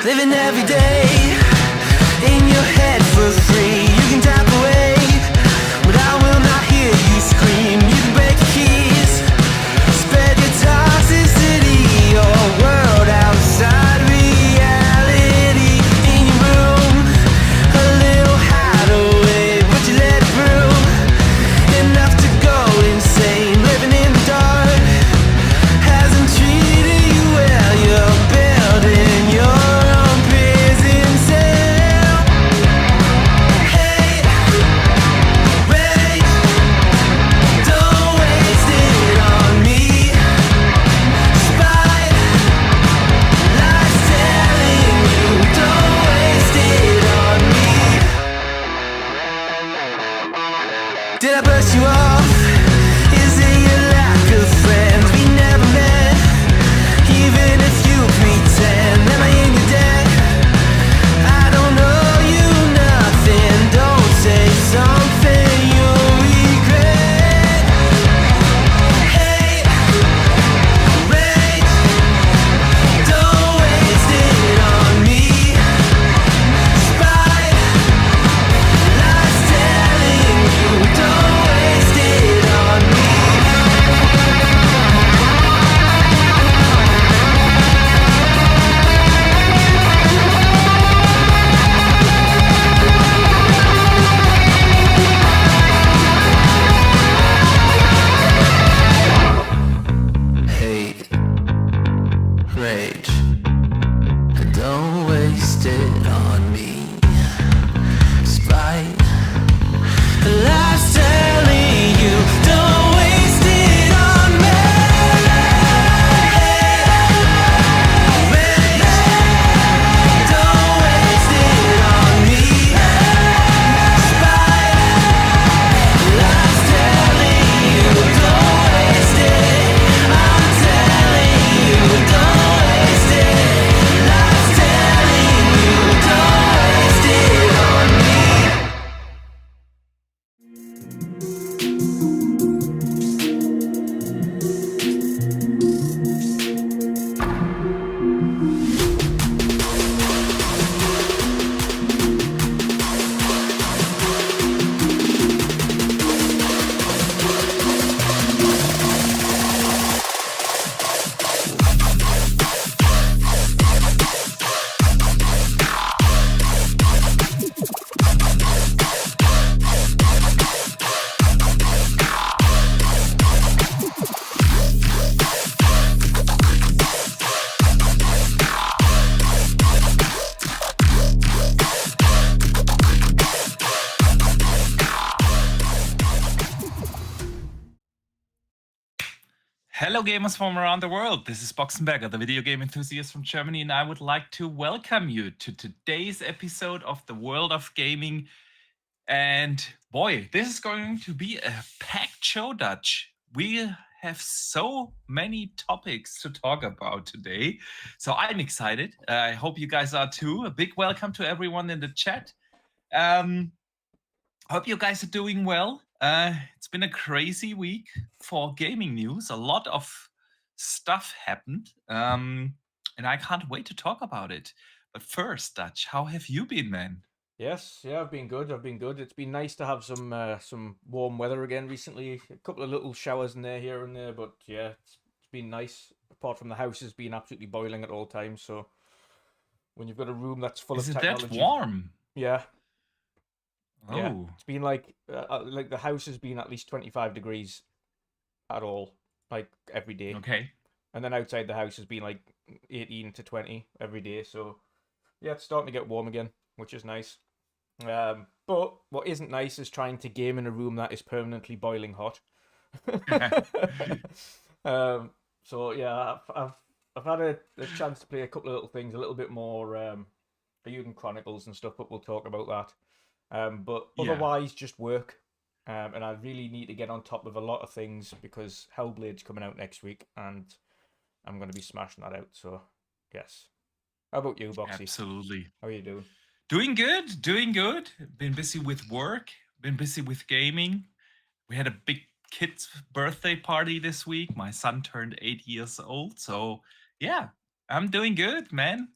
Living every day in your head for free. You can tap away, but I will not hear you scream. You can break the keys, spread your toxicity, your world outside reality. In your room, a little hideaway, but you let it through. Enough to go insane, living in the dark hasn't treated you well. You're building your own prison cell. Hey, wait, don't waste it on me. Spite, life's telling you, don't waste it on me. Did I brush you off? Is it your lack of friends? We never met, even if you pretend. Am I in your debt? I don't owe you nothing. Don't say something you'll regret. Hey, wait, don't waste it on me. Spite, life's telling you, don't waste it on me. Hate, rage, don't waste it on me. Spite, life's telling you, don't waste it on me. Rage, don't waste it on me. Spite, life's telling you, don't waste it. I'm telling you, don't waste it. Life's telling you, don't waste it on me. Hello gamers from around the world, this is Boxenberger, the video game enthusiast from Germany, and I would like to welcome you to today's episode of the World of Gaming. And boy, this is going to be a packed show, Dutch. We have so many topics to talk about today, so I'm excited. I hope you guys are too. A big welcome to everyone in the chat. Hope you guys are doing well. It's been a crazy week for gaming news. A lot of stuff happened, and I can't wait to talk about it. But first, Dutch, how have you been, man? Yes, yeah, I've been good. It's been nice to have some warm weather again recently. A couple of little showers in there, here and there, but yeah, it's been nice. Apart from the house has been absolutely boiling at all times. So when you've got a room that's full Is of it technology, that warm? yeah, Oh, yeah, it's been like the house has been at least 25 degrees at all, like every day. okay. And then outside the house has been like 18 to 20 every day. So yeah, it's starting to get warm again, which is nice. But what isn't nice is trying to game in a room that is permanently boiling hot. So yeah, I've had a chance to play a couple of little things, a little bit more IUD Chronicles and stuff, but we'll talk about that. But Yeah. otherwise, just work. And I really need to get on top of a lot of things because Hellblade's coming out next week, and I'm going to be smashing that out. So yes. How about you, Boxy? Absolutely. How are you doing? Doing good, doing good. Been busy with work, been busy with gaming. We had a big kid's birthday party this week. My son turned 8 years old. So Yeah, I'm doing good, man.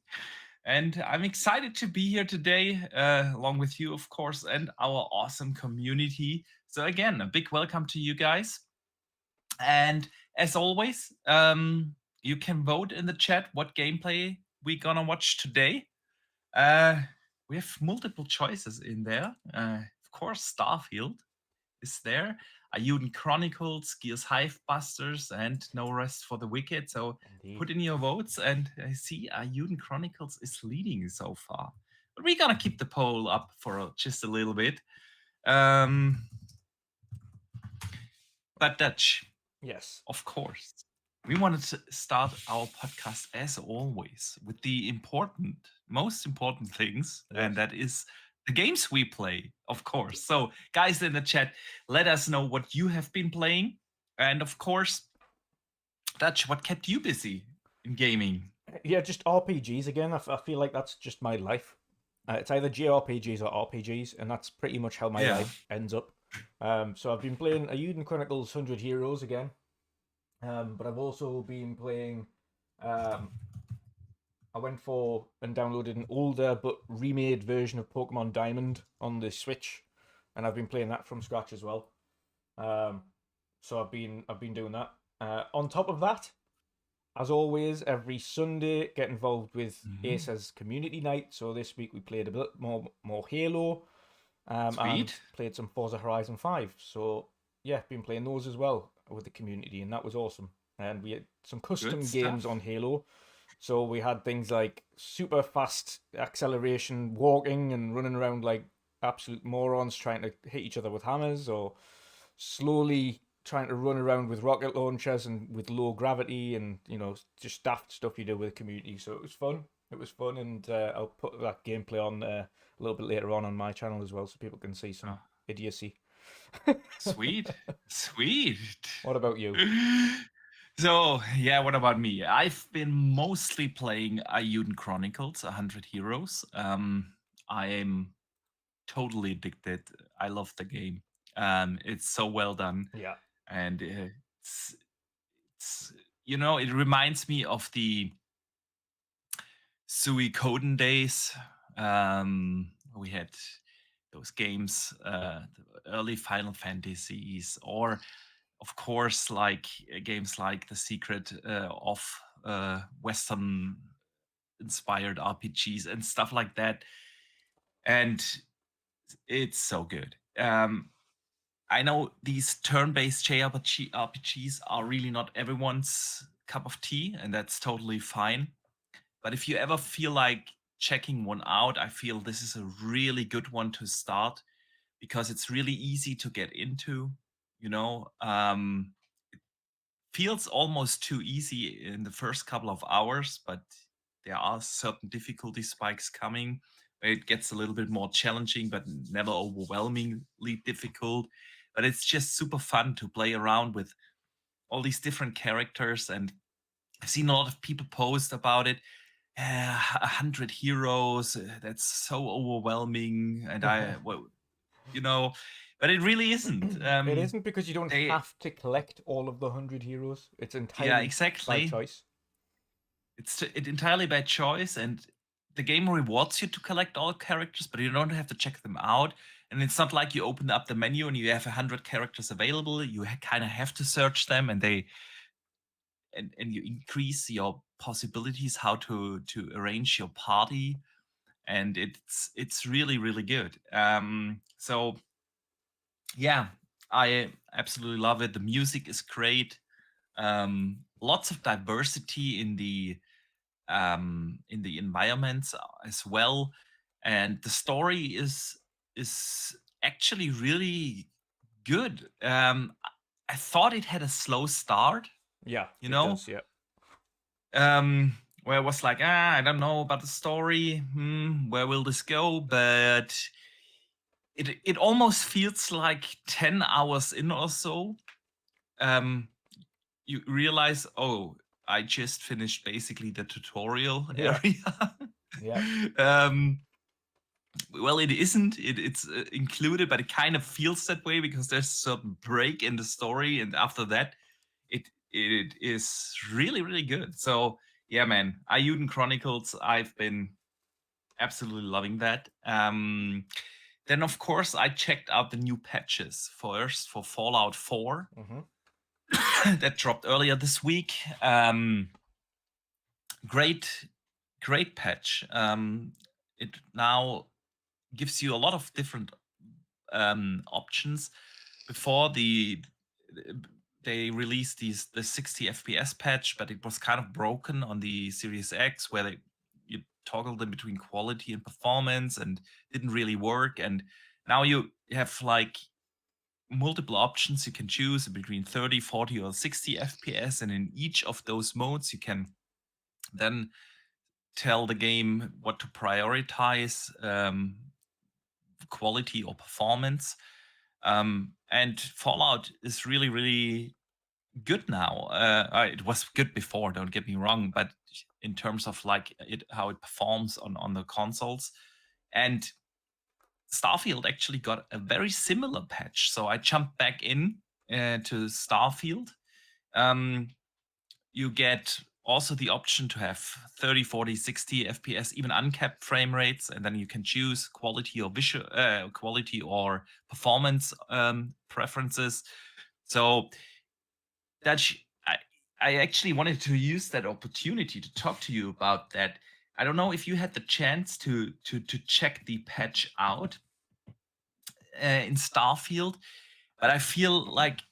And I'm excited to be here today, along with you, of course, and our awesome community. So, again, a big welcome to you guys. And as always, you can vote in the chat what gameplay we're gonna watch today. Uh, we have multiple choices in there. Of course, Starfield is there. IUD Chronicles, Gears Hive Busters, and No Rest for the Wicked. So Indeed. put in your votes, and I see IUD Chronicles is leading so far. But we're gonna keep the poll up for just a little bit. But Dutch, Yes. of course, we wanted to start our podcast as always with the most important things, and Yes. that is the games we play, of course. So, guys in the chat, let us know what you have been playing, and of course, Dutch, what kept you busy in gaming? Yeah, just RPGs again. I feel like that's just my life. It's either JRPGs or RPGs, and that's pretty much how my Yeah. life ends up. So I've been playing IUD Chronicles 100 Heroes again, but I've also been playing. I went for and downloaded an older but remade version of Pokemon Diamond on the Switch, and I've been playing that from scratch as well. So I've been doing that. On top of that, as always, every Sunday get involved with Ace's community night. So this week we played a bit more Halo, and Sweet. played some Forza Horizon 5. So yeah, been playing those as well with the community, and that was awesome. And we had some custom Good games stuff. on Halo. So we had things like super fast acceleration, walking and running around like absolute morons trying to hit each other with hammers, or slowly trying to run around with rocket launchers and with low gravity, and just daft stuff you do with the community. So it was fun. It was fun, and I'll put that gameplay on a little bit later on my channel as well, so people can see some idiocy. Sweet. Sweet. What about you? So, yeah, what about me? I've been mostly playing IUD Chronicles, 100 Heroes. I am totally addicted. I love the game. It's so well done. Yeah. And it's it reminds me of the Suikoden days. We had those games, the early Final Fantasies, or of course, like games like The Secret of Western inspired RPGs and stuff like that. And it's so good. I know these turn-based JRPGs are really not everyone's cup of tea, and that's totally fine. But if you ever feel like checking one out, I feel this is a really good one to start, because it's really easy to get into. It feels almost too easy in the first couple of hours, but there are certain difficulty spikes coming where it gets a little bit more challenging, but never overwhelmingly difficult. But it's just super fun to play around with all these different characters. And I've seen a lot of people post about it. 100 heroes, that's so overwhelming. And but it really isn't. It isn't, because you don't they- have to collect all of the 100 heroes. It's yeah, entirely by exactly. choice. It's entirely by choice, and the game rewards you to collect all characters, but you don't have to check them out. And it's not like you open up the menu and you have 100 characters available. You kind of have to search them, and and you increase your possibilities how to arrange your party, and it's really, really good. So yeah, I absolutely love it. The music is great. Lots of diversity in the environments as well, and the story is actually really good. I thought it had a slow start, Yeah, you it know, does, yeah. where I was like, I don't know about the story. Where will this go? But it almost feels like 10 hours in or so. You realize, oh, I just finished basically the tutorial Yeah. area. Yeah. Well, it isn't. It's included, but it kind of feels that way because there's a certain break in the story, and after that, it is really, really good. So Yeah, man. IUD Chronicles, I've been absolutely loving that. Then, of course, I checked out the new patches first for Fallout 4 that dropped earlier this week. Great patch. It now gives you a lot of different options. Before they released the 60 FPS patch, but it was kind of broken on the Series X, where you toggled in between quality and performance and didn't really work. And now you have like multiple options you can choose between 30, 40, or 60 FPS, and in each of those modes you can then tell the game what to prioritize, quality or performance. And Fallout is really, really good now. It was good before, don't get me wrong, but in terms of like how it performs on the consoles. And Starfield actually got a very similar patch. So I jumped back in to Starfield. You get also the option to have 30, 40, 60 FPS, even uncapped frame rates, and then you can choose quality or visual quality or performance preferences. So I actually wanted to use that opportunity to talk to you about that. I don't know if you had the chance to check the patch out in Starfield, but I feel like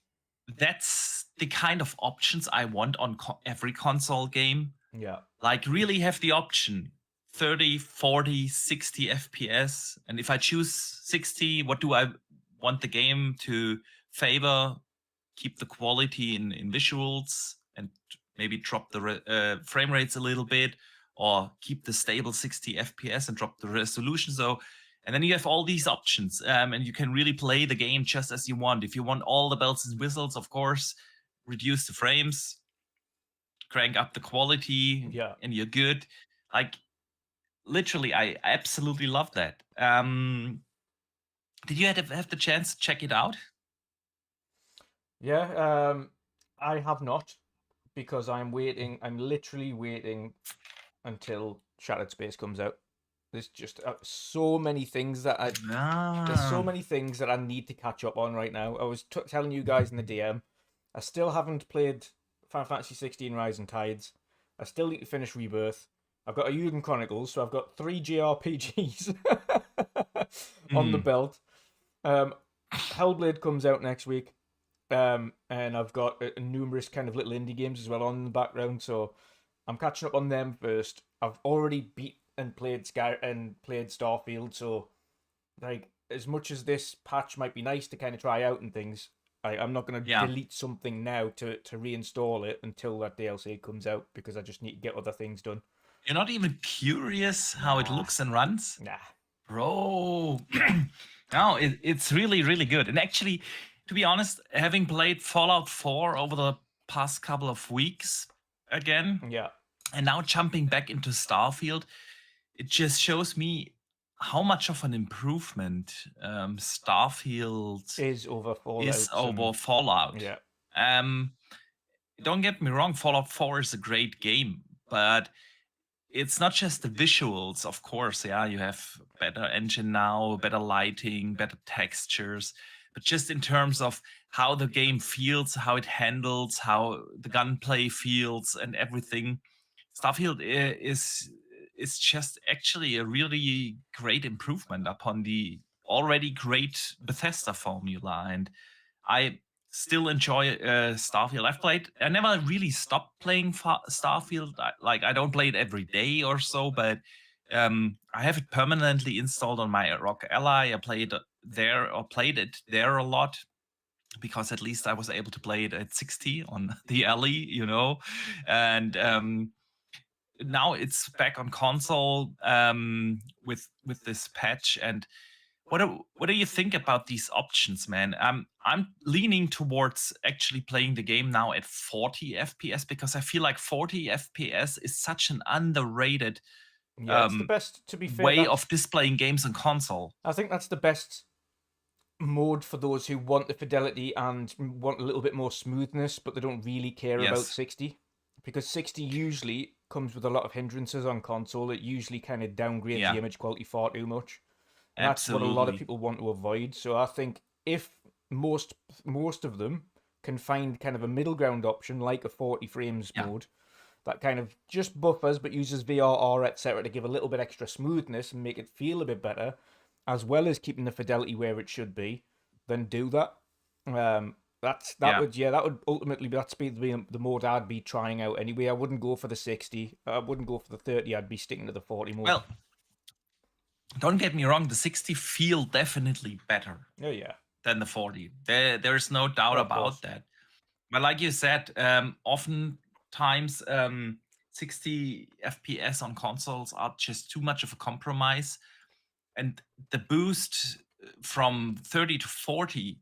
that's the kind of options I want on every console game. Yeah. Like really have the option 30, 40, 60 FPS. And if I choose 60, what do I want the game to favor? Keep the quality in visuals and maybe drop the frame rates a little bit, or keep the stable 60 FPS and drop the resolution. So, and then you have all these options, and you can really play the game just as you want. If you want all the bells and whistles, of course, reduce the frames, crank up the quality, Yeah. and you're good. Like, literally, I absolutely love that. Did you have the chance to check it out? Yeah, I have not, because I'm waiting. I'm literally waiting until Shattered Space comes out. There's just so many things that there's so many things that I need to catch up on right now. I was telling you guys in the DM, I still haven't played Final Fantasy 16 Rising Tides. I still need to finish Rebirth. I've got IUD Chronicles, so I've got 3 JRPGs on the belt. Hellblade comes out next week. And I've got numerous kind of little indie games as well on in the background, so I'm catching up on them first. I've already beat and played Starfield, so like as much as this patch might be nice to kind of try out and things, I'm not going to delete something now to reinstall it until that DLC comes out, because I just need to get other things done. You're not even curious how it looks and runs? Nah. Bro. No, it's really, really good. And actually, to be honest, having played Fallout 4 over the past couple of weeks again, Yeah. and now jumping back into Starfield, it just shows me how much of an improvement Starfield Is over Fallout. is over Fallout. Yeah. Don't get me wrong, Fallout 4 is a great game, but it's not just the visuals, of course. Yeah, you have better engine now, better lighting, better textures, but just in terms of how the game feels, how it handles, how the gunplay feels, and everything. Starfield is just actually a really great improvement upon the already great Bethesda formula, and I still enjoy Starfield. I never really stopped playing Starfield. I don't play it every day or so, but I have it permanently installed on my Rock Ally. I played it there a lot, because at least I was able to play it at 60 on the Ally, and now it's back on console with this patch. And what do you think about these options, man? I'm leaning towards actually playing the game now at 40 FPS, because I feel like 40 FPS is such an underrated it's the best, to be fair, way of displaying games on console. I think that's the best mode for those who want the fidelity and want a little bit more smoothness, but they don't really care about 60. because 60 usually comes with a lot of hindrances on console. It usually kind of downgrades Yeah. the image quality far too much. And that's what a lot of Absolutely. people want to avoid. So I think if most of them can find kind of a middle ground option like a 40 frames Yeah. mode that kind of just buffers but uses VRR, etc., to give a little bit extra smoothness and make it feel a bit better, as well as keeping the fidelity where it should be, then do that. That would ultimately that's be the mode I'd be trying out anyway. I wouldn't go for the 60. I wouldn't go for the 30. I'd be sticking to the 40 mode. Well, don't get me wrong, the 60 feel definitely better Oh yeah. than the 40. There's no doubt Of about course. that. But like you said, oftentimes 60 FPS on consoles are just too much of a compromise. And the boost from 30 to 40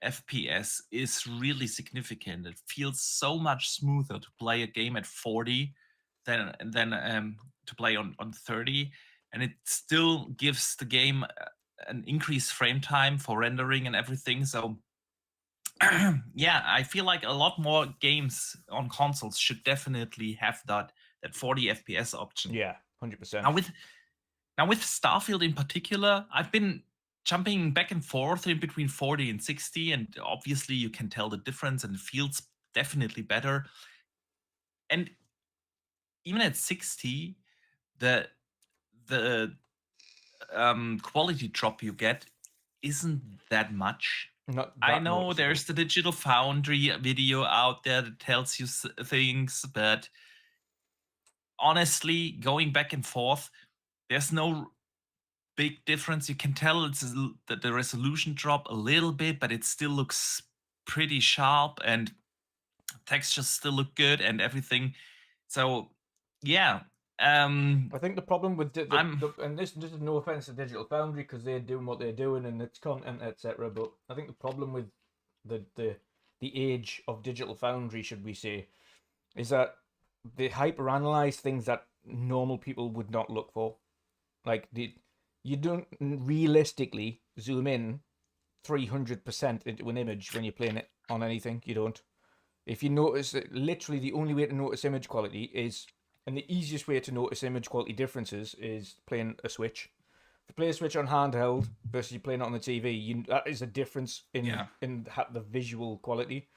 FPS is really significant. It feels so much smoother to play a game at 40 than to play on 30. And it still gives the game an increased frame time for rendering and everything. So yeah, I feel like a lot more games on consoles should definitely have that 40 FPS option. Yeah, 100%. Now with Starfield in particular, I've been jumping back and forth in between 40 and 60, and obviously you can tell the difference, and it feels definitely better. And even at 60, the quality drop you get isn't that much. Not I that know noticeable. there's the Digital Foundry video out there that tells you things, but honestly, going back and forth, there's no big difference. You can tell that the resolution drop a little bit, but it still looks pretty sharp, and textures still look good and everything. So yeah. I think the problem with and this is no offense to Digital Foundry because they're doing what they're doing and it's content, etc. But I think the problem with the age of Digital Foundry, should we say, is that they hyperanalyze things that normal people would not look for. Like you don't realistically zoom in 300% into an image when you're playing it on anything. You don't. If you notice, literally the only way to notice image quality is, and the easiest way to notice image quality differences is playing a Switch. If you play a Switch on handheld versus you playing it on the TV, that is a difference in the visual quality.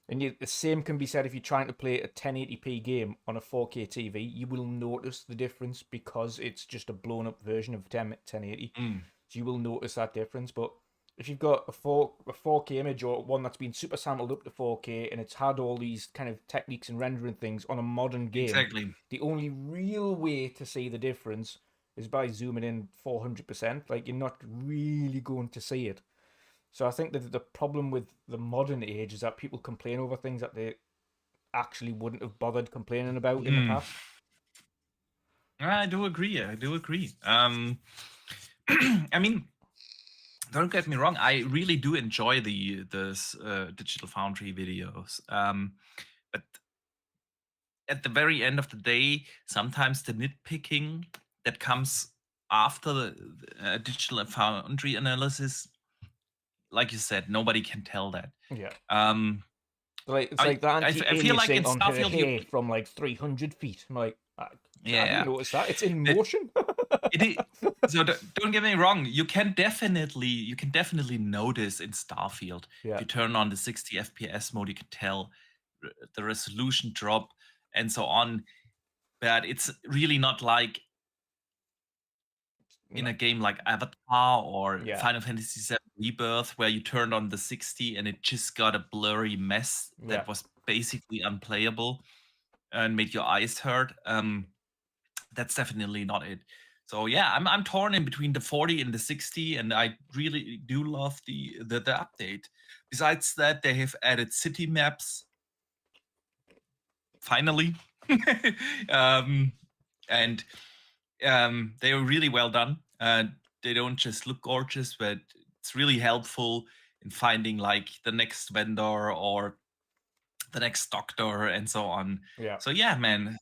And the same can be said if you're trying to play a 1080p game on a 4K TV. You will notice the difference because it's just a blown up version of 1080. So you will notice that difference. But if you've got a 4K image or one that's been super sampled up to 4K and it's had all these kind of techniques and rendering things on a modern game, exactly, the only real way to see the difference is by zooming in 400%. Like, you're not really going to see it. So I think that the problem with the modern age is that people complain over things that they actually wouldn't have bothered complaining about in the past. I do agree. I mean, don't get me wrong. I really do enjoy the Digital Foundry videos. But at the very end of the day, sometimes the nitpicking that comes after the Digital Foundry analysis, like you said, nobody can tell that. Yeah. Like it's like that. I feel like in on Starfield here from like 300 feet. I'm like, I yeah, didn't notice that. It's in motion. So don't get me wrong. You can definitely notice in Starfield. Yeah. If you turn on the 60 FPS mode, you can tell the resolution drop and so on. But it's really not like in a game like Avatar or Final Fantasy VII Rebirth, where you turned on the 60 and it just got a blurry mess that was basically unplayable and made your eyes hurt. That's definitely not it. So yeah, I'm torn in between the 40 and the 60, and I really do love the update. Besides that, they have added city maps. Finally. And they are really well done. They don't just look gorgeous, but it's really helpful in finding like the next vendor or the next doctor and so on. Yeah. So yeah, man,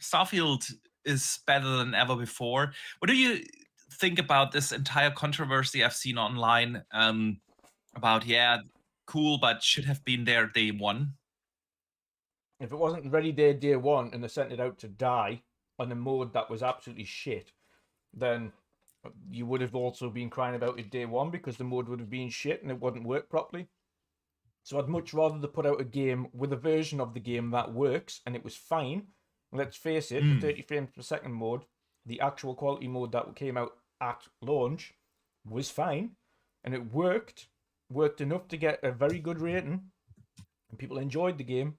Starfield is better than ever before. What do you think about this entire controversy I've seen online about, cool, but should have been there day one? If it wasn't ready day one and they sent it out to die on a mode that was absolutely shit, then you would have also been crying about it day one because the mode would have been shit and it wouldn't work properly. So I'd much rather they put out a game with a version of the game that works and it was fine. Let's face it, the 30 frames per second mode, the actual quality mode that came out at launch, was fine, and it worked enough to get a very good rating, and people enjoyed the game.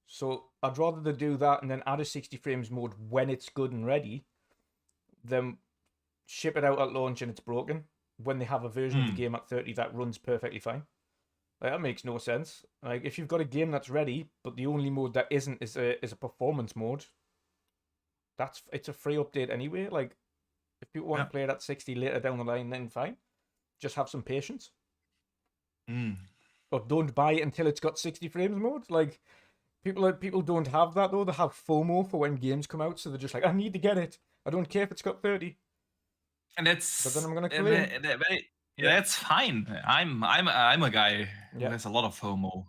So I'd rather they do that and then add a 60 frames mode when it's good and ready, than ship it out at launch and it's broken when they have a version of the game at 30 that runs perfectly fine. Like, that makes no sense. Like, if you've got a game that's ready, but the only mode that isn't is a performance mode, it's a free update anyway. Like, if people want to play it at 60 later down the line, then fine. Just have some patience. Or don't buy it until it's got 60 frames mode. Like, people don't have that though. They have FOMO for when games come out, so they're just like, I need to get it. I don't care if it's got 30. And that's But then I'm gonna claim. Yeah, that's fine. I'm a guy who has a lot of FOMO.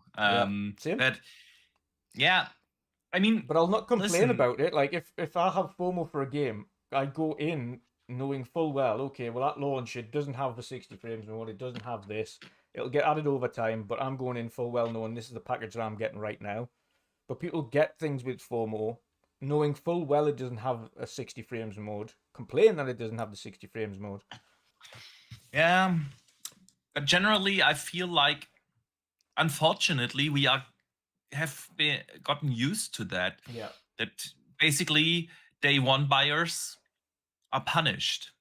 Same. But yeah, I mean, but I'll not complain listen, about it. Like, if I have FOMO for a game, I go in knowing full well, okay, well, at launch it doesn't have the 60 frames mode, it doesn't have this. It'll get added over time, but I'm going in full well knowing this is the package that I'm getting right now. But people get things with FOMO, knowing full well it doesn't have a 60 frames mode, complain that it doesn't have the 60 frames mode. Yeah, but generally, I feel like, unfortunately, we have gotten used to that. Yeah. That basically day one buyers are punished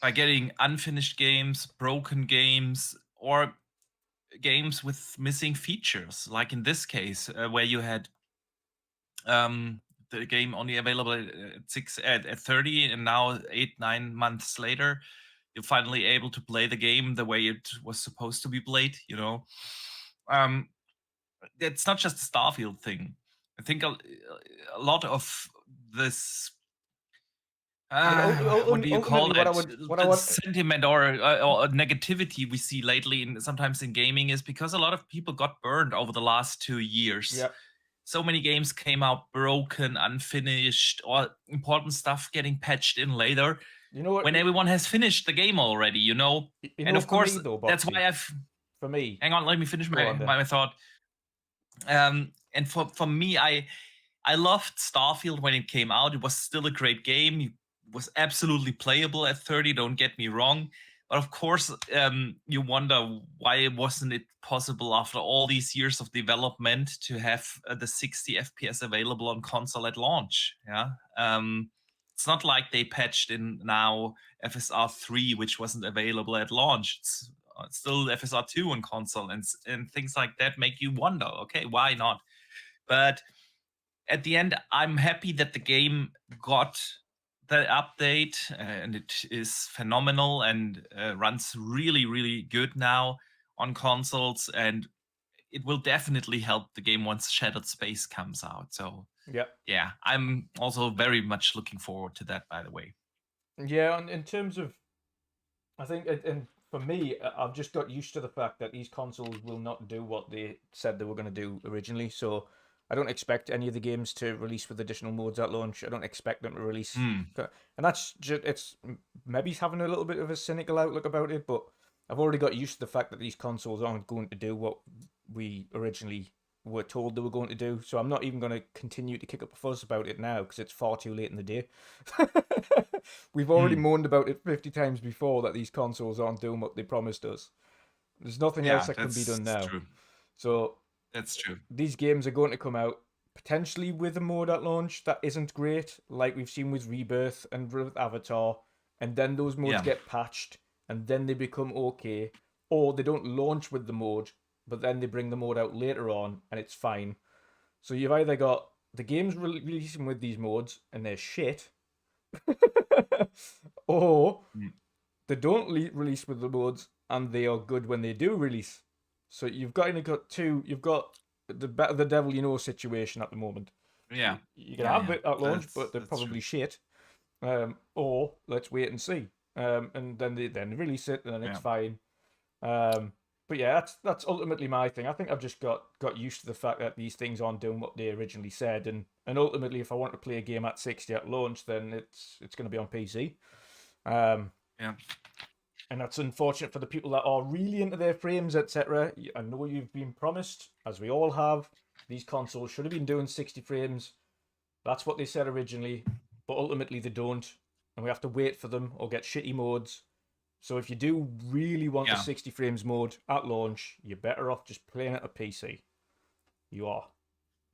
by getting unfinished games, broken games, or games with missing features. Like in this case, where you had the game only available at 30, and now 8-9 months later, you're finally able to play the game the way it was supposed to be played, you know. It's not just a Starfield thing. I think a lot of this what do you call it? Sentiment or negativity we see lately sometimes in gaming is because a lot of people got burned over the last 2 years. Yep. So many games came out broken, unfinished, or important stuff getting patched in later. You know what? When everyone has finished the game already, you know? And of course, me, though, that's Boxy, why for me. Hang on, let me finish my thought. And for me, I loved Starfield when it came out. It was still a great game. It was absolutely playable at 30, don't get me wrong. But of course, you wonder why wasn't it possible after all these years of development to have the 60 FPS available on console at launch? Yeah. It's not like they patched in now FSR 3, which wasn't available at launch. It's still FSR 2 on console, and things like that make you wonder, okay, why not? But at the end, I'm happy that the game got the update, and it is phenomenal and runs really, really good now on consoles, and it will definitely help the game once Shattered Space comes out. So yeah, I'm also very much looking forward to that, by the way. Yeah, and in terms of, I think, and for me, I've just got used to the fact that these consoles will not do what they said they were going to do originally. So I don't expect any of the games to release with additional modes at launch. I don't expect them to release. And that's just, it's maybe having a little bit of a cynical outlook about it, but I've already got used to the fact that these consoles aren't going to do what we originally were told they were going to do. So I'm not even going to continue to kick up a fuss about it now because it's far too late in the day. We've already moaned about it 50 times before that these consoles aren't doing what they promised us. There's nothing else that can be done now. True. So that's true. These games are going to come out potentially with a mode at launch that isn't great, like we've seen with Rebirth and with Avatar, and then those modes get patched, and then they become okay, or they don't launch with the mode, but then they bring the mode out later on, and it's fine. So you've either got the games releasing with these modes, and they're shit, or they don't release with the modes, and they are good when they do release. So you've got two. You've got the better the devil you know situation at the moment. Yeah, you can have it at launch, but they're probably shit. Or let's wait and see. And then they release it, and then it's fine. But yeah, that's ultimately my thing. I think I've just got used to the fact that these things aren't doing what they originally said, and ultimately, if I want to play a game at 60 at launch, then it's going to be on PC. Yeah. And that's unfortunate for the people that are really into their frames, etc. I know you've been promised, as we all have, these consoles should have been doing 60 frames. That's what they said originally, but ultimately they don't, and we have to wait for them or get shitty modes. So if you do really want the 60 frames mode at launch, you're better off just playing it at PC. You are,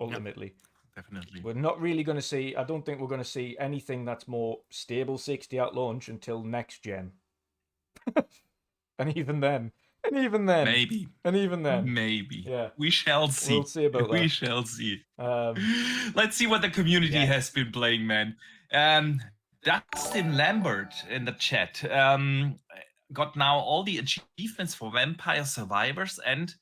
ultimately. Definitely. We're not really going to see, I don't think we're going to see anything that's more stable 60 at launch until next gen. And even then. Maybe. Yeah. We shall see. We'll see about that. We shall see. Let's see what the community has been playing, man. Dustin Lambert in the chat got now all the achievements for Vampire Survivors and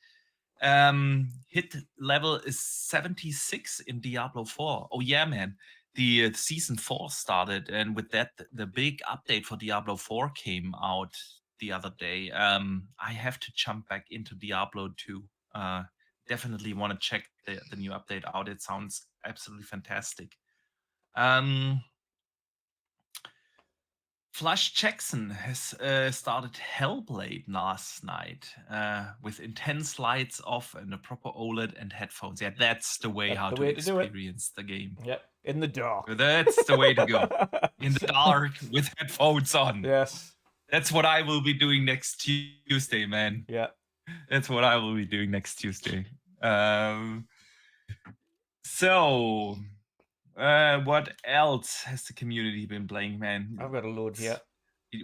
hit level is 76 in Diablo 4. Oh yeah, man. The season 4 started, and with that, the big update for Diablo 4 came out the other day. I have to jump back into Diablo 2. Definitely want to check the new update out. It sounds absolutely fantastic. Flush Jackson has started Hellblade last night with intense lights off and a proper OLED and headphones. Yeah, that's the way to experience the game. Yep, in the dark. That's the way to go. In the dark with headphones on. Yes. That's what I will be doing next Tuesday, man. Yeah. That's what I will be doing next Tuesday. So... what else has the community been playing, man? I've got a load here.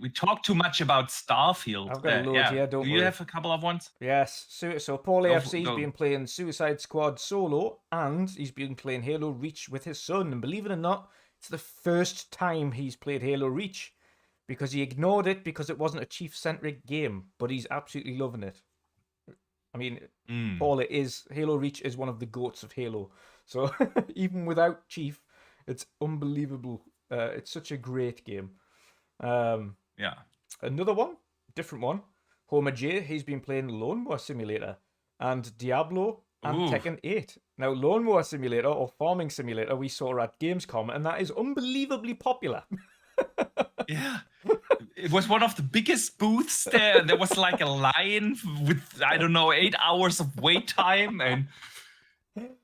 We talk too much about Starfield. I've got a load here, don't worry. Do you have a couple of ones? Yes. So Paul AFC's been playing Suicide Squad solo, and he's been playing Halo Reach with his son. And believe it or not, it's the first time he's played Halo Reach, because he ignored it because it wasn't a Chief-centric game, but he's absolutely loving it. I mean, Paul, Halo Reach is one of the GOATs of Halo. So even without Chief, it's unbelievable. It's such a great game. Yeah. Another one, different one. Homer J, he's been playing Lawnmower Simulator and Diablo and Tekken 8. Now, Lawnmower Simulator or Farming Simulator we saw at Gamescom, and that is unbelievably popular. Yeah. It was one of the biggest booths there. There was like a line with, 8 hours of wait time. And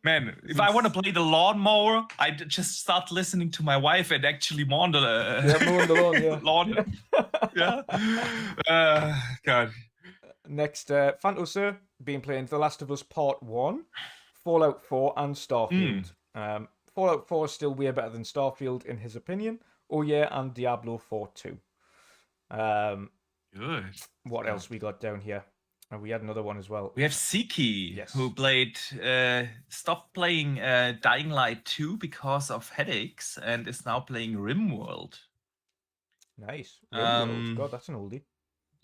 man, if I want to play the lawnmower, I just start listening to my wife and actually mow the lawn. Yeah. God. Next, Phantosir, been playing The Last of Us Part 1, Fallout 4, and Starfield. Fallout 4 is still way better than Starfield, in his opinion. Oh yeah, and Diablo 4 too. Good. What else we got down here? And we had another one as well. We have Siki, who stopped playing Dying Light 2 because of headaches and is now playing RimWorld. Nice. RimWorld. God, that's an oldie.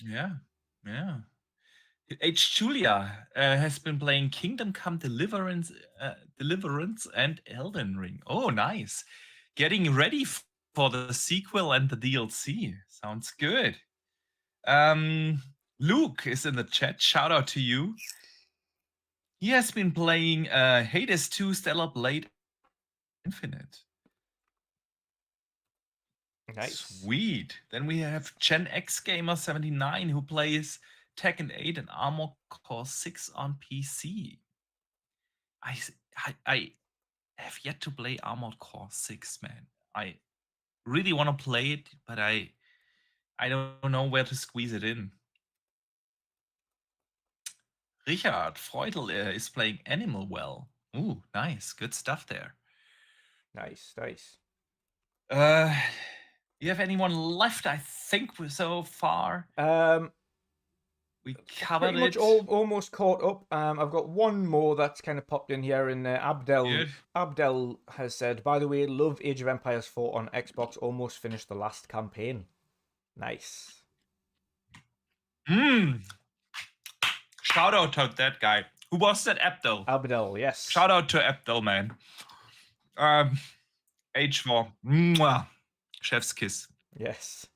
Yeah. H. Julia has been playing Kingdom Come Deliverance and Elden Ring. Oh, nice. Getting ready for the sequel and the DLC. Sounds good. Luke is in the chat. Shout out to you. He has been playing Hades 2 Stellar Blade Infinite. Nice. Sweet. Then we have Gen X Gamer 79 who plays Tekken 8 and Armored Core 6 on PC. I have yet to play Armored Core 6, man. I really want to play it, but I don't know where to squeeze it in. Richard Freudel is playing Animal Well. Ooh, nice. Good stuff there. Nice. You have anyone left? I think so far. We covered pretty much almost caught up. I've got one more that's kind of popped in here, and Abdel has said, by the way, love Age of Empires 4 on Xbox, almost finished the last campaign. Nice. Shout out to that guy. Who was that? Abdel. Abdel, yes. Shout out to Abdel, man. H4. Mwah. Chef's kiss. Yes.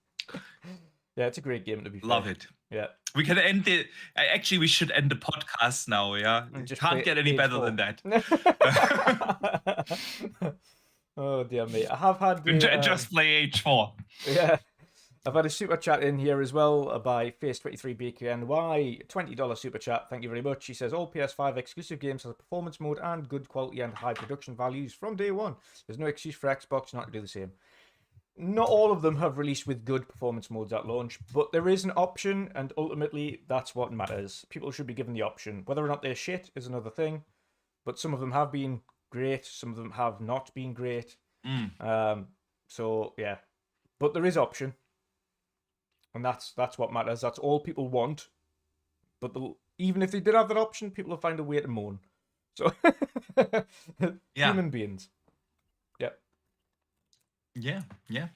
Yeah, it's a great game to be fair. Love it. Yeah. We can end it. Actually, we should end the podcast now. Yeah, And just can't get any page better 4. than that. Oh dear me! I have had the Just play H4. yeah. I've had a super chat in here as well by Face23BKNY. $20 super chat. Thank you very much. He says all PS5 exclusive games has a performance mode and good quality and high production values from day one. There's no excuse for Xbox not to do the same. Not all of them have released with good performance modes at launch, but there is an option, and ultimately that's what matters. People should be given the option. Whether or not they're shit is another thing, but some of them have been great, some of them have not been great. So yeah, but there is option. And that's what matters. That's all people want. But even if they did have that option, people will find a way to moan. So, human beings. Yep. Yeah.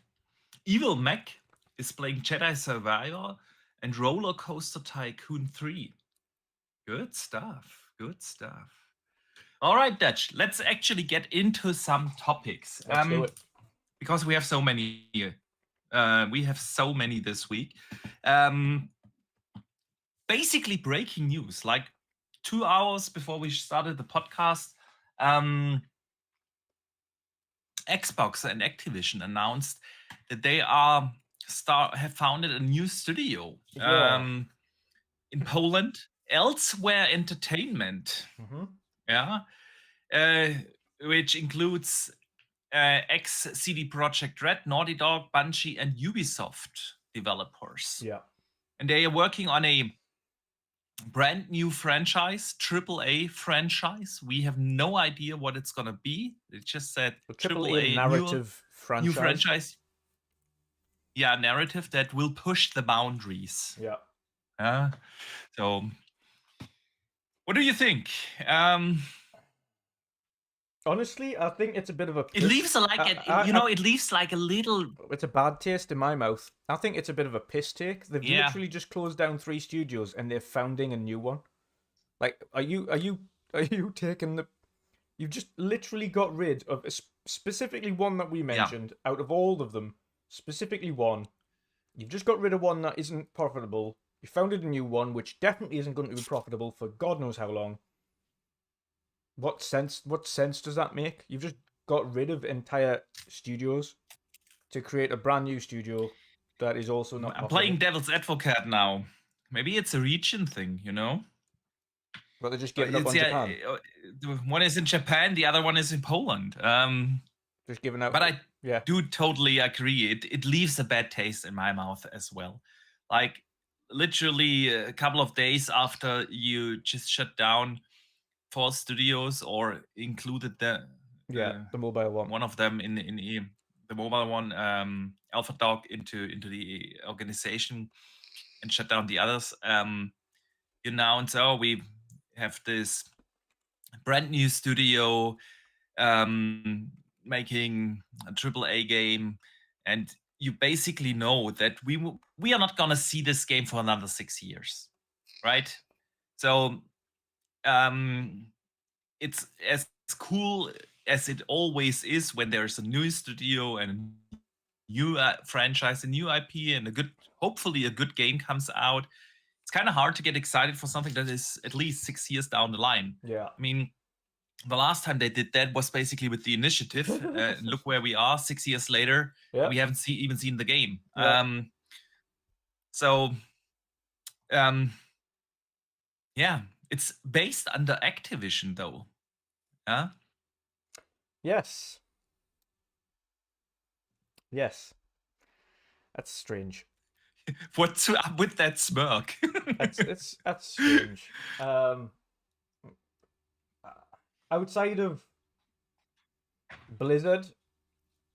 Evil Mac is playing Jedi Survivor and Roller Coaster Tycoon 3. Good stuff. All right, Dutch. Let's actually get into some topics. Let's do it. Because we have so many here. We have so many this week. Basically breaking news, like 2 hours before we started the podcast, Xbox and Activision announced that they have founded a new studio in Poland, Elsewhere Entertainment. Which includes ex-CD Projekt Red, Naughty Dog, Bungie, and Ubisoft developers. Yeah. And they are working on a brand new franchise, AAA franchise. We have no idea what it's going to be. It just said AAA narrative franchise. New franchise. Yeah, narrative that will push the boundaries. Yeah. So, what do you think? Honestly, I think it's a bit of a. It leaves it leaves like a little. It's a bad taste in my mouth. I think it's a bit of a piss take. They've literally just closed down 3 studios and they're founding a new one. Like, are you taking the? You've just literally got rid of specifically one that we mentioned out of all of them. Specifically one. You've just got rid of one that isn't profitable. You founded a new one which definitely isn't going to be profitable for God knows how long. What sense does that make? You've just got rid of entire studios to create a brand new studio that is also not. I'm playing devil's advocate now. Maybe it's a region thing, you know? But they're just giving up on Japan. One is in Japan, the other one is in Poland. Just giving out. But I do totally agree. It leaves a bad taste in my mouth as well. Like, literally a couple of days after you just shut down 4 studios or included the mobile one. One of them in the mobile one, Alpha Dog into the organization and shut down the others. You announce, we have this brand new studio making a AAA game, and you basically know that we are not gonna see this game for another 6 years, right? So it's as cool as it always is when there's a new studio and a new franchise, a new IP, and hopefully a good game comes out. It's kind of hard to get excited for something that is at least 6 years down the line. Yeah. I mean, the last time they did that was basically with the Initiative. Look where we are 6 years later. Yeah. We haven't even seen the game. Yeah. It's based under Activision, though. Huh? Yes. That's strange. What's up with that smirk? That's strange. Outside of Blizzard,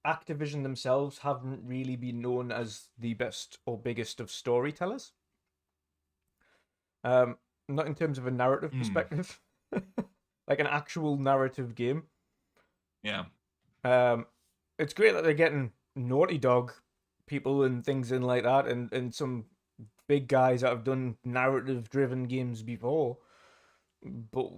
Activision themselves haven't really been known as the best or biggest of storytellers. Not in terms of a narrative perspective. Like an actual narrative game. Yeah. It's great that they're getting Naughty Dog people and things in like that, and some big guys that have done narrative-driven games before. But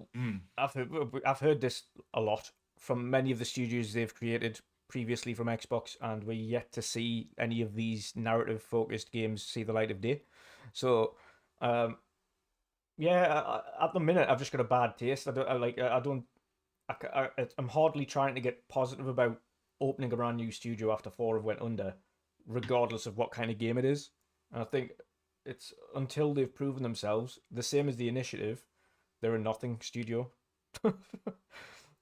I've heard this a lot from many of the studios they've created previously from Xbox, and we're yet to see any of these narrative-focused games see the light of day. So Yeah, at the minute I've just got a bad taste. I'm hardly trying to get positive about opening a brand new studio after 4 have went under, regardless of what kind of game it is. And I think it's until they've proven themselves, the same as the Initiative, they're a nothing studio.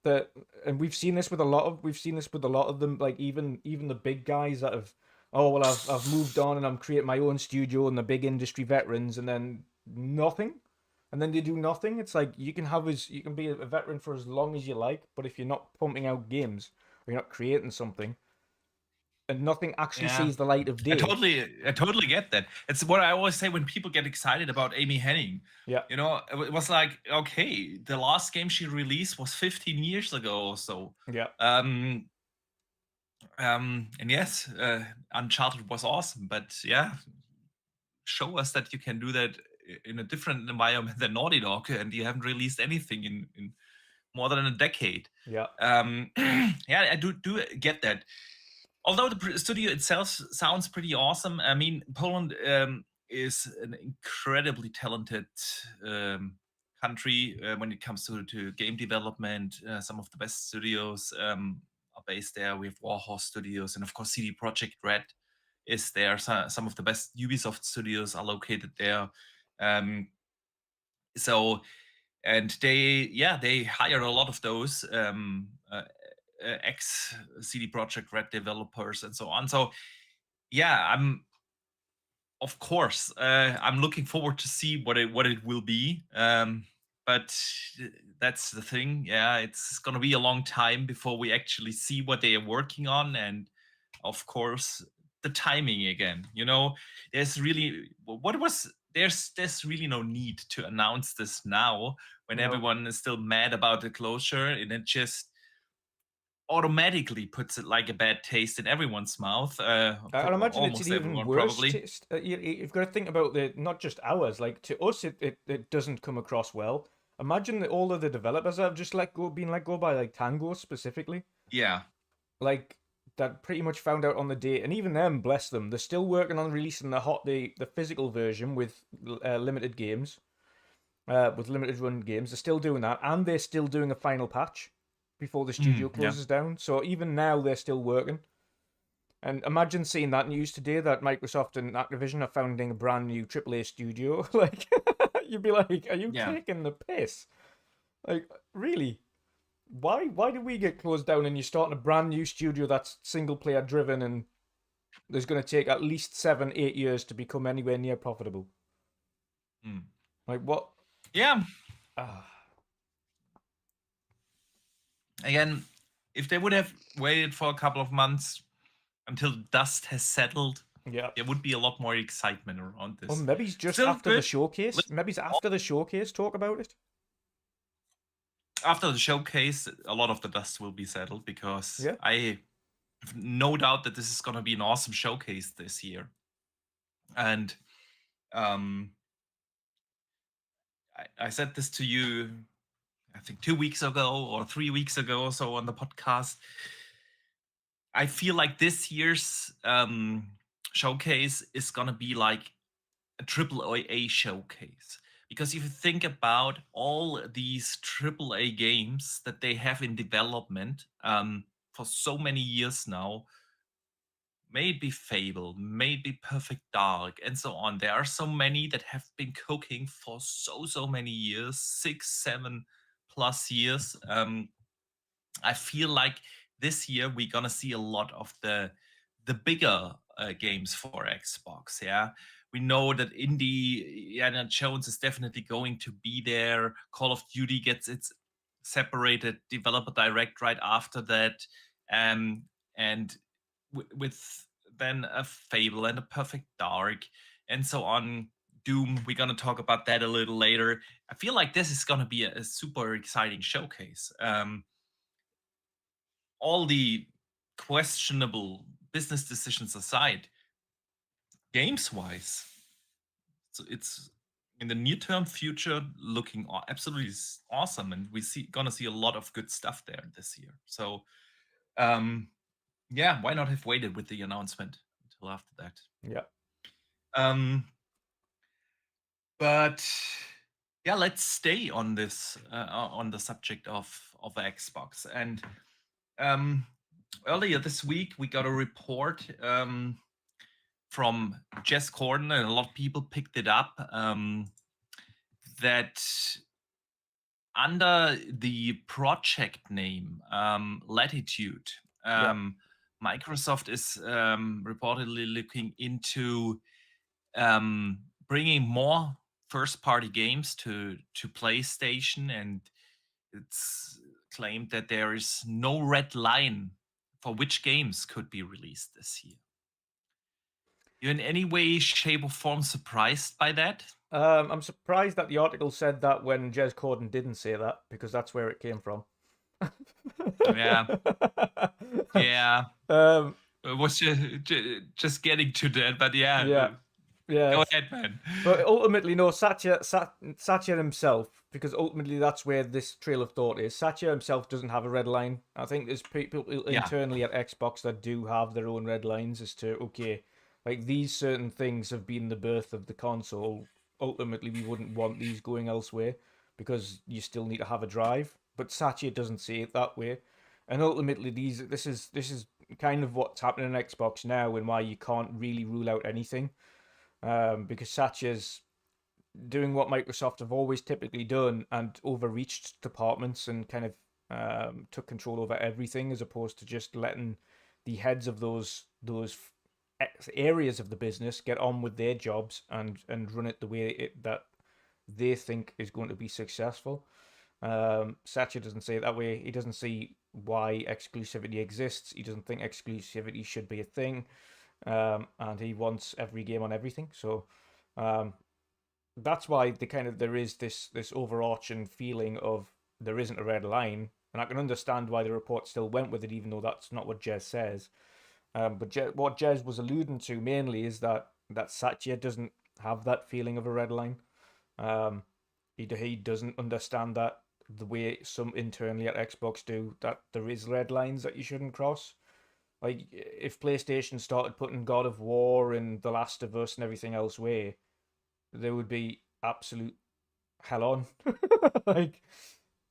that and we've seen this with a lot of them, like even the big guys that have, oh well, I've moved on and I'm creating my own studio, and the big industry veterans, and then nothing, and then they do nothing. It's like you can be a veteran for as long as you like, but if you're not pumping out games or you're not creating something and nothing actually Yeah. sees the light of I day. totally get that. It's what I always say when people get excited about Amy Henning. Yeah. You know, it was like, okay, the last game she released was 15 years ago or so. Yeah. And yes, Uncharted was awesome, but yeah, show us that you can do that in a different environment than Naughty Dog, and you haven't released anything in more than a decade. Yeah. Yeah, I do get that. Although the studio itself sounds pretty awesome, I mean, Poland is an incredibly talented country when it comes to game development. Some of the best studios are based there. We have Warhorse Studios, and of course, CD Projekt Red is there. Some of the best Ubisoft studios are located there. So, and they hire a lot of those ex CD Projekt Red developers and so on. So yeah, of course I'm looking forward to see what it will be. But that's the thing. Yeah, it's gonna be a long time before we actually see what they are working on, and of course the timing again. You know, there's really there's really no need to announce this now when No. everyone is still mad about the closure, and it just automatically puts it like a bad taste in everyone's mouth. I imagine it's Almost an even everyone worse probably. taste. You've got to think about not just ours. Like to us, it doesn't come across well. Imagine that all of the developers have just been let go by like Tango specifically, Yeah. like that pretty much found out on the day, and even them, bless them, they're still working on releasing the physical version with limited games, with limited run games. They're still doing that, and they're still doing a final patch before the studio Yeah. closes down. So even now, they're still working. And imagine seeing that news today that Microsoft and Activision are founding a brand new AAA studio. Like, you'd be like, "Are you Yeah. taking the piss? Like, really? Why did we get closed down and you're starting a brand new studio that's single player driven and there's going to take at least 7-8 years to become anywhere near profitable? Mm. Like, what? Yeah. Ah, Again, if they would have waited for a couple of months until dust has settled, yeah. there would be a lot more excitement around this. Or maybe it's just Still after the good. showcase. Maybe it's after the showcase. Talk about it. After the showcase, a lot of the dust will be settled because Yeah. I have no doubt that this is going to be an awesome showcase this year. And I said this to you, I think 2 weeks ago or 3 weeks ago or so on the podcast. I feel like this year's showcase is going to be like a AAA showcase. Because if you think about all these AAA games that they have in development for so many years now, may it be Fable, may it be Perfect Dark, and so on. There are so many that have been cooking for so many years, 6-7+ years. I feel like this year we're gonna see a lot of the bigger games for Xbox. Yeah, we know that Indiana Jones is definitely going to be there. Call of Duty gets its separated developer direct right after that, and with then a Fable and a Perfect Dark and so on. Doom, we're gonna talk about that a little later. I feel like this is gonna be a super exciting showcase. All the questionable business decisions aside, games wise, so it's in the near term future looking absolutely awesome, and gonna see a lot of good stuff there this year. So yeah, why not have waited with the announcement until after that? Yeah. But yeah, let's stay on this on the subject of Xbox. And um, earlier this week, we got a report from Jez Corden, and a lot of people picked it up, that under the project name Latitude, Microsoft is reportedly looking into bringing more first-party games to PlayStation, and it's claimed that there is no red line for which games could be released this year. You in any way, shape, or form surprised by that? I'm surprised that the article said that when Jez Corden didn't say that, because that's where it came from. Yeah. Yeah. It was just getting to that, but yeah. Go ahead, man. But ultimately, no, Satya himself, because ultimately that's where this trail of thought is. Satya himself doesn't have a red line. I think there's people internally at Xbox that do have their own red lines as to, okay, like these certain things have been the birth of the console. Ultimately, we wouldn't want these going elsewhere because you still need to have a drive. But Satya doesn't see it that way. And ultimately, this is kind of what's happening in Xbox now, and why you can't really rule out anything. Because Satya's doing what Microsoft have always typically done and overreached departments and kind of took control over everything, as opposed to just letting the heads of those areas of the business get on with their jobs and run it the way that they think is going to be successful. Satya doesn't see it that way. He doesn't see why exclusivity exists. He doesn't think exclusivity should be a thing. And he wants every game on everything. So that's why there is this overarching feeling of there isn't a red line, and I can understand why the report still went with it, even though that's not what Jez says. But what Jez was alluding to mainly is that Satya doesn't have that feeling of a red line. He doesn't understand that the way some internally at Xbox do, that there is red lines that you shouldn't cross. Like, if PlayStation started putting God of War and The Last of Us and everything else away, there would be absolute hell on.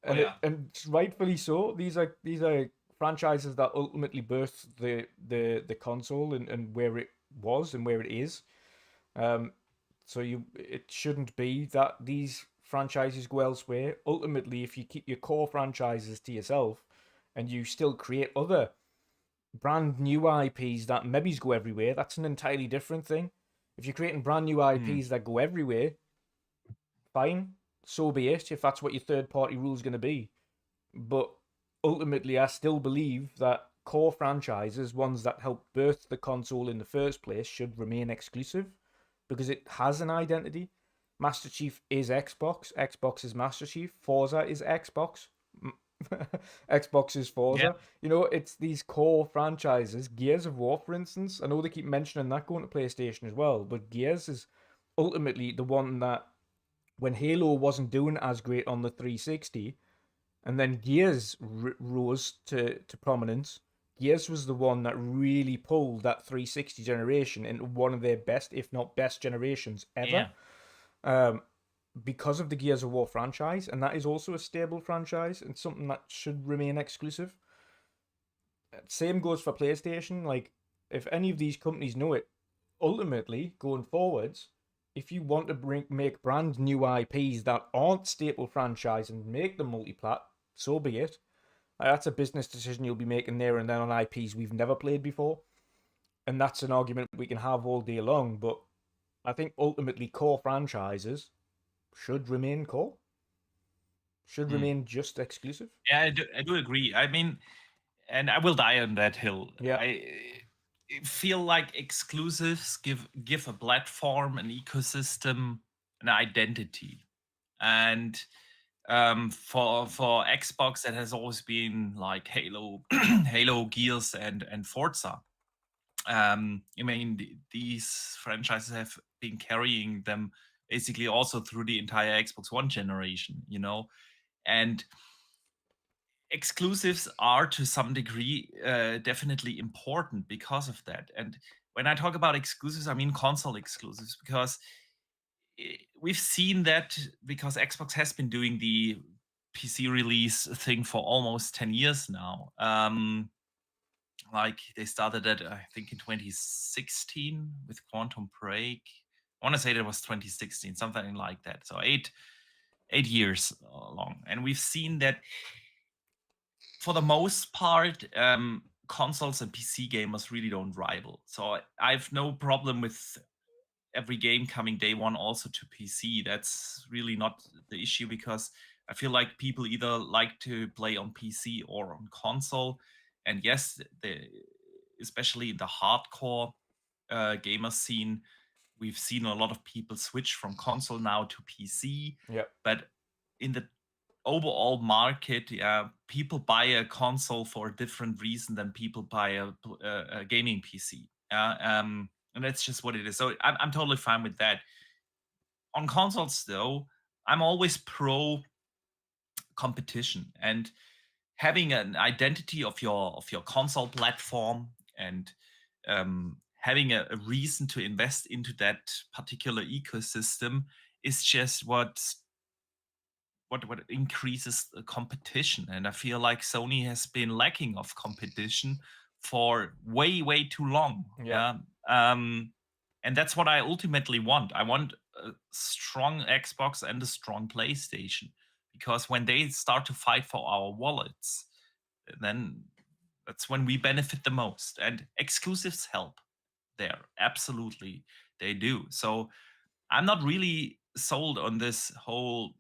And rightfully so. These are franchises that ultimately birthed the console and where it was and where it is. So it shouldn't be that these franchises go elsewhere. Ultimately, if you keep your core franchises to yourself and you still create other brand new IPs that maybe go everywhere, that's an entirely different thing. If you're creating brand new IPs that go everywhere, fine, so be it, if that's what your third party rule is going to be. But ultimately, I still believe that core franchises, ones that help birth the console in the first place, should remain exclusive because it has an identity. Master Chief is Xbox. Xbox is Master Chief. Forza is Xbox. Xbox is Forza. Yeah. You know, it's these core franchises. Gears of War, for instance. I know they keep mentioning that going to PlayStation as well, but Gears is ultimately the one that, when Halo wasn't doing as great on the 360, and then Gears rose to prominence, Gears was the one that really pulled that 360 generation into one of their best, if not best, generations ever. Yeah. Because of the Gears of War franchise, and that is also a stable franchise and something that should remain exclusive. Same goes for PlayStation. Like, if any of these companies know it, ultimately, going forwards, if you want to make brand new IPs that aren't staple franchise and make them multi-plat, so be it. That's a business decision you'll be making there and then on IPs we've never played before. And that's an argument we can have all day long, but I think ultimately core franchises should remain core. Should remain just exclusive. Yeah, I do agree. I mean, and I will die on that hill. Yeah. I feel like exclusives give a platform, an ecosystem, an identity. And for Xbox, that has always been like Halo, Halo, Gears, and Forza. I mean, these franchises have been carrying them basically also through the entire Xbox One generation, you know, and exclusives are to some degree definitely important because of that. And when I talk about exclusives, I mean console exclusives, because we've seen that because Xbox has been doing the PC release thing for almost 10 years now. Like they started at, I think, in 2016 with Quantum Break. I want to say that was 2016, something like that. So 8 years long. And we've seen that for the most part, consoles and PC gamers really don't rival. So I have no problem with every game coming day one also to PC. That's really not the issue, because I feel like people either like to play on PC or on console. And yes, especially in the hardcore gamer scene, we've seen a lot of people switch from console now to PC. Yep. But in the overall market, yeah, people buy a console for a different reason than people buy a gaming PC. And that's just what it is. So I'm totally fine with that. On consoles, though, I'm always pro competition and having an identity of your console platform, and having a reason to invest into that particular ecosystem is just what increases the competition. And I feel like Sony has been lacking of competition for way too long. Yeah. And that's what I ultimately want. I want a strong Xbox and a strong PlayStation, because when they start to fight for our wallets, then that's when we benefit the most. And exclusives help there. Absolutely, they do. So I'm not really sold on this whole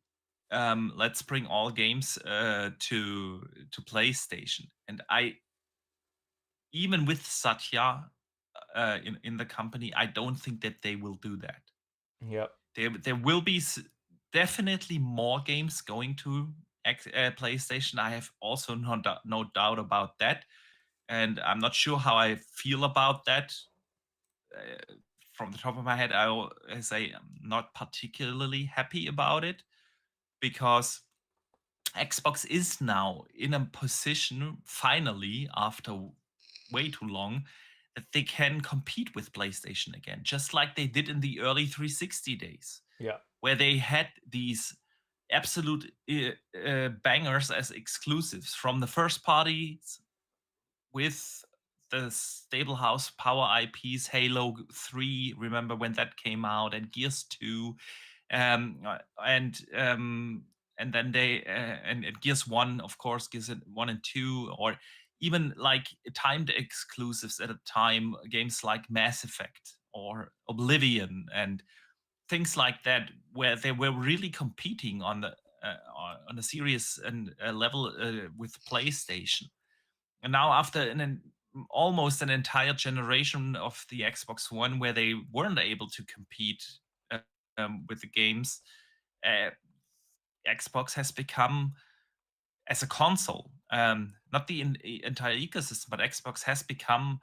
let's bring all games to PlayStation. And I, even with Satya in the company, I don't think that they will do that. Yep. There will be definitely more games going to PlayStation. I have also no doubt about that, and I'm not sure how I feel about that. From the top of my head, I say I'm not particularly happy about it, because Xbox is now in a position, finally, after way too long, that they can compete with PlayStation again, just like they did in the early 360 days. Yeah. Where they had these absolute bangers as exclusives from the first parties, with the stable house power IPs, Halo 3, remember when that came out, and Gears 2, and then they and Gears 1, of course, Gears 1 and 2, or even like timed exclusives at a time, games like Mass Effect or Oblivion and things like that, where they were really competing on a serious and level with PlayStation. And now, after almost an entire generation of the Xbox One, where they weren't able to compete with the games, Xbox has become, as a console, not the entire ecosystem, but Xbox has become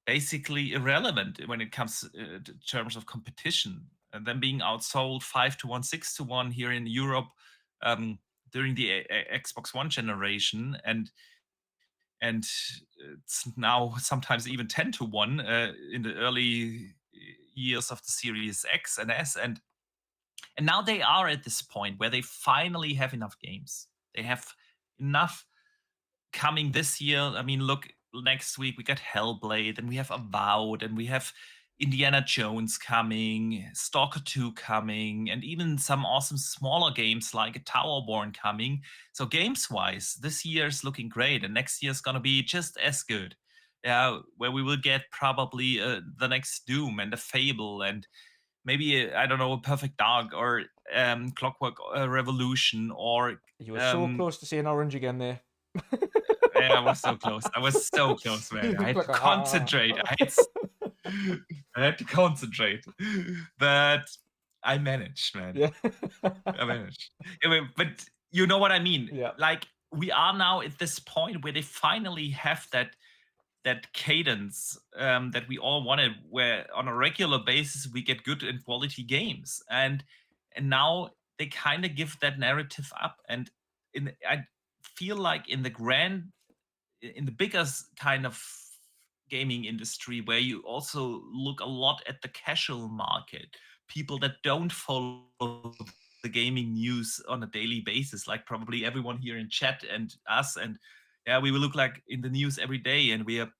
basically irrelevant when it comes to terms of competition, and then being outsold 5-1, 6-1 here in Europe during the Xbox One generation, and it's now sometimes even 10-1 in the early years of the Series X and S, and now they are at this point where they finally have enough games. They have enough coming this year. I mean, look, next week we got Hellblade, and we have Avowed, and we have Indiana Jones coming, Stalker 2 coming, and even some awesome smaller games like Towerborn coming. So games-wise, this year is looking great, and next year is going to be just as good. Yeah, where we will get probably the next Doom and a Fable, and maybe I don't know, a Perfect Dark, or Clockwork Revolution, or You were so close to saying Orange again there. yeah, I was so close. I was so close, man. I had to concentrate. I had to concentrate, but I managed, man. Yeah. I managed. But you know what I mean? Yeah. Like, we are now at this point where they finally have that cadence that we all wanted, where on a regular basis we get good and quality games, and now they kind of give that narrative up. And I feel like in the biggest kind of gaming industry, where you also look a lot at the casual market, people that don't follow the gaming news on a daily basis, like probably everyone here in chat and us. And yeah, we will look like in the news every day, and we are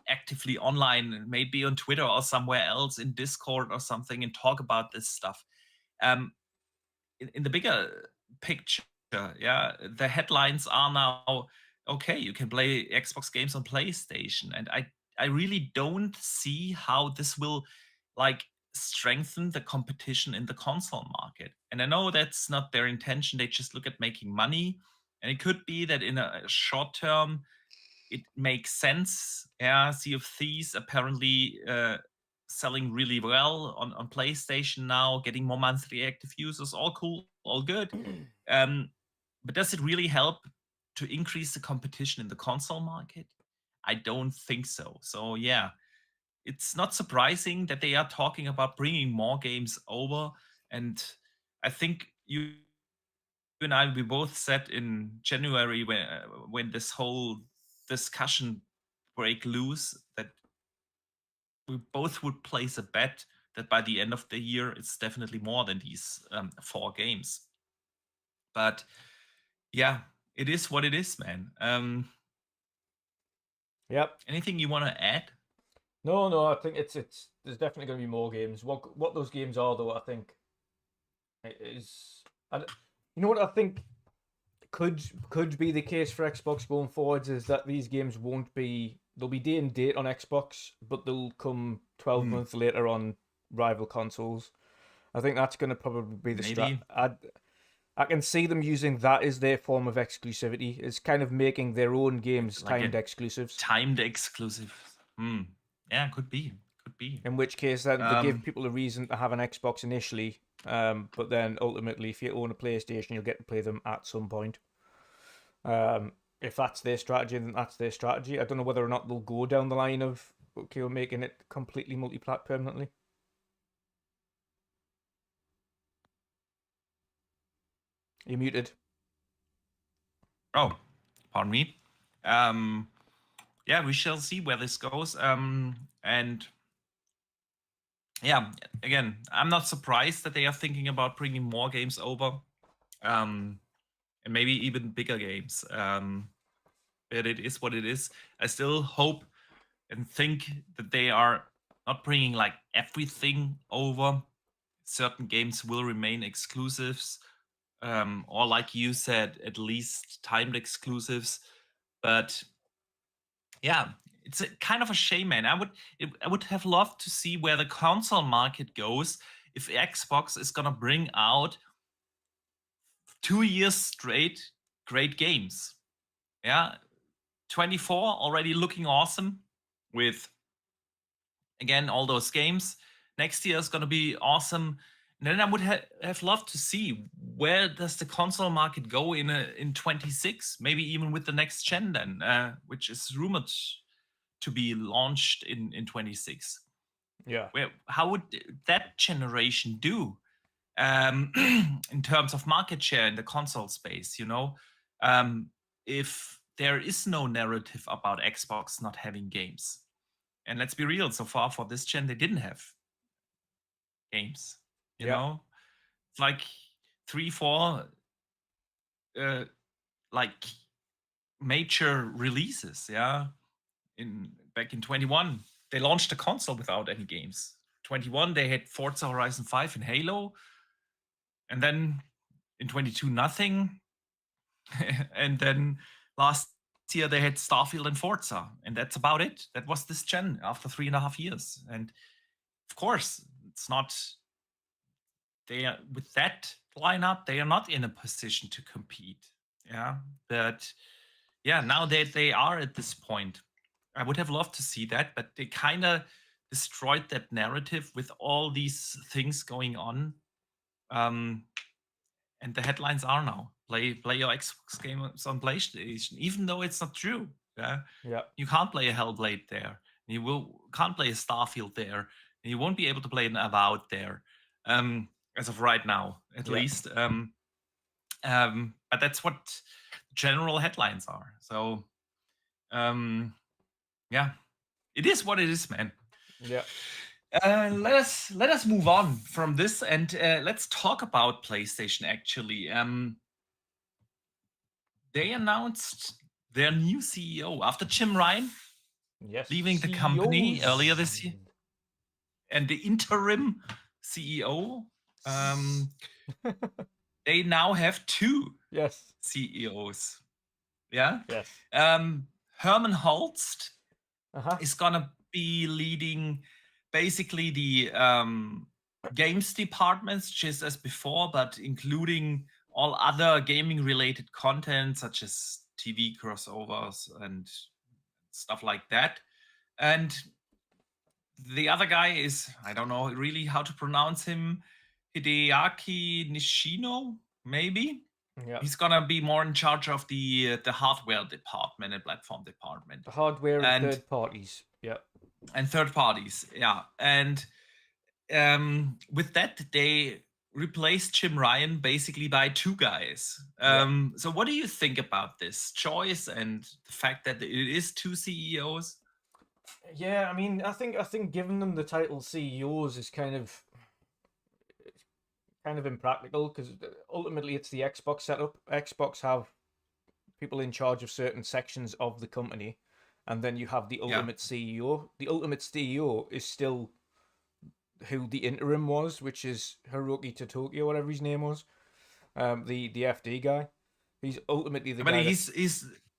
actively online, maybe on Twitter or somewhere else in Discord or something, and talk about this stuff. In the bigger picture, yeah, the headlines are now, okay, you can play Xbox games on PlayStation, and I really don't see how this will like strengthen the competition in the console market. And I know that's not their intention. They just look at making money, and it could be that in a short term it makes sense. Yeah, Sea of Thieves apparently selling really well on PlayStation now, getting more monthly active users. All cool, all good. But does it really help to increase the competition in the console market? I don't think so. So yeah, it's not surprising that they are talking about bringing more games over. And I think you and I, we both said in January when this whole discussion break loose, that we both would place a bet that by the end of the year it's definitely more than these 4 games. But yeah, it is what it is, man. Yep. Anything you want to add? No, I think it's there's definitely going to be more games. What those games are, though, I think is, you know what I think could be the case for Xbox going forwards is that these games they'll be day and date on Xbox, but they'll come 12 months later on rival consoles. I think that's going to probably be the Maybe. I can see them using that as their form of exclusivity. It's kind of making their own games Like timed exclusives. Timed exclusive. Yeah, could be. In which case, then they give people a reason to have an Xbox initially, but then ultimately, if you own a PlayStation, you'll get to play them at some point. If that's their strategy, then that's their strategy. I don't know whether or not they'll go down the line of, okay, we're making it completely multi-plat permanently. You're muted. Oh, pardon me. Yeah, we shall see where this goes. And yeah, again, I'm not surprised that they are thinking about bringing more games over, and maybe even bigger games. But it is what it is. I still hope and think that they are not bringing like everything over. Certain games will remain exclusives, or like you said, at least timed exclusives. But yeah, it's a kind of a shame, man. I would have loved to see where the console market goes if Xbox is gonna bring out 2 years straight great games. Yeah, 24 already looking awesome with, again, all those games. Next year is gonna be awesome. And then I would have loved to see where does the console market go in 26, maybe even with the next gen then, which is rumored to be launched in 26. Yeah. How would that generation do in terms of market share in the console space? You know, if there is no narrative about Xbox not having games, and let's be real, so far for this gen they didn't have games. You know, it's like 3-4 like major releases. Yeah, back in 21 they launched the console without any games. 21 they had Forza Horizon 5 and Halo, and then in 22 nothing. And then last year they had Starfield and Forza, and that's about it. That was this gen after 3.5 years. And of course it's not, they are, with that lineup they are not in a position to compete. Yeah, but yeah, now that they are at this point, I would have loved to see that, but they kind of destroyed that narrative with all these things going on. And the headlines are now play your Xbox games on PlayStation, even though it's not true. Yeah, you can't play a Hellblade there. Can't play a Starfield there, and you won't be able to play an Avowed there, as of right now, at least. But that's what general headlines are. So, yeah, it is what it is, man. Yeah. Let us move on from this and let's talk about PlayStation. Actually, they announced their new CEO after Jim Ryan Yes. leaving the company CEOs. earlier this year, and the interim CEO. They now have two Yes. CEOs. Yeah. Yes. Herman Holst Uh-huh. is gonna be leading basically the games departments just as before, but including all other gaming related content such as TV crossovers and stuff like that. And the other guy is, I don't know really how to pronounce him, Hideaki Nishino, maybe. Yeah. He's gonna be more in charge of the hardware department and platform department. The hardware and And- third parties. Yeah. And third parties, yeah. And with that, they replaced Jim Ryan basically by two guys. So what do you think about this choice and the fact that it is two CEOs? Yeah, I mean, I think giving them the title CEOs is kind of impractical, because ultimately it's the Xbox setup. Xbox have people in charge of certain sections of the company, and then you have the ultimate CEO. The ultimate CEO is still who the interim was, which is Hiroki Totoki or whatever his name was, the FD guy. He's ultimately the guy. He's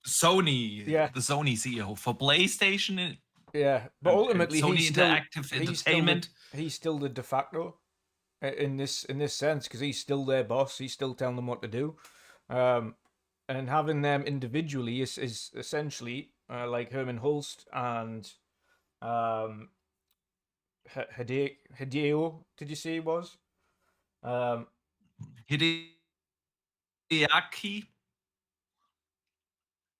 Sony, Yeah. the Sony CEO for PlayStation. Yeah, but and ultimately Sony he's still Interactive Entertainment. he's still the de facto in this sense, because he's still their boss. He's still telling them what to do, and having them individually is essentially like Herman Hulst and Hideo. Did you say he was? Hideaki.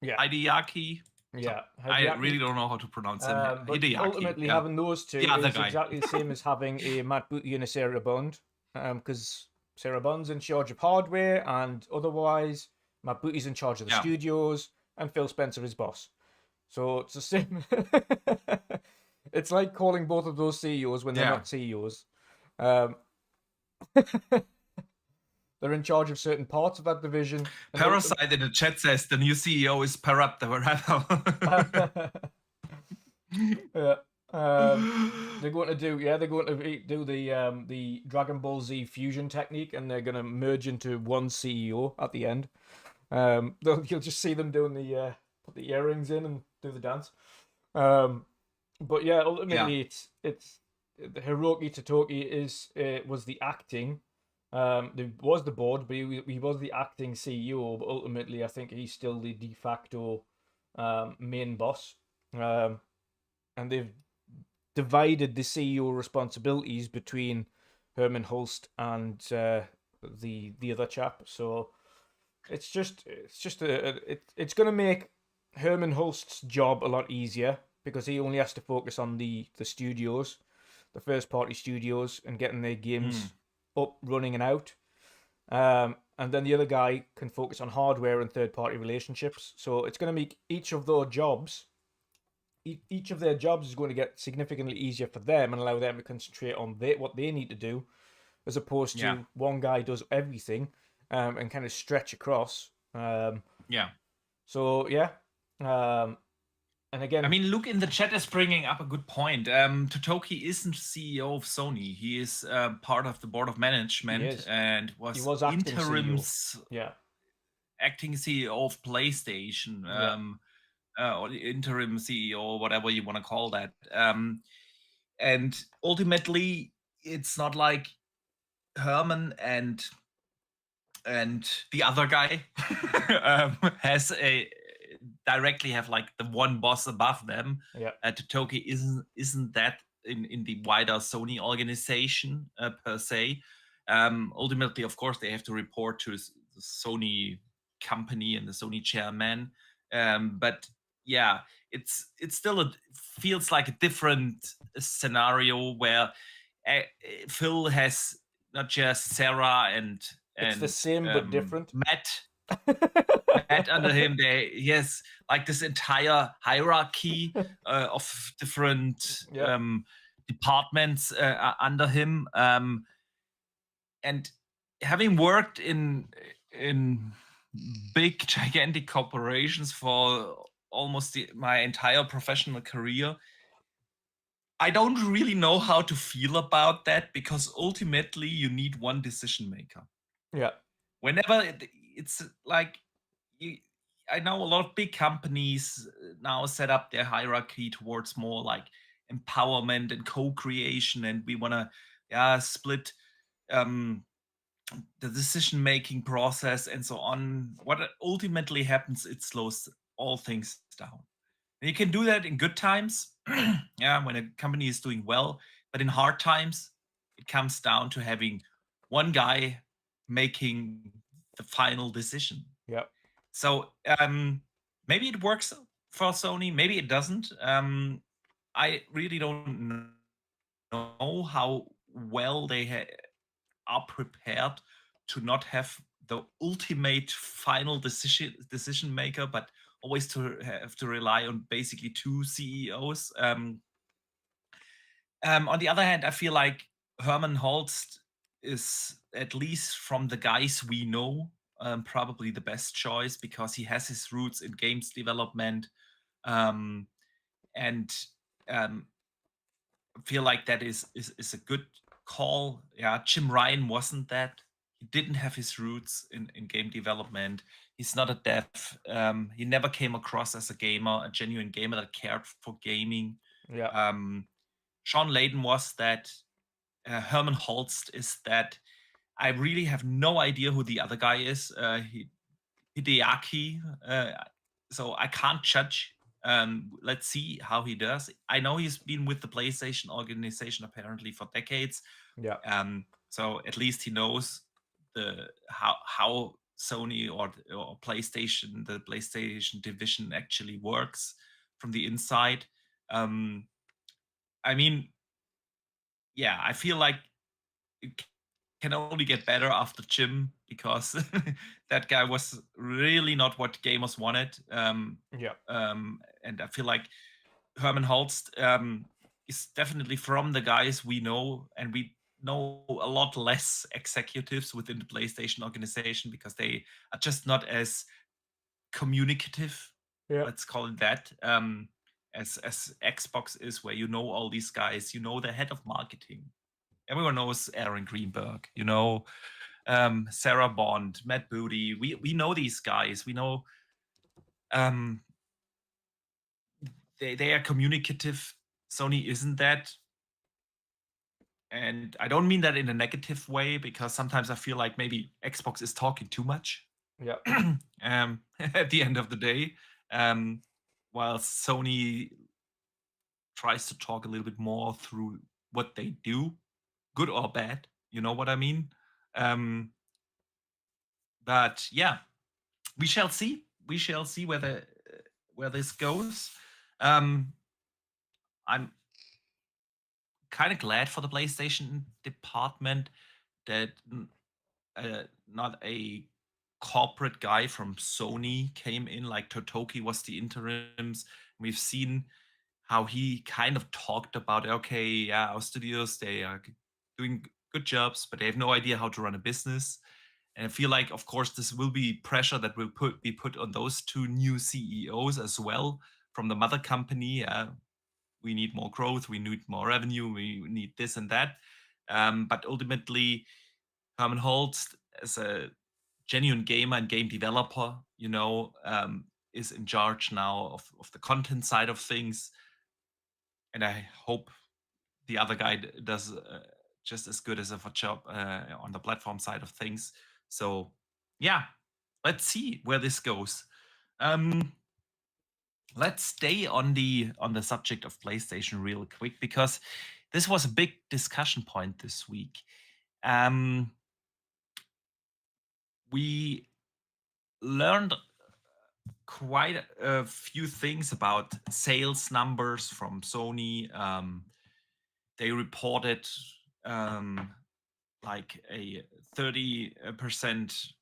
Yeah. Hideaki. Yeah, I Hideaki. really don't know how to pronounce him. But Hideaki. ultimately, yeah. having those two The other is guy. exactly the same as having a Matt Booty and a Sarah Bond, because Sarah Bond's in charge of hardware, and otherwise Matt Booty's in charge of the Yeah. studios, and Phil Spencer is boss. So it's the same. It's like calling both of those CEOs when they're Yeah. not CEOs. They're in charge of certain parts of that division. and Parasite in the chat says the new CEO is Parap the Rebel. Yeah. They're going to do the Dragon Ball Z fusion technique, and they're going to merge into one CEO at the end. You'll just see them doing the put the earrings in and do the dance. But yeah, ultimately it's Hiroki Totoki was the acting. There was the board, but he was the acting CEO. But ultimately, I think he's still the de facto main boss. And they've divided the CEO responsibilities between Herman Hulst and the other chap. So it's going to make Herman Hulst's job a lot easier, because he only has to focus on the studios, the first party studios, and getting their games up, running, and out. And then the other guy can focus on hardware and third party relationships. So it's going to make each of their jobs is going to get significantly easier for them, and allow them to concentrate on what they need to do, as opposed to one guy does everything, and kind of stretch across. So yeah. And again, I mean, Luke in the chat is bringing up a good point. Totoki isn't CEO of Sony. He is part of the board of management and he was acting interim CEO. acting CEO of PlayStation, or the interim CEO, whatever you want to call that. And ultimately, it's not like Herman and the other guy has directly have like the one boss above them. Totoki isn't that in the wider Sony organization per se. Ultimately, of course, they have to report to the Sony company and the Sony chairman. But yeah, it's still feels like a different scenario where Phil has not just Sarah and it's the same but different. Matt under him. He has like this entire hierarchy of different departments under him, and having worked in big gigantic corporations for almost my entire professional career, I don't really know how to feel about that, because ultimately you need one decision maker. Yeah. Whenever it's like I know a lot of big companies now set up their hierarchy towards more like empowerment and co-creation, and we want to split the decision making process and so on. What ultimately happens, it slows all things down. And you can do that in good times, when a company is doing well, but in hard times, it comes down to having one guy making the final decision. Yeah. So maybe it works for Sony, maybe it doesn't. I really don't know how well they are prepared to not have the ultimate final decision maker, but always to have to rely on basically two CEOs. On the other hand, I feel like Herman Holst is, at least from the guys we know, probably the best choice, because he has his roots in games development, and feel like that is a good call. Yeah, Jim Ryan wasn't that. He didn't have his roots in game development. He's not a dev. He never came across as a gamer, a genuine gamer that cared for gaming. Yeah. Sean Layden was that. Herman Holst is that. I really have no idea who the other guy is. Hideaki. So I can't judge. Let's see how he does. I know he's been with the PlayStation organization apparently for decades. Yeah. So at least he knows how Sony or PlayStation, the PlayStation division, actually works from the inside. I mean, yeah, I feel like it can only get better after Jim, because that guy was really not what gamers wanted. Yeah. And I feel like Herman Holst is definitely from the guys we know, and we know a lot less executives within the PlayStation organization, because they are just not as communicative. Yeah. Let's call it that. As Xbox is, where you know all these guys, you know the head of marketing. Everyone knows Aaron Greenberg, you know, Sarah Bond, Matt Booty. We know these guys. We know they are communicative. Sony isn't that. And I don't mean that in a negative way, because sometimes I feel like maybe Xbox is talking too much. Yeah. At the end of the day, while Sony tries to talk a little bit more through what they do, good or bad. You know what I mean? But yeah, we shall see. We shall see where this goes. I'm kind of glad for the PlayStation department that not a corporate guy from Sony came in, like Totoki was the interims. We've seen how he kind of talked about, okay, yeah, our studios, they are doing good jobs, but they have no idea how to run a business. And I feel like, of course, this will be pressure that will be put on those two new CEOs as well from the mother company. We need more growth, we need more revenue, we need this and that. But ultimately, Herman Holst, as a genuine gamer and game developer, you know, is in charge now of the content side of things. And I hope the other guy does just as good as a job on the platform side of things. So yeah, let's see where this goes. Let's stay on the subject of PlayStation real quick, because this was a big discussion point this week. We learned quite a few things about sales numbers from Sony. They reported like a 30%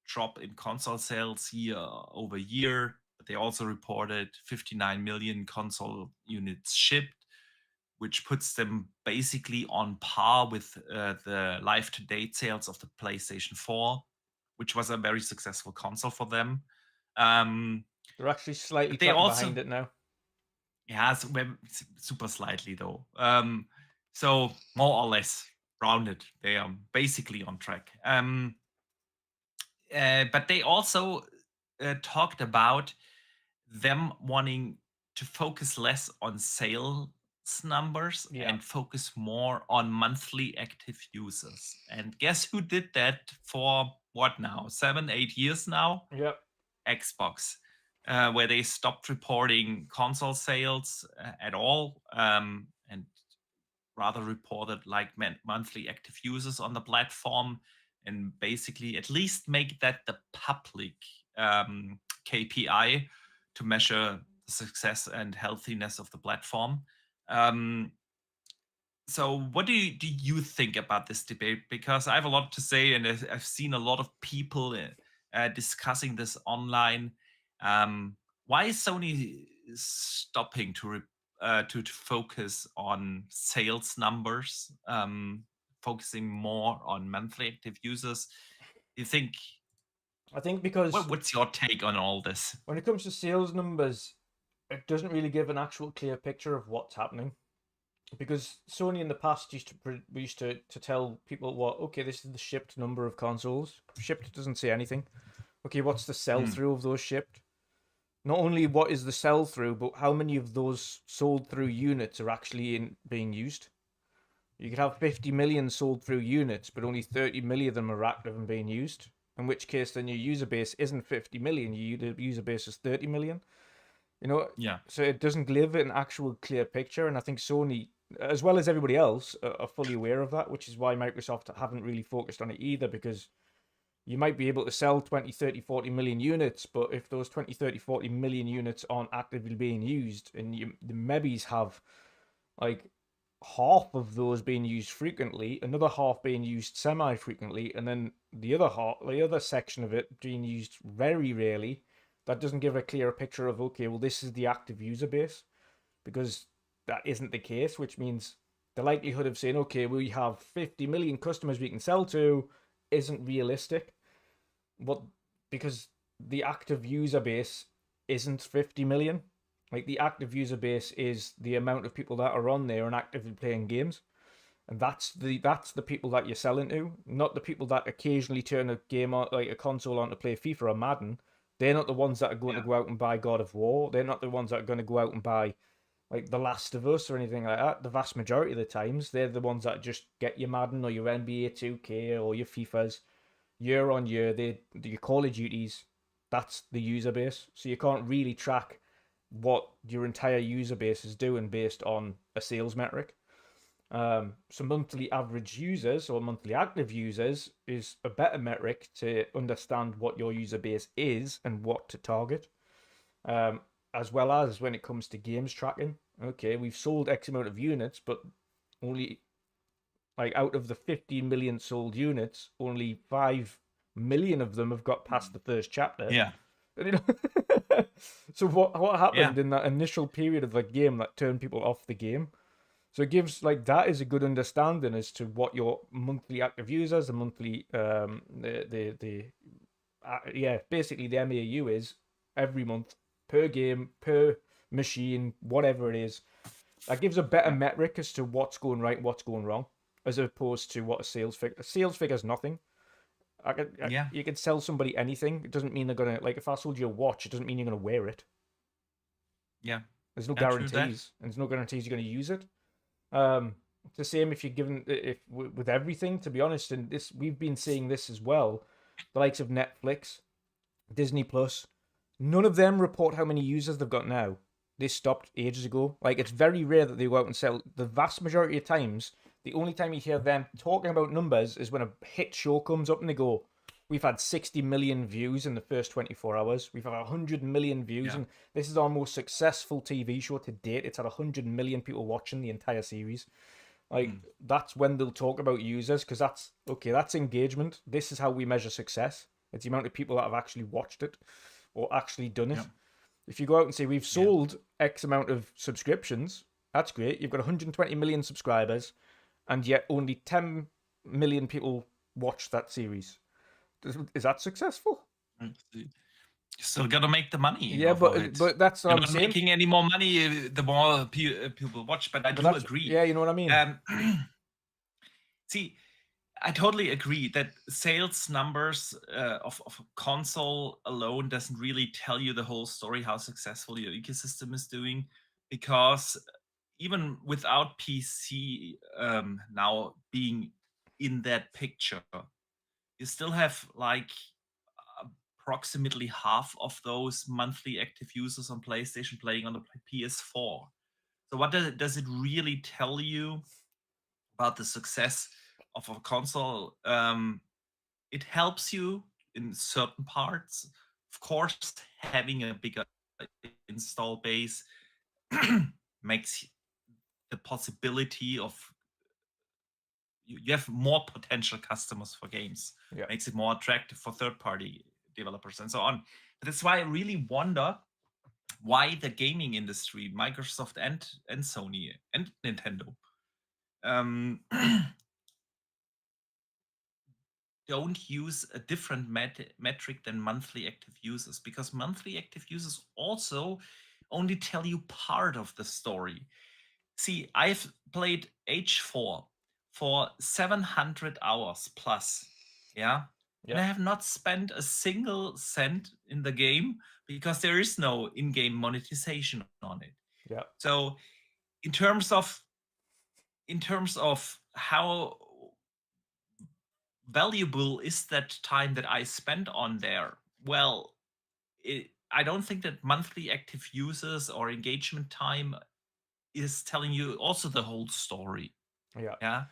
drop in console sales year over year. But they also reported 59 million console units shipped, which puts them basically on par with the live-to-date sales of the PlayStation 4, which was a very successful console for them. They're actually slightly But they tracking also, behind it now. yeah, super slightly though. So more or less rounded, they are basically on track. But they also talked about them wanting to focus less on sales numbers Yeah. and focus more on monthly active users. And guess who did that for what now? 7-8 years now? Yep. Xbox, where they stopped reporting console sales at all, and rather reported like monthly active users on the platform, and basically at least make that the public KPI to measure the success and healthiness of the platform. So what do you think about this debate? Because I have a lot to say, and I've seen a lot of people discussing this online. Why is Sony stopping to focus on sales numbers, focusing more on monthly active users? You think? I think because What's your take on all this? when it comes to sales numbers, it doesn't really give an actual clear picture of what's happening. Because Sony in the past used to tell people, what, okay, this is the shipped number of consoles. Shipped doesn't say anything. Okay, what's the sell-through of those shipped? Not only what is the sell-through, but how many of those sold-through units are actually being used. You could have 50 million sold-through units, but only 30 million of them are active and being used. In which case, then your user base isn't 50 million. Your user base is 30 million. You know, Yeah. so it doesn't give an actual clear picture, and I think Sony, as well as everybody else, are fully aware of that, which is why Microsoft haven't really focused on it either, because you might be able to sell 20, 30, 40 million units, but if those 20, 30, 40 million units aren't actively being used, and the MEBs have like half of those being used frequently, another half being used semi-frequently, and then the other section of it being used very rarely, that doesn't give a clearer picture of, okay, well, this is the active user base, because that isn't the case, which means the likelihood of saying, okay, we have 50 million customers we can sell to isn't realistic. Because the active user base isn't 50 million. Like, the active user base is the amount of people that are on there and actively playing games. And that's the people that you're selling to, not the people that occasionally turn a game on, like a console on, to play FIFA or Madden. They're not the ones that are going to go out and buy God of War. They're not the ones that are going to go out and buy like The Last of Us or anything like that. The vast majority of the times, they're the ones that just get your Madden or your NBA 2K or your FIFAs year on year. Your Call of Duties, that's the user base. So you can't really track what your entire user base is doing based on a sales metric. So monthly average users or monthly active users is a better metric to understand what your user base is and what to target. As well as when it comes to games tracking. Okay, we've sold X amount of units, but only, like, out of the 15 million sold units, only 5 million of them have got past the first chapter. Yeah. So what happened in that initial period of the game that turned people off the game? So it gives, like, that is a good understanding as to what your monthly active users, the monthly basically the MAU is every month per game, per machine, whatever it is. That gives a better metric as to what's going right, what's going wrong, as opposed to what a sales figure. A sales figure is nothing. You can sell somebody anything. It doesn't mean they're gonna, like, if I sold you a watch, it doesn't mean you're gonna wear it. Yeah. There's no guarantees, and there's no guarantees you're gonna use it. It's the same if you're given with everything. To be honest, and this, we've been seeing this as well. The likes of Netflix, Disney Plus, none of them report how many users they've got now. They stopped ages ago. Like, it's very rare that they go out and sell. The vast majority of times, the only time you hear them talking about numbers is when a hit show comes up and they go, we've had 60 million views in the first 24 hours. We've had 100 million views, and this is our most successful TV show to date. It's had 100 million people watching the entire series. Like, that's when they'll talk about users, because that's engagement. This is how we measure success. It's the amount of people that have actually watched it or actually done it. If you go out and say, we've sold X amount of subscriptions, That's great. You've got 120 million subscribers, and yet only 10 million people watch that series. Is that successful? You still gotta make the money Yeah, off of it. but that's what You're I'm not saying. making any more money the more people watch. But I But do that's, agree. yeah, you know what I mean. See, I totally agree that sales numbers of a console alone doesn't really tell you the whole story, how successful your ecosystem is doing, because even without PC now being in that picture, you still have like approximately half of those monthly active users on PlayStation playing on the PS4. So what does it really tell you about the success of a console? It helps you in certain parts. Of course, having a bigger install base makes the possibility of you have more potential customers for games. Yeah. Makes it more attractive for third-party developers and so on. But that's why I really wonder why the gaming industry, Microsoft and Sony and Nintendo, don't use a different metric than monthly active users, because monthly active users also only tell you part of the story. See, I've played H4 for 700 hours plus, yeah? And I have not spent a single cent in the game because there is no in-game monetization on it. Yeah. So in terms of how valuable is that time that I spent on there? Well, I don't think that monthly active users or engagement time is telling you also the whole story. Yeah. Yeah.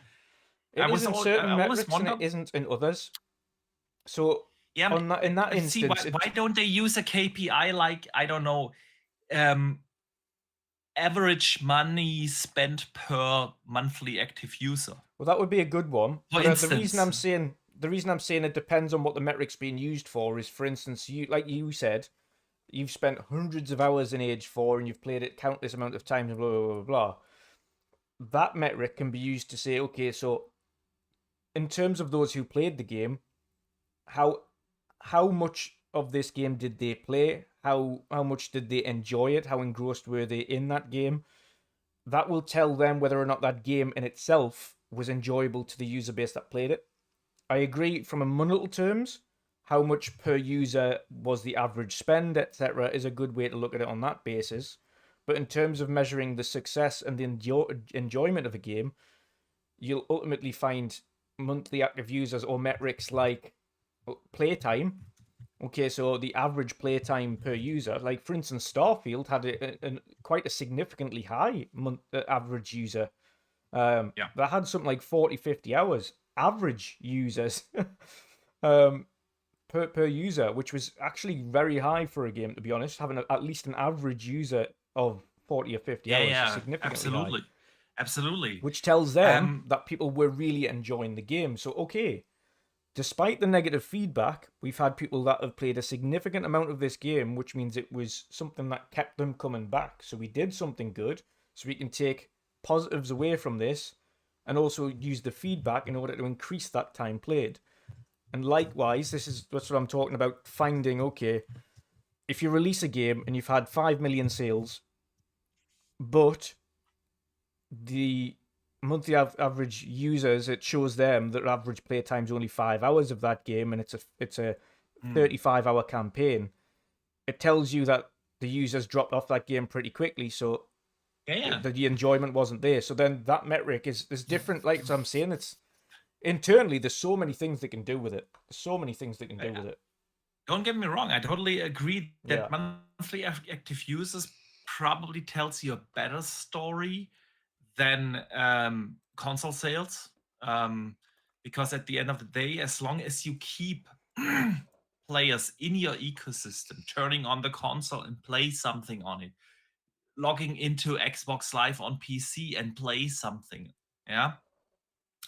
It is in certain I always metrics and wonder. it isn't in others. So Yeah, in that see, instance, why don't they use a KPI like, I don't know, average money spent per monthly active user? well, that would be a good one. For But instance, the reason I'm saying it depends on what the metric's being used for is, for instance, like you said, you've spent hundreds of hours in Age 4 and you've played it countless amount of times and blah blah blah blah. That metric can be used to say, okay, so in terms of those who played the game, how much of this game did they play? How much did they enjoy it? How engrossed were they in that game? That will tell them whether or not that game in itself was enjoyable to the user base that played it. I agree from a monetary terms, how much per user was the average spend, etc., is a good way to look at it on that basis. But in terms of measuring the success and the enjoyment of a game, you'll ultimately find monthly active users or metrics like playtime. Okay, so the average playtime per user, like for instance, Starfield had quite a significantly high average user. That had something like 40, 50 hours average users per user, which was actually very high for a game, to be honest. Having at least an average user of 40 or 50 hours is significantly high. Absolutely. Which tells them that people were really enjoying the game. So, okay, despite the negative feedback, we've had people that have played a significant amount of this game, which means it was something that kept them coming back. So we did something good, so we can take positives away from this and also use the feedback in order to increase that time played. And likewise, that's what I'm talking about, finding, okay, if you release a game and you've had 5 million sales, but the monthly average users, it shows them that average playtime is only 5 hours of that game, and it's a 35-hour campaign. It tells you that the users dropped off that game pretty quickly, so the enjoyment wasn't there. So then that metric is different. Like I'm saying, it's internally there's so many things they can do with it. There's so many things they can do with it. Don't get me wrong, I totally agree that monthly active users probably tells you a better story than console sales, because at the end of the day, as long as you keep players in your ecosystem turning on the console and play something on it, logging into Xbox Live on PC and play something,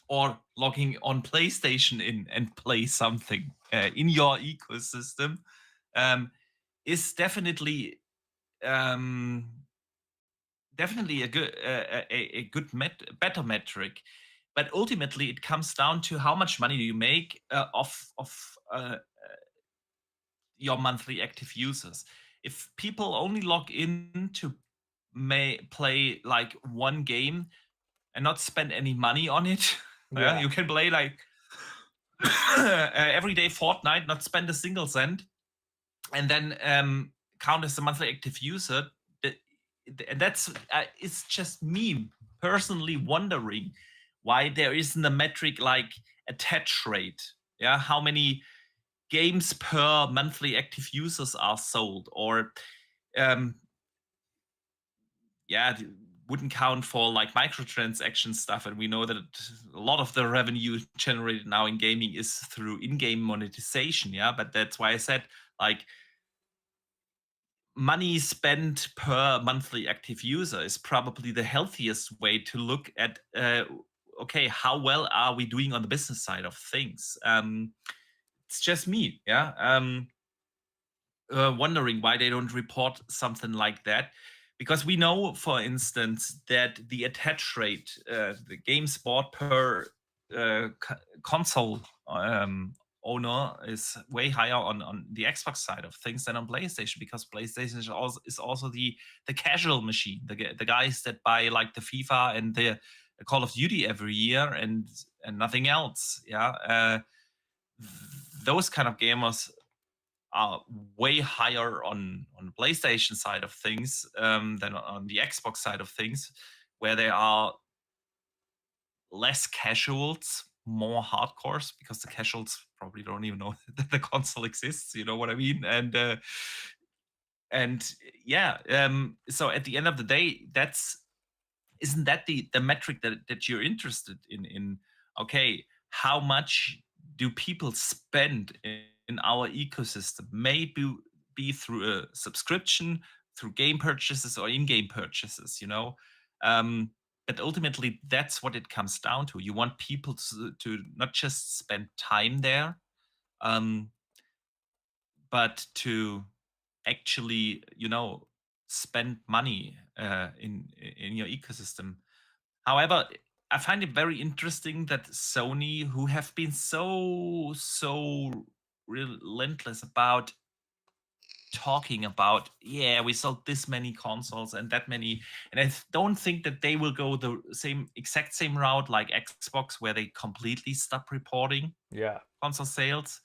or logging on PlayStation in and play something in your ecosystem, is definitely definitely a good better metric, but ultimately it comes down to how much money do you make off of your monthly active users. If people only log in to play like one game and not spend any money on it, Yeah. you can play like everyday Fortnite, not spend a single cent, and then count as a monthly active user. And that's it's just me personally wondering why there isn't a metric like attach rate. Yeah, how many games per monthly active users are sold, or um, yeah, wouldn't count for like microtransaction stuff. And we know that a lot of the revenue generated now in gaming is through in-game monetization. Yeah, but that's why I said like money spent per monthly active user is probably the healthiest way to look at okay, how well are we doing on the business side of things. It's just me, yeah, wondering why they don't report something like that, because we know, for instance, that the attach rate, the games bought per console owner is way higher on the Xbox side of things than on PlayStation, because PlayStation is also the casual machine, the guys that buy like the FIFA and the Call of Duty every year and nothing else. Yeah, those kind of gamers are way higher on PlayStation side of things than on the Xbox side of things, where there are less casuals, more hardcores, because the casuals probably don't even know that the console exists. You know what I mean? And yeah, so at the end of the day, isn't that the metric that you're interested in? Okay, how much do people spend in our ecosystem? Maybe be through a subscription, through game purchases or in-game purchases, you know. But ultimately, that's what it comes down to. You want people to not just spend time there, but to actually, you know, spend money in your ecosystem. However, I find it very interesting that Sony, who have been so relentless about talking about, yeah, we sold this many consoles and that many, and I don't think that they will go the exact same route like Xbox, where they completely stop reporting console sales.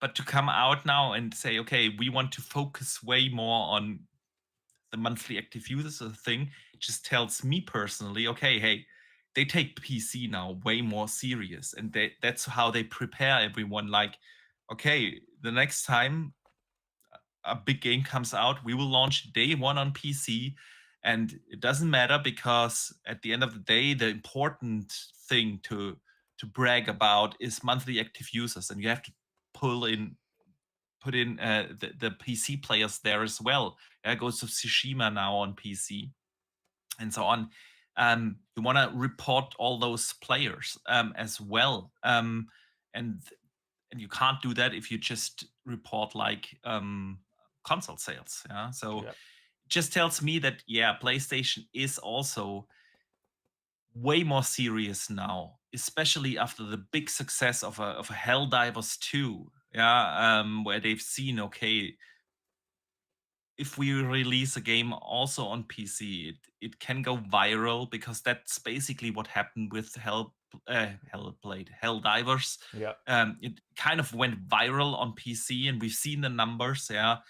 But to come out now and say, okay, we want to focus way more on the monthly active users thing, just tells me personally, okay, hey, they take PC now way more serious, and that's how they prepare everyone. Like, okay, the next time a big game comes out, we will launch day one on PC, and it doesn't matter, because at the end of the day, the important thing to brag about is monthly active users, and you have to put in the PC players there as well. Ghost of Tsushima now on PC, and so on. You want to report all those players as well, and you can't do that if you just report like console sales. Yeah, so it just tells me that PlayStation is also way more serious now, especially after the big success of a Helldivers 2. Yeah, where they've seen, okay, if we release a game also on PC, it can go viral, because that's basically what happened with Helldivers. Yeah. It kind of went viral on PC, and we've seen the numbers. Yeah,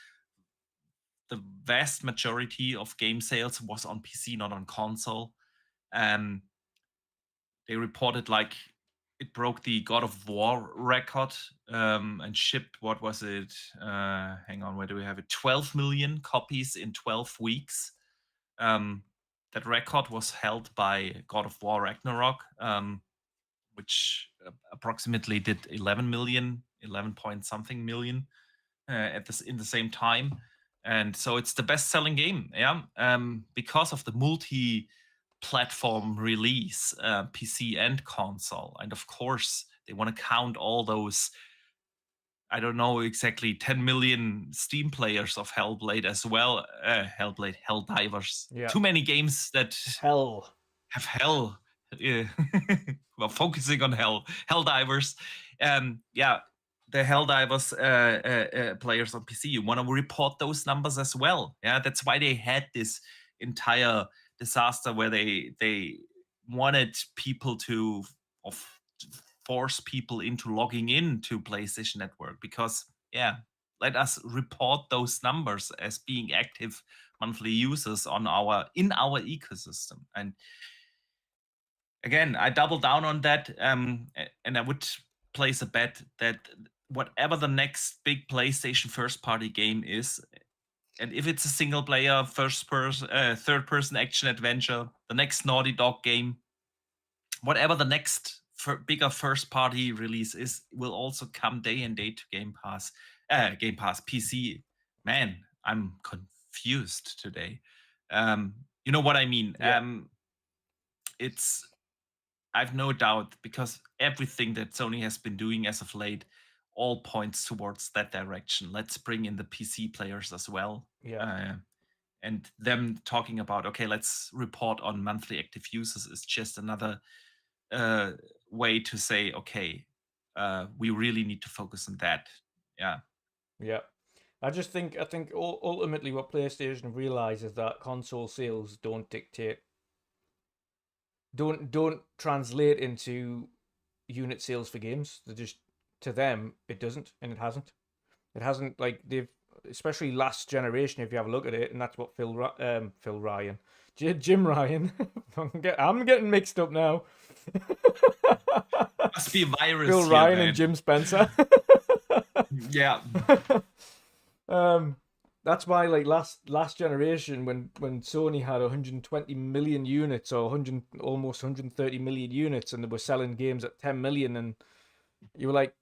the vast majority of game sales was on PC, not on console. They reported like it broke the God of War record and shipped, what was it? Hang on, where do we have it? 12 million copies in 12 weeks. That record was held by God of War Ragnarok, which approximately did 11 million, 11 point something million in the same time. And so it's the best-selling game, because of the multi-platform release, PC and console. And of course, they want to count all those I don't know exactly 10 million Steam players of Hellblade as well. Helldivers. Yeah. Too many games that Hell. have hell. Well, focusing on Helldivers. Yeah, the Helldivers players on PC. You want to report those numbers as well. Yeah, that's why they had this entire disaster where they wanted people to force people into logging into PlayStation Network, because let us report those numbers as being active monthly users in our ecosystem. And again, I double down on that, and I would place a bet that whatever the next big PlayStation first-party game is, and if it's a single-player third-person action adventure, the next Naughty Dog game, whatever the next bigger first-party release is, will also come day and date to Game Pass PC. Man, I'm confused today. You know what I mean? Yeah. I've no doubt, because everything that Sony has been doing as of late all points towards that direction. Let's bring in the PC players as well. Yeah. And them talking about, okay, let's report on monthly active users is just another way to say, okay, we really need to focus on that. Yeah. Yeah. I think ultimately what PlayStation realizes is that console sales don't translate into unit sales for games. They're just, to them, it doesn't, and it hasn't. It hasn't, like, they've, especially last generation, if you have a look at it, and that's what Jim Ryan. I'm getting mixed up now. Must be a virus. Phil here, Ryan man. and Jim Spencer. Yeah. That's why, like, last generation, when Sony had 120 million units, or almost 130 million units, and they were selling games at 10 million, and you were like,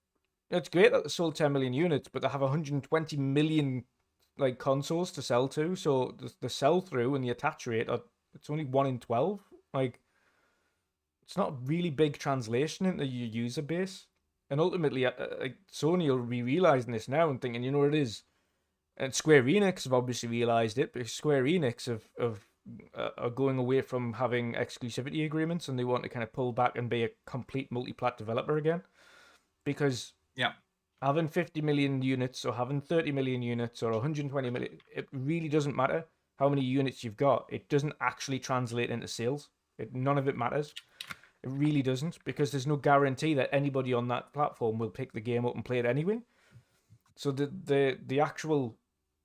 it's great that they sold 10 million units, but they have 120 million like consoles to sell to, so the sell through and the attach rate it's only 1 in 12. Like, it's not really big translation into your user base, and ultimately, Sony will be realizing this now and thinking, you know what it is. And Square Enix have obviously realized it, because Square Enix are going away from having exclusivity agreements, and they want to kind of pull back and be a complete multi-plat developer again. Because having 50 million units or having 30 million units or 120 million, it really doesn't matter how many units you've got. It doesn't actually translate into sales. None of it matters. It really doesn't, because there's no guarantee that anybody on that platform will pick the game up and play it anyway. So the actual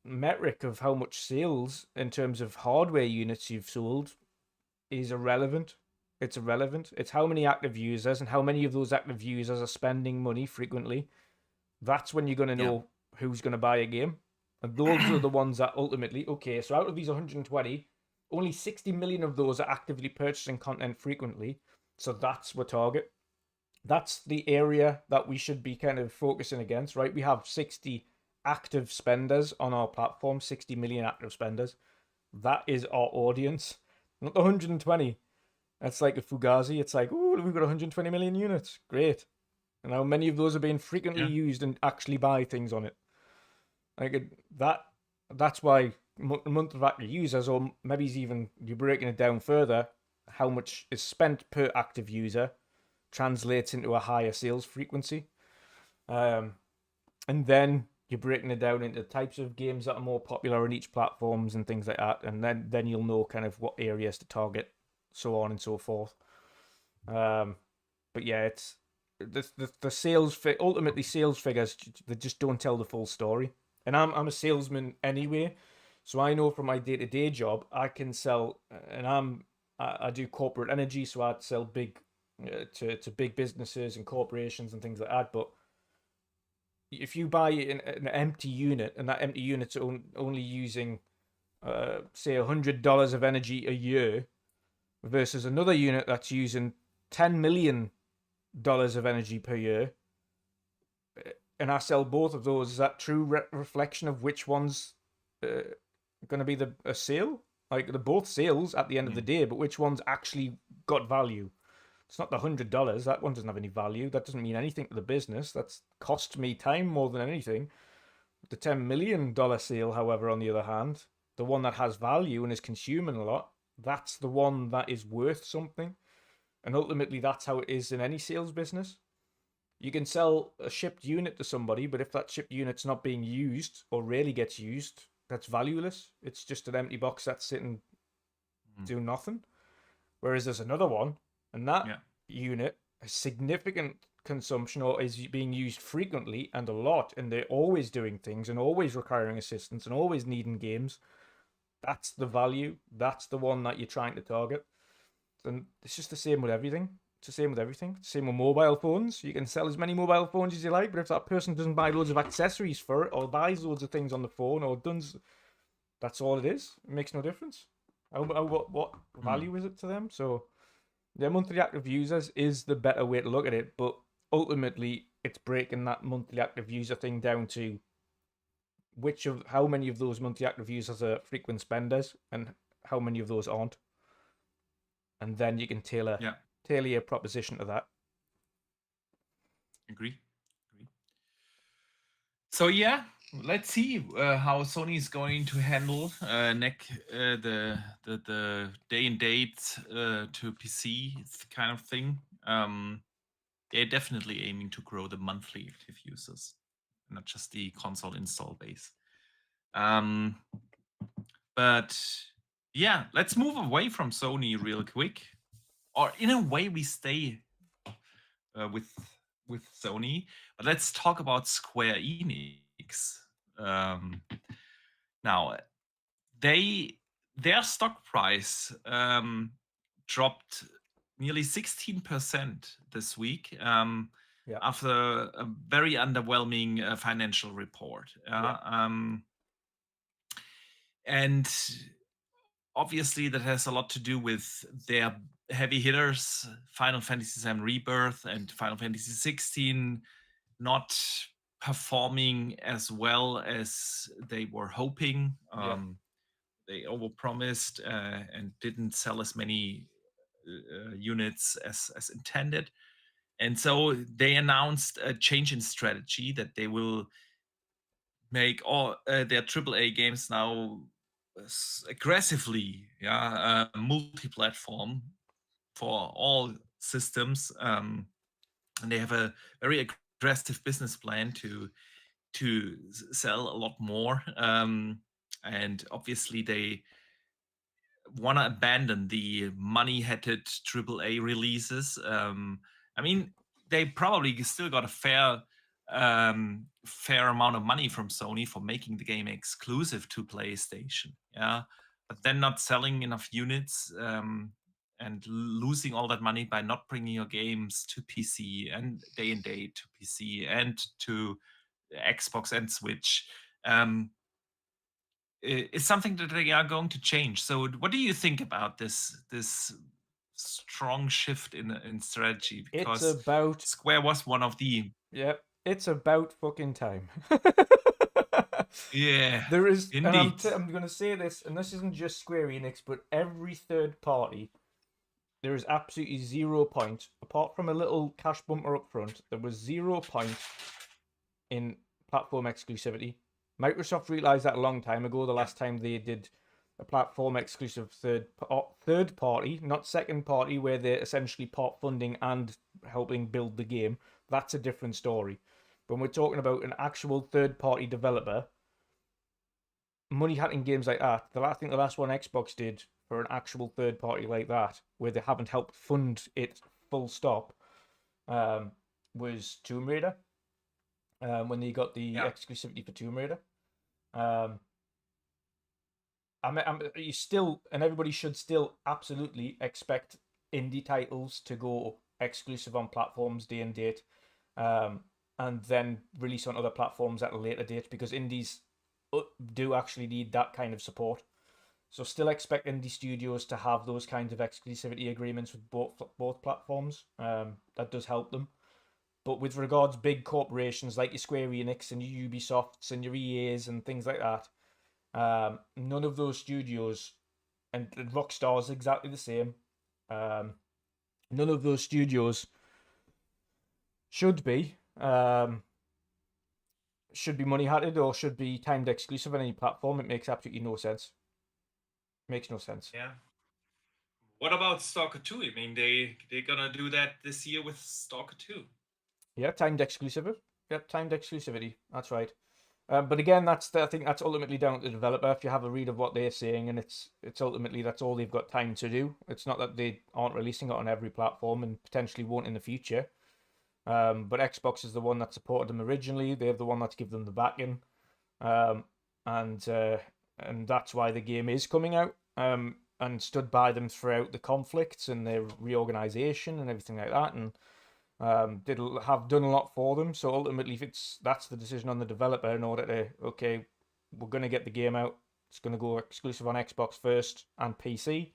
metric of how much sales in terms of hardware units you've sold is irrelevant. It's irrelevant. It's how many active users, and how many of those active users are spending money frequently. That's when you're going to know who's going to buy a game. And those are the ones that ultimately, okay, so out of these 120, only 60 million of those are actively purchasing content frequently. So that's our target. That's the area that we should be kind of focusing against, right? We have 60 active spenders on our platform, 60 million active spenders. That is our audience, not the 120. That's like a Fugazi. It's like, oh, we've got 120 million units. Great. And how many of those are being frequently used and actually buy things on it? Like that's why month of active users, or maybe even you're breaking it down further, how much is spent per active user translates into a higher sales frequency. And then you're breaking it down into types of games that are more popular on each platforms and things like that. And then you'll know kind of what areas to target, so on and so forth. But yeah, it's the sales ultimately sales figures, they just don't tell the full story. And I'm a salesman anyway, so I know from my day-to-day job I can sell, and I do corporate energy, so I'd sell big to big businesses and corporations and things like that. But if you buy an empty unit, and that empty unit's only using say $100 of energy a year, versus another unit that's using $10 million of energy per year, and I sell both of those, is that true reflection of which one's going to be a sale? Like, they're both sales at the end of the day, but which one's actually got value? It's not the $100. That one doesn't have any value. That doesn't mean anything to the business. That's cost me time more than anything. The $10 million sale, however, on the other hand, the one that has value and is consuming a lot, that's the one that is worth something. And ultimately, that's how it is in any sales business. You can sell a shipped unit to somebody, but if that shipped unit's not being used or rarely gets used, that's valueless. It's just an empty box that's sitting doing nothing. Whereas there's another one, and that unit has significant consumption or is being used frequently and a lot, and they're always doing things and always requiring assistance and always needing games. That's the value. That's the one that you're trying to target. And it's just the same with everything. It's the same with everything. Same with mobile phones. You can sell as many mobile phones as you like, but if that person doesn't buy loads of accessories for it or buys loads of things on the phone or does, that's all it is. It makes no difference. What value is it to them? So their monthly active users is the better way to look at it, but ultimately it's breaking that monthly active user thing down to how many of those monthly active users are frequent spenders and how many of those aren't. And then you can tailor your proposition to that. Agree. So yeah, let's see how Sony is going to handle the day and date to PC kind of thing. They're definitely aiming to grow the monthly active users, not just the console install base. But yeah, let's move away from Sony real quick. Or in a way, we stay with Sony, but let's talk about Square Enix. Now, their stock price dropped nearly 16% this week after a very underwhelming financial report. And obviously, that has a lot to do with their heavy hitters, Final Fantasy VII Rebirth and Final Fantasy 16, not performing as well as they were hoping. They overpromised and didn't sell as many units as intended. And so they announced a change in strategy that they will make all their AAA games now aggressively multi-platform for all systems, and they have a very aggressive business plan to sell a lot more, and obviously they want to abandon the money-headed AAA releases. I mean, they probably still got a fair amount of money from Sony for making the game exclusive to PlayStation, but then not selling enough units and losing all that money by not bringing your games to PC and day and date to PC and to Xbox and Switch. Is something that they are going to change. So what do you think about this strong shift in strategy? Because it's about Square was one of the it's about fucking time. There is, indeed. and I'm going to say this, and this isn't just Square Enix, but every third party. There is absolutely 0 point, apart from a little cash bumper up front. There was 0 point in platform exclusivity. Microsoft realized that a long time ago. The last time they did a platform exclusive third party, not second party, where they're essentially part funding and helping build the game. That's a different story. When we're talking about an actual third party developer, money hacking games like that, I think the last one Xbox did for an actual third party like that, where they haven't helped fund it full stop, was Tomb Raider. When they got the exclusivity for Tomb Raider. You still, and everybody should still absolutely expect indie titles to go exclusive on platforms day and date, and then release on other platforms at a later date, because indies do actually need that kind of support. So still expect indie studios to have those kinds of exclusivity agreements with both platforms. That does help them. But with regards big corporations like your Square Enix and your Ubisofts and your EAs and things like that, none of those studios, and Rockstar is exactly the same, none of those studios should be money hatted or should be timed exclusive on any platform. It makes absolutely no sense. Makes no sense. Yeah. What about Stalker 2? I mean, they're gonna do that this year with Stalker 2. Yeah, timed exclusivity. Yep, timed exclusivity. That's right. But again, I think that's ultimately down to the developer. If you have a read of what they're saying, and it's ultimately that's all they've got time to do. It's not that they aren't releasing it on every platform and potentially won't in the future. But Xbox is the one that supported them originally. They're the one that's given them the backing, and that's why the game is coming out. And stood by them throughout the conflicts and their reorganization and everything like that, and have done a lot for them. So ultimately, that's the decision on the developer in order to, okay, we're going to get the game out. It's going to go exclusive on Xbox first and PC,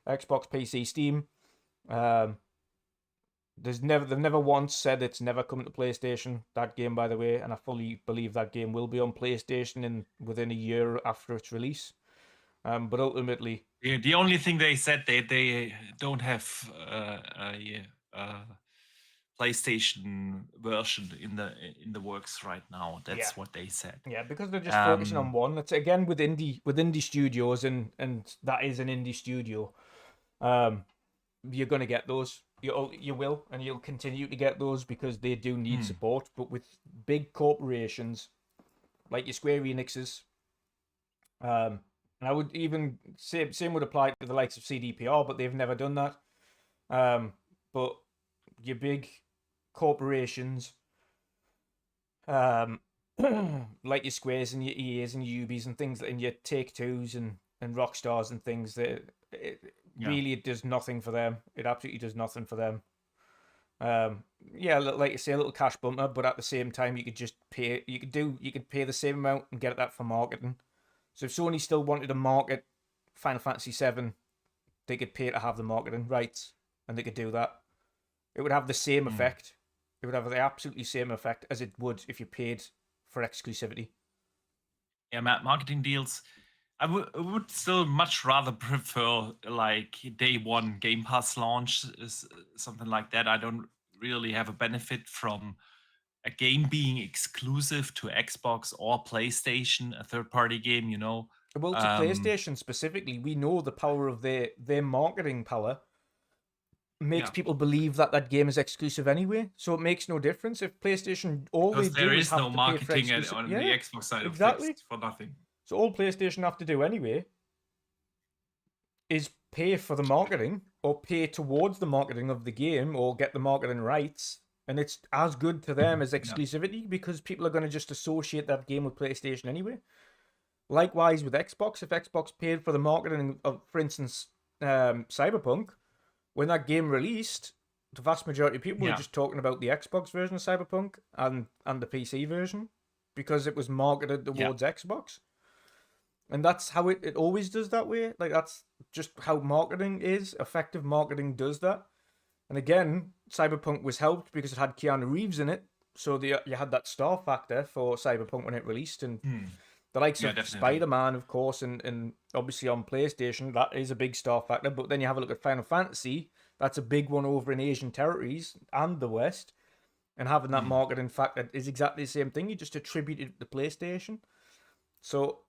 Xbox, PC, Steam. They've never once said it's never coming to PlayStation. That game, by the way, and I fully believe that game will be on PlayStation within a year after its release. But ultimately, the only thing they said they don't have a PlayStation version in the works right now. That's what they said. Yeah, because they're just focusing on one. It's again with indie studios, and that is an indie studio. You're gonna get those. You will, and you'll continue to get those because they do need support. But with big corporations like your Square Enixes, and I would even say same would apply to the likes of CDPR, but they've never done that. But your big corporations, like your Squares and your EAs and your Ubis and things, and your Take-Twos and Rockstars and things, that really it does nothing for them. It absolutely does nothing for them. Yeah, like you say, a little cash bumper, but at the same time, you could just pay. You could pay the same amount and get that for marketing. So if Sony still wanted to market Final Fantasy VII, they could pay to have the marketing rights, and they could do that. It would have the same effect. It would have the absolutely same effect as it would if you paid for exclusivity. Yeah, marketing deals. I would still much rather prefer like day one Game Pass launch, something like that. I don't really have a benefit from a game being exclusive to Xbox or PlayStation, a third-party game, you know. Well, to PlayStation specifically, we know the power of their marketing power makes people believe that game is exclusive anyway. So it makes no difference if PlayStation because there is no marketing on the Xbox side of things for nothing. So all PlayStation have to do anyway is pay for the marketing or pay towards the marketing of the game or get the marketing rights. And it's as good to them as exclusivity because people are going to just associate that game with PlayStation anyway. Likewise with Xbox, if Xbox paid for the marketing of, for instance, Cyberpunk, when that game released, the vast majority of people were just talking about the Xbox version of Cyberpunk and the PC version because it was marketed towards Xbox. And that's how it always does that way. Like, that's just how marketing is. Effective marketing does that. And again, Cyberpunk was helped because it had Keanu Reeves in it. So you had that star factor for Cyberpunk when it released. And the likes of Spider-Man, of course, and obviously on PlayStation, that is a big star factor. But then you have a look at Final Fantasy. That's a big one over in Asian territories and the West. And having that marketing factor is exactly the same thing. You just attribute it to PlayStation. So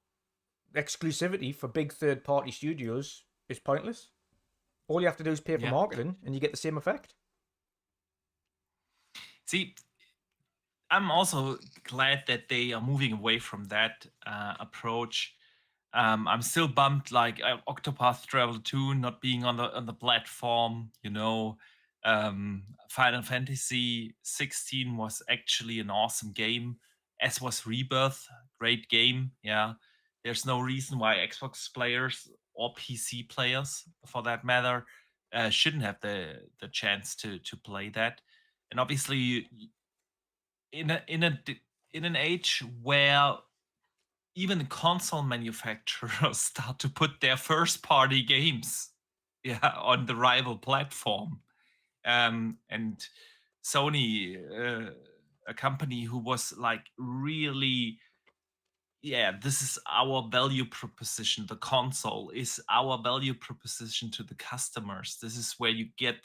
exclusivity for big third-party studios is pointless. All you have to do is pay for marketing, and you get the same effect. See, I'm also glad that they are moving away from that approach. I'm still bummed, like Octopath Traveler 2 not being on the platform. You know, Final Fantasy 16 was actually an awesome game, as was Rebirth, great game. Yeah, there's no reason why Xbox players or PC players, for that matter, shouldn't have the chance to play that. And obviously, in an age where even console manufacturers start to put their first party games on the rival platform, and Sony, a company who was like really, this is our value proposition. The console is our value proposition to the customers. This is where you get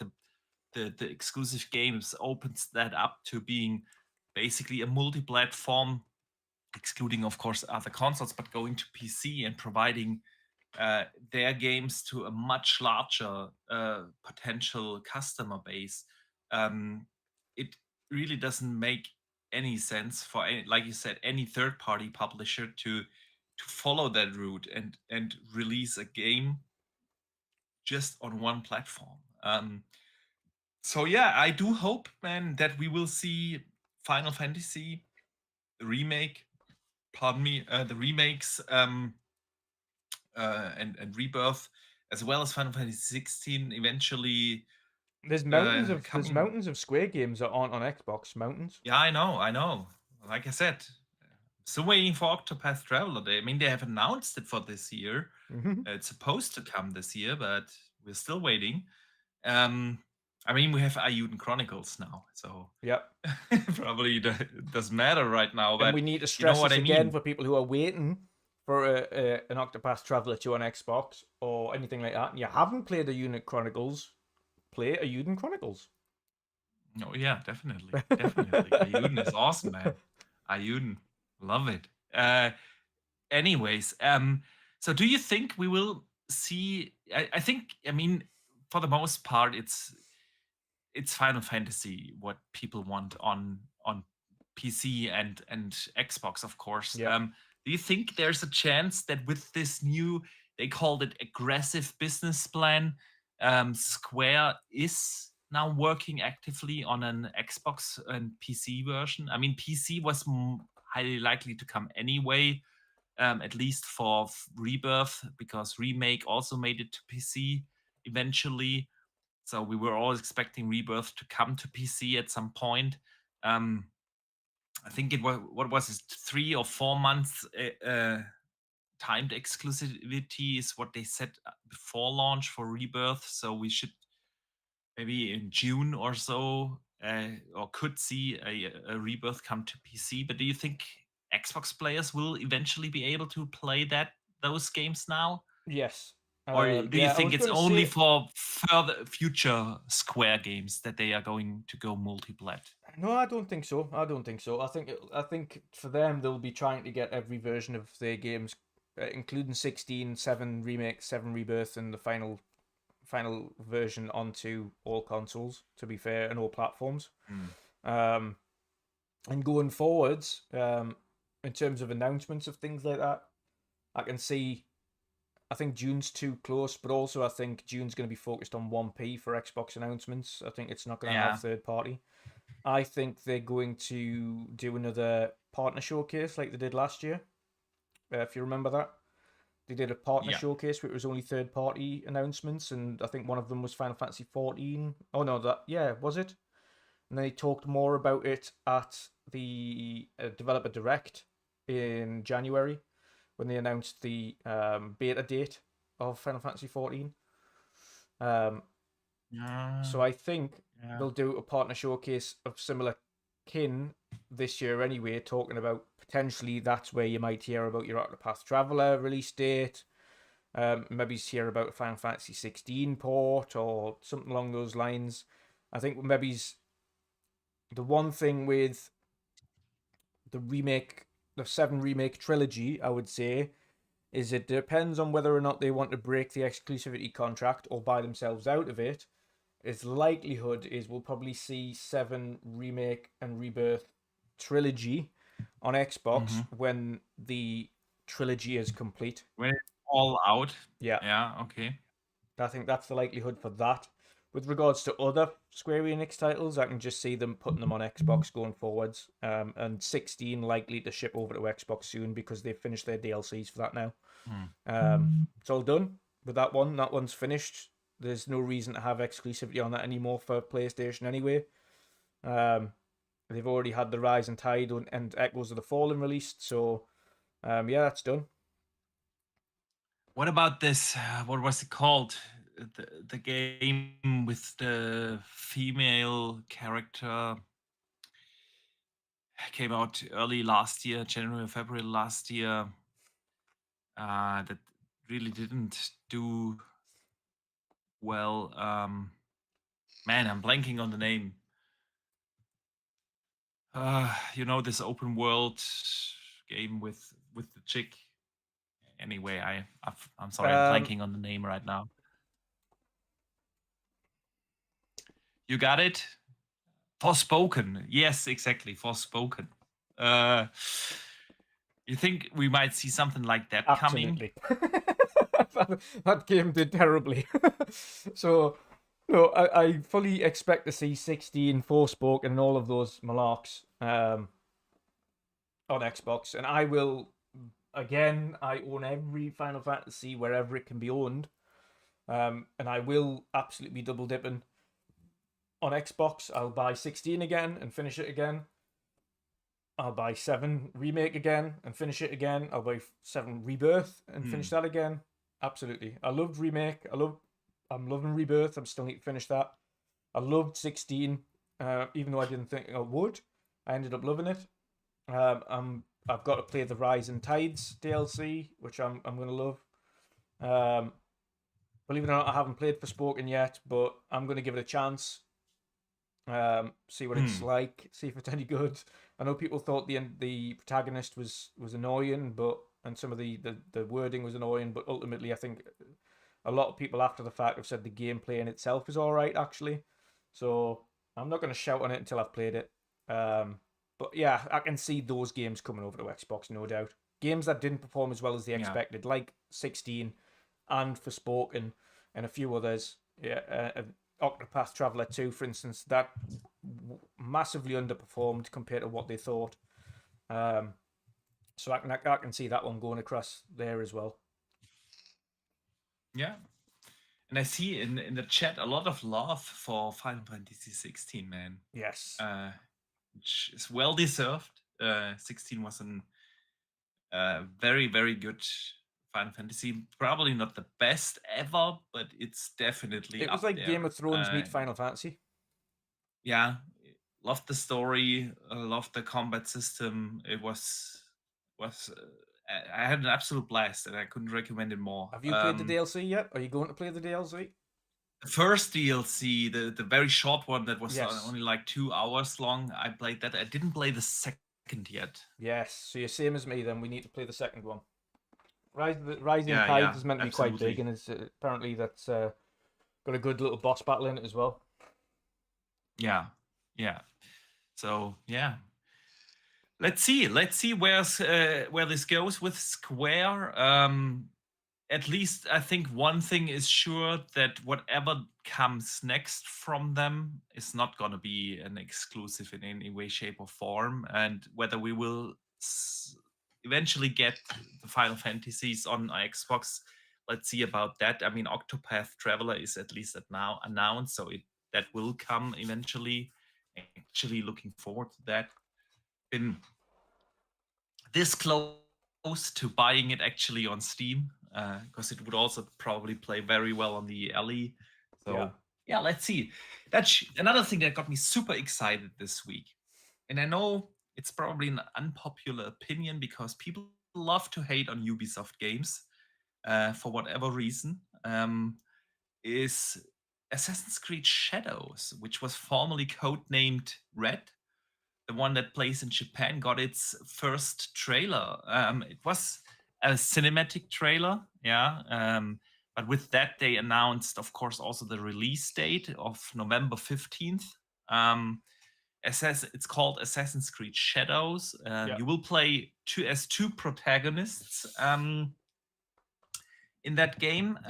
the exclusive games opens that up to being basically a multi-platform, excluding of course other consoles, but going to PC and providing their games to a much larger potential customer base. It really doesn't make any sense for like you said, any third-party publisher to follow that route and release a game just on one platform. So yeah, I do hope, man, that we will see Final Fantasy remake, pardon me, the remakes and Rebirth, as well as Final Fantasy 16 eventually There's coming. mountains of Square games that aren't on Xbox. Mountains. Yeah, I know. Like I said, still waiting for Octopath Traveler. I mean, they have announced it for this year. It's supposed to come this year, but we're still waiting. I mean, we have IUD Chronicles now, so Yep. probably doesn't matter right now. But And we need to you stress know what this I again mean. for people who are waiting for an Octopath Traveler 2 on Xbox or anything like that, and you haven't played IUD Chronicles, play IUD Chronicles. Oh yeah, definitely. IUD is awesome, man. IUD, love it. Anyways, so do you think we will see? I think, I mean, for the most part, it's Final Fantasy what people want on PC and Xbox, of course. Yeah. Do you think there's a chance that with this new, they called it aggressive business plan, Square is now working actively on an Xbox and PC version? I mean, PC was highly likely to come anyway, at least for Rebirth, because Remake also made it to PC eventually. So we were always expecting Rebirth to come to PC at some point. I think it was, what was it, 3 or 4 months timed exclusivity is what they said before launch for Rebirth. So we should maybe in June or so, or could see a Rebirth come to PC. But do you think Xbox players will eventually be able to play those games now? Yes. Or do you yeah, I think was it's gonna only say- for further future Square games that they are going to go multi-plat? No, I don't think so. I think for them they'll be trying to get every version of their games, including 16, 7 Remake, 7 Rebirth, and the final version onto all consoles. To be fair, and all platforms. And going forwards, in terms of announcements of things like that, I can see. I think June's too close, but also I think June's going to be focused on 1P for Xbox announcements. I think it's not going to have third party. I think they're going to do another partner showcase like they did last year. If you remember that, they did a partner showcase where it was only third party announcements, and I think one of them was Final Fantasy 14. Oh no, was it? And they talked more about it at the Developer Direct in January, when they announced the beta date of Final Fantasy 14. So I think they'll do a partner showcase of similar kin this year anyway, talking about potentially that's where you might hear about your Octopath Traveler release date. Maybe hear about a Final Fantasy 16 port or something along those lines. I think maybe the one thing with the 7 remake trilogy, I would say, is it depends on whether or not they want to break the exclusivity contract or buy themselves out of it. Its likelihood is we'll probably see 7 remake and rebirth trilogy on Xbox when the trilogy is complete. When it's all out. Yeah. Yeah, okay. I think that's the likelihood for that. With regards to other Square Enix titles, I can just see them putting them on Xbox going forwards. And 16 likely to ship over to Xbox soon because they've finished their DLCs for that now. It's all done with that one. That one's finished. There's no reason to have exclusivity on that anymore for PlayStation anyway. They've already had the Rise and Tide and Echoes of the Fallen released, so yeah, that's done. What about this? What was it called? The game with the female character came out early last year, January or February last year. That really didn't do well. Man, I'm blanking on the name. This open world game with the chick. Anyway, I'm sorry, I'm blanking on the name right now. You got it? Forspoken. Yes, exactly. Forspoken. You think we might see something like that coming? Absolutely. That game did terribly. So, no, I fully expect to see 16, Forspoken, and all of those malarks on Xbox. And I will, again, I own every Final Fantasy wherever it can be owned. And I will absolutely be double dipping. On Xbox, I'll buy 16 again and finish it again. I'll buy 7 Remake again and finish it again. I'll buy 7 Rebirth and finish that again. Absolutely. I loved Remake. I'm loving Rebirth. I'm still need to finish that. I loved 16, even though I didn't think I would. I ended up loving it. I've got to play the Rise and Tides DLC, which I'm gonna love. Believe it or not, I haven't played Forspoken yet, but I'm gonna give it a chance. See what it's like. See if it's any good. I know people thought the protagonist was annoying, and some of the wording was annoying, but ultimately I think a lot of people after the fact have said the gameplay in itself is all right actually. So I'm not going to shout on it until I've played it. But yeah, I can see those games coming over to Xbox, no doubt. Games that didn't perform as well as they expected, like 16 and Forspoken and a few others. Yeah, Octopath Traveler 2, for instance, that massively underperformed compared to what they thought. So I can see that one going across there as well. Yeah. And I see in the chat a lot of love for Final Fantasy 16, man. Yes. Which is well deserved. 16 was a very, very good Final Fantasy. Probably not the best ever, but it's definitely It was up like there. Game of Thrones meet Final Fantasy. Yeah, loved the story, loved the combat system. It was I had an absolute blast, and I couldn't recommend it more. Have you played the DLC yet? Are you going to play the DLC? The first DLC, the very short one that was Yes. only like 2 hours long, I played that. I didn't play the second yet. Yes. So you're same as me. Then we need to play the second one. Rising Yeah, Tides yeah, is meant to be quite absolutely. big, and it's apparently that's got a good little boss battle in it as well. Yeah, yeah. So yeah, let's see where this goes with Square. At least I think one thing is sure, that whatever comes next from them is not going to be an exclusive in any way, shape, or form. And whether we will eventually get the Final Fantasies on Xbox, let's see about that. I mean, Octopath Traveler is at least now announced, so that will come eventually. Actually, looking forward to that. Been this close to buying it actually on Steam, because it would also probably play very well on the LE. So yeah, let's see. That's another thing that got me super excited this week. And I know it's probably an unpopular opinion, because people love to hate on Ubisoft games for whatever reason, is Assassin's Creed Shadows, which was formerly codenamed Red. The one that plays in Japan got its first trailer. It was a cinematic trailer, yeah. But with that, they announced, of course, also the release date of November 15th. It's called Assassin's Creed Shadows. You will play as two protagonists in that game.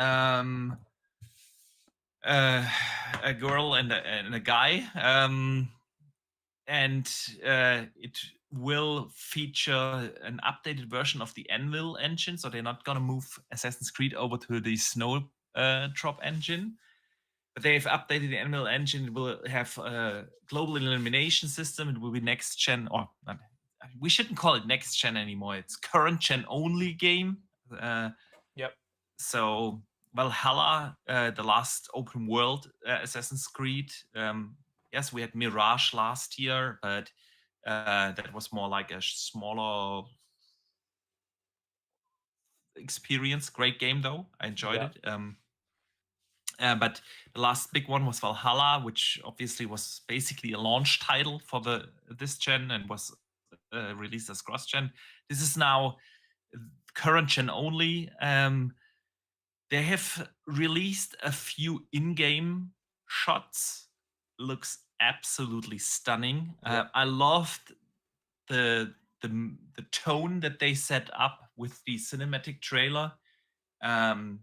A girl and a guy. And it will feature an updated version of the Anvil engine. So they're not going to move Assassin's Creed over to the Snowdrop engine. But they've updated the Anvil engine. It will have a global elimination system. It will be next gen, or we shouldn't call it next gen anymore. It's current gen only game. So Valhalla, the last open world Assassin's Creed. Yes, we had Mirage last year, but that was more like a smaller experience. Great game though. I enjoyed it. But the last big one was Valhalla, which obviously was basically a launch title for this gen and was released as cross-gen. This is now current gen only. They have released a few in-game shots. Looks absolutely stunning. I loved the tone that they set up with the cinematic trailer. They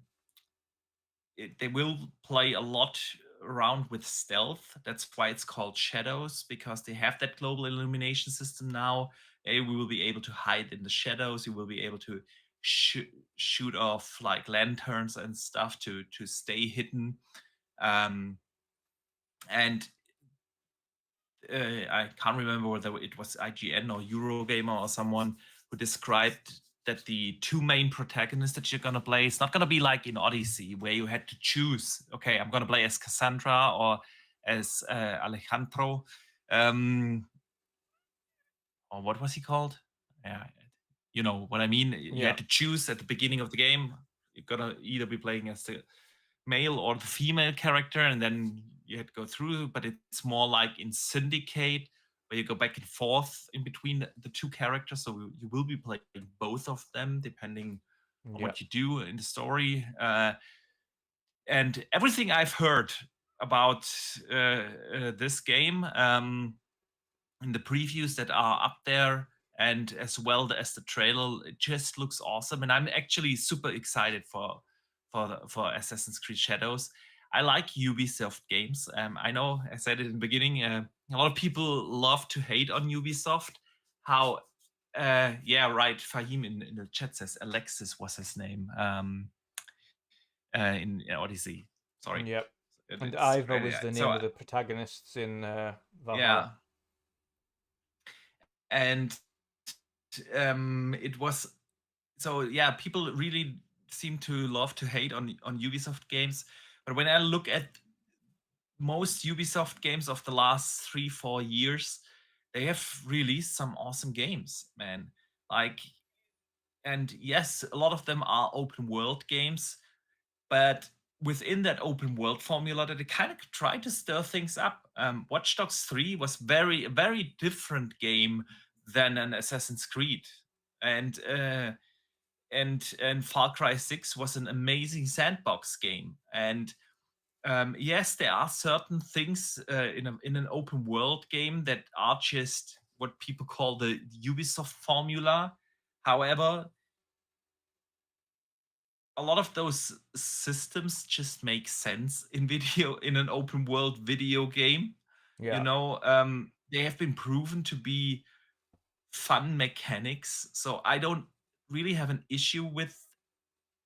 will play a lot around with stealth. That's why it's called Shadows, because they have that global illumination system now. We will be able to hide in the shadows. You will be able to shoot off like lanterns and stuff to stay hidden. And I can't remember whether it was IGN or Eurogamer or someone who described that the two main protagonists that you're going to play, it's not going to be like in Odyssey where you had to choose, okay, I'm going to play as Cassandra or as Alejandro. Or what was he called? Yeah, you know what I mean? You had to choose at the beginning of the game. You're going to either be playing as the male or the female character, and then you had to go through, but it's more like in Syndicate, where you go back and forth in between the two characters. So you will be playing both of them depending on what you do in the story. And everything I've heard about this game in the previews that are up there, and as well as the trailer, it just looks awesome. And I'm actually super excited for Assassin's Creed Shadows. I like Ubisoft games. I know I said it in the beginning. A lot of people love to hate on Ubisoft. How, yeah, right. Fahim in the chat says Alexis was his name in Odyssey. Sorry. Yep. And Ivor was the name of the protagonists in Valhalla. Yeah. And it was so, yeah, people really seem to love to hate on Ubisoft games, but when I look at most Ubisoft games of the last 3-4 years, they have released some awesome games, man. Like, and yes, a lot of them are open world games, but within that open world formula, that they kind of try to stir things up. Watch Dogs 3 was a very different game than an Assassin's Creed, and Far Cry 6 was an amazing sandbox game. And yes, there are certain things in an open world game that are just what people call the Ubisoft formula. However, a lot of those systems just make sense in an open world video game. Yeah. You know, they have been proven to be fun mechanics, so I don't really have an issue with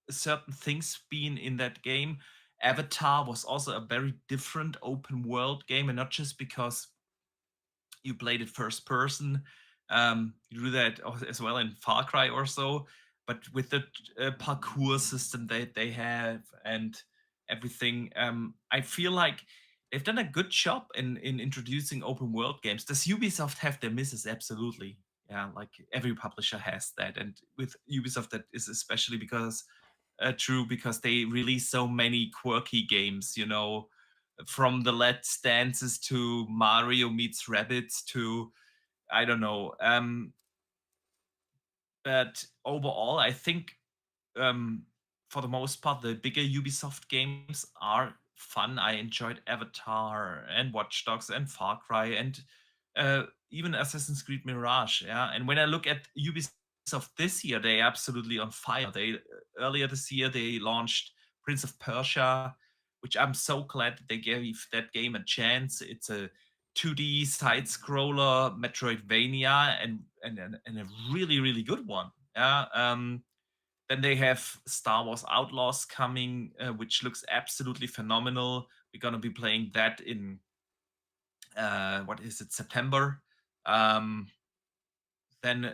certain things being in that game. Avatar was also a very different open world game, and not just because you played it first person. You do that as well in Far Cry or so, but with the parkour system that they have and everything, I feel like they've done a good job in introducing open world games. Does Ubisoft have their misses? Absolutely. Yeah, like every publisher has that. And with Ubisoft, that is especially true because they release so many quirky games, you know, from the Let's Dances to Mario meets Rabbids to, I don't know. But overall, I think for the most part, the bigger Ubisoft games are fun. I enjoyed Avatar and Watch Dogs and Far Cry and even Assassin's Creed Mirage. Yeah, and when I look at Ubisoft this year, they're absolutely on fire. Earlier this year they launched Prince of Persia, which I'm so glad that they gave that game a chance. It's a 2D side scroller Metroidvania and a really, really good one. Yeah. Then they have Star Wars Outlaws coming, which looks absolutely phenomenal. We're gonna be playing that in September. Then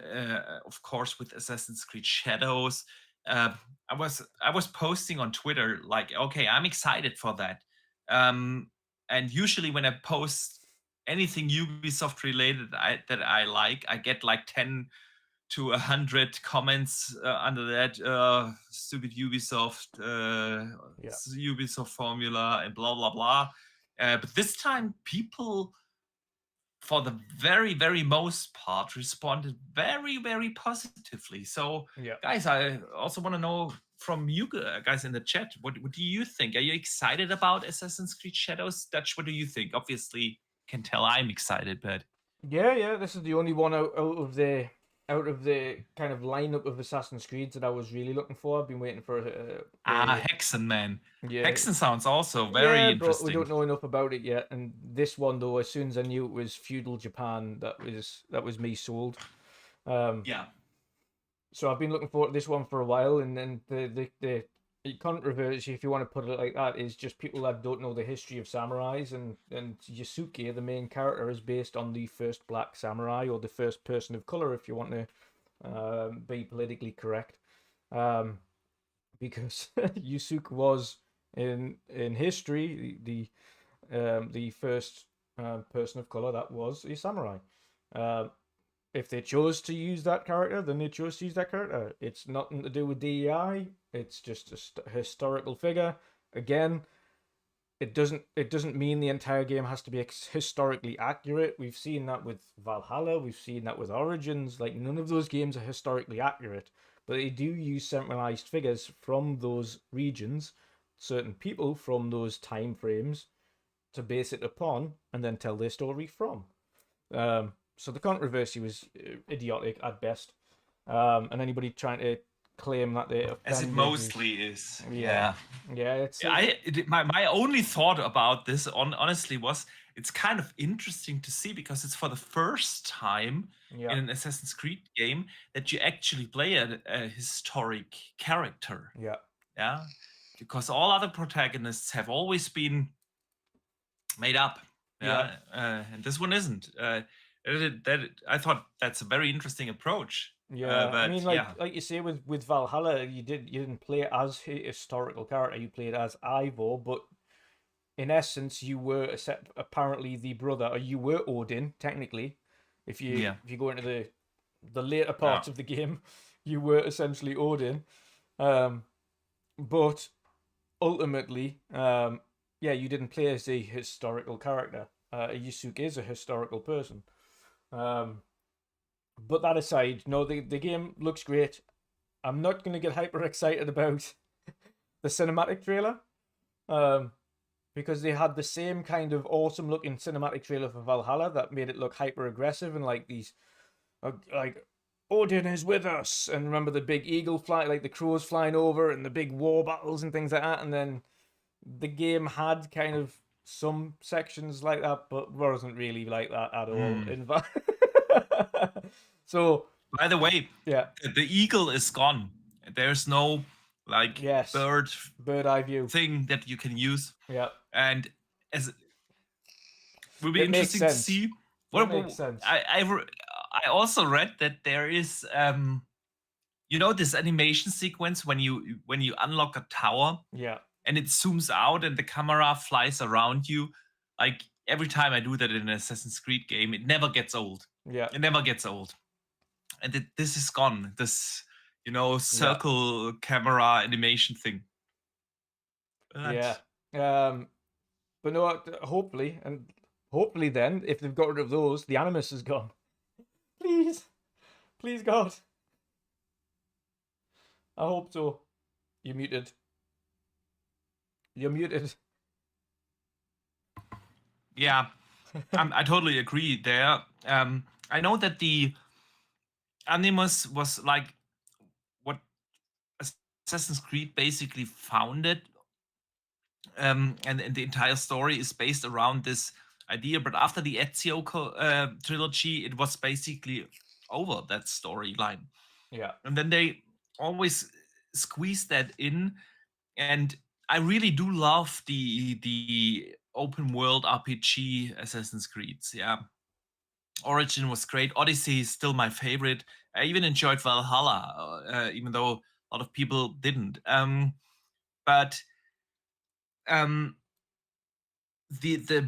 of course with Assassin's Creed Shadows, I was posting on Twitter like, okay, I'm excited for that. And usually when I post anything Ubisoft related that I like, I get like 10 to 100 comments under that stupid Ubisoft Ubisoft formula and blah blah blah. But this time, people, for the very, very most part, responded very, very positively. So, guys, I also want to know from you guys in the chat, what do you think? Are you excited about Assassin's Creed Shadows? Dutch, what do you think? Obviously, can tell I'm excited, but yeah, this is the only one out of the kind of lineup of Assassin's Creed that I was really looking for. I've been waiting for Hexen, man. Yeah. Hexen sounds also very interesting. But we don't know enough about it yet. And this one, though, as soon as I knew it was feudal Japan, that was me sold. Yeah. So I've been looking forward to this one for a while, and then the controversy, if you want to put it like that, is just people that don't know the history of samurais, and Yasuke, the main character, is based on the first black samurai, or the first person of color, if you want to be politically correct, because Yasuke was in history the first person of color that was a samurai. If they chose to use that character, then they chose to use that character. It's nothing to do with DEI. It's just a historical figure. Again, it doesn't mean the entire game has to be historically accurate. We've seen that with Valhalla. We've seen that with Origins. Like, none of those games are historically accurate, but they do use centralized figures from those regions, certain people from those time frames, to base it upon and then tell their story from. So the controversy was idiotic at best, and anybody trying to claim that they as it mostly is. Yeah. It's my only thought about this honestly was, it's kind of interesting to see, because it's for the first time in an Assassin's Creed game that you actually play a historic character. Yeah, because all other protagonists have always been made up. And this one isn't. I thought that's a very interesting approach. But, I mean, like you say with Valhalla, you didn't play it as a historical character. You played as Ivor, but in essence, you were apparently the brother, or you were Odin technically. If you go into the later parts of the game, you were essentially Odin. But ultimately, you didn't play as a historical character. Yusuke is a historical person. But that aside, no, the game looks great. I'm not going to get hyper excited about the cinematic trailer, because they had the same kind of awesome looking cinematic trailer for Valhalla that made it look hyper aggressive and like these, like, Odin is with us, and remember the big eagle fly, like the crows flying over, and the big war battles and things like that. And then the game had kind of some sections like that, but wasn't really like that at all. So, by the way, the eagle is gone. There's no bird eye view thing that you can use. And as it will be interesting to see. What makes sense. I also read that there is this animation sequence when you unlock a tower. And it zooms out and the camera flies around you. Like, every time I do that in an Assassin's Creed game, it never gets old. It never gets old. And this is gone. This, circle camera animation thing. But no, hopefully then, if they've got rid of those, the Animus is gone. Please, God. I hope so. You're muted. Yeah, I totally agree there. I know that the Animus was like what Assassin's Creed basically founded, and the entire story is based around this idea. But after the Ezio trilogy, it was basically over, that storyline. And then they always squeezed that in, and I really do love the open world RPG Assassin's Creeds. Origin was great. Odyssey is still my favorite. I even enjoyed Valhalla, even though a lot of people didn't. But the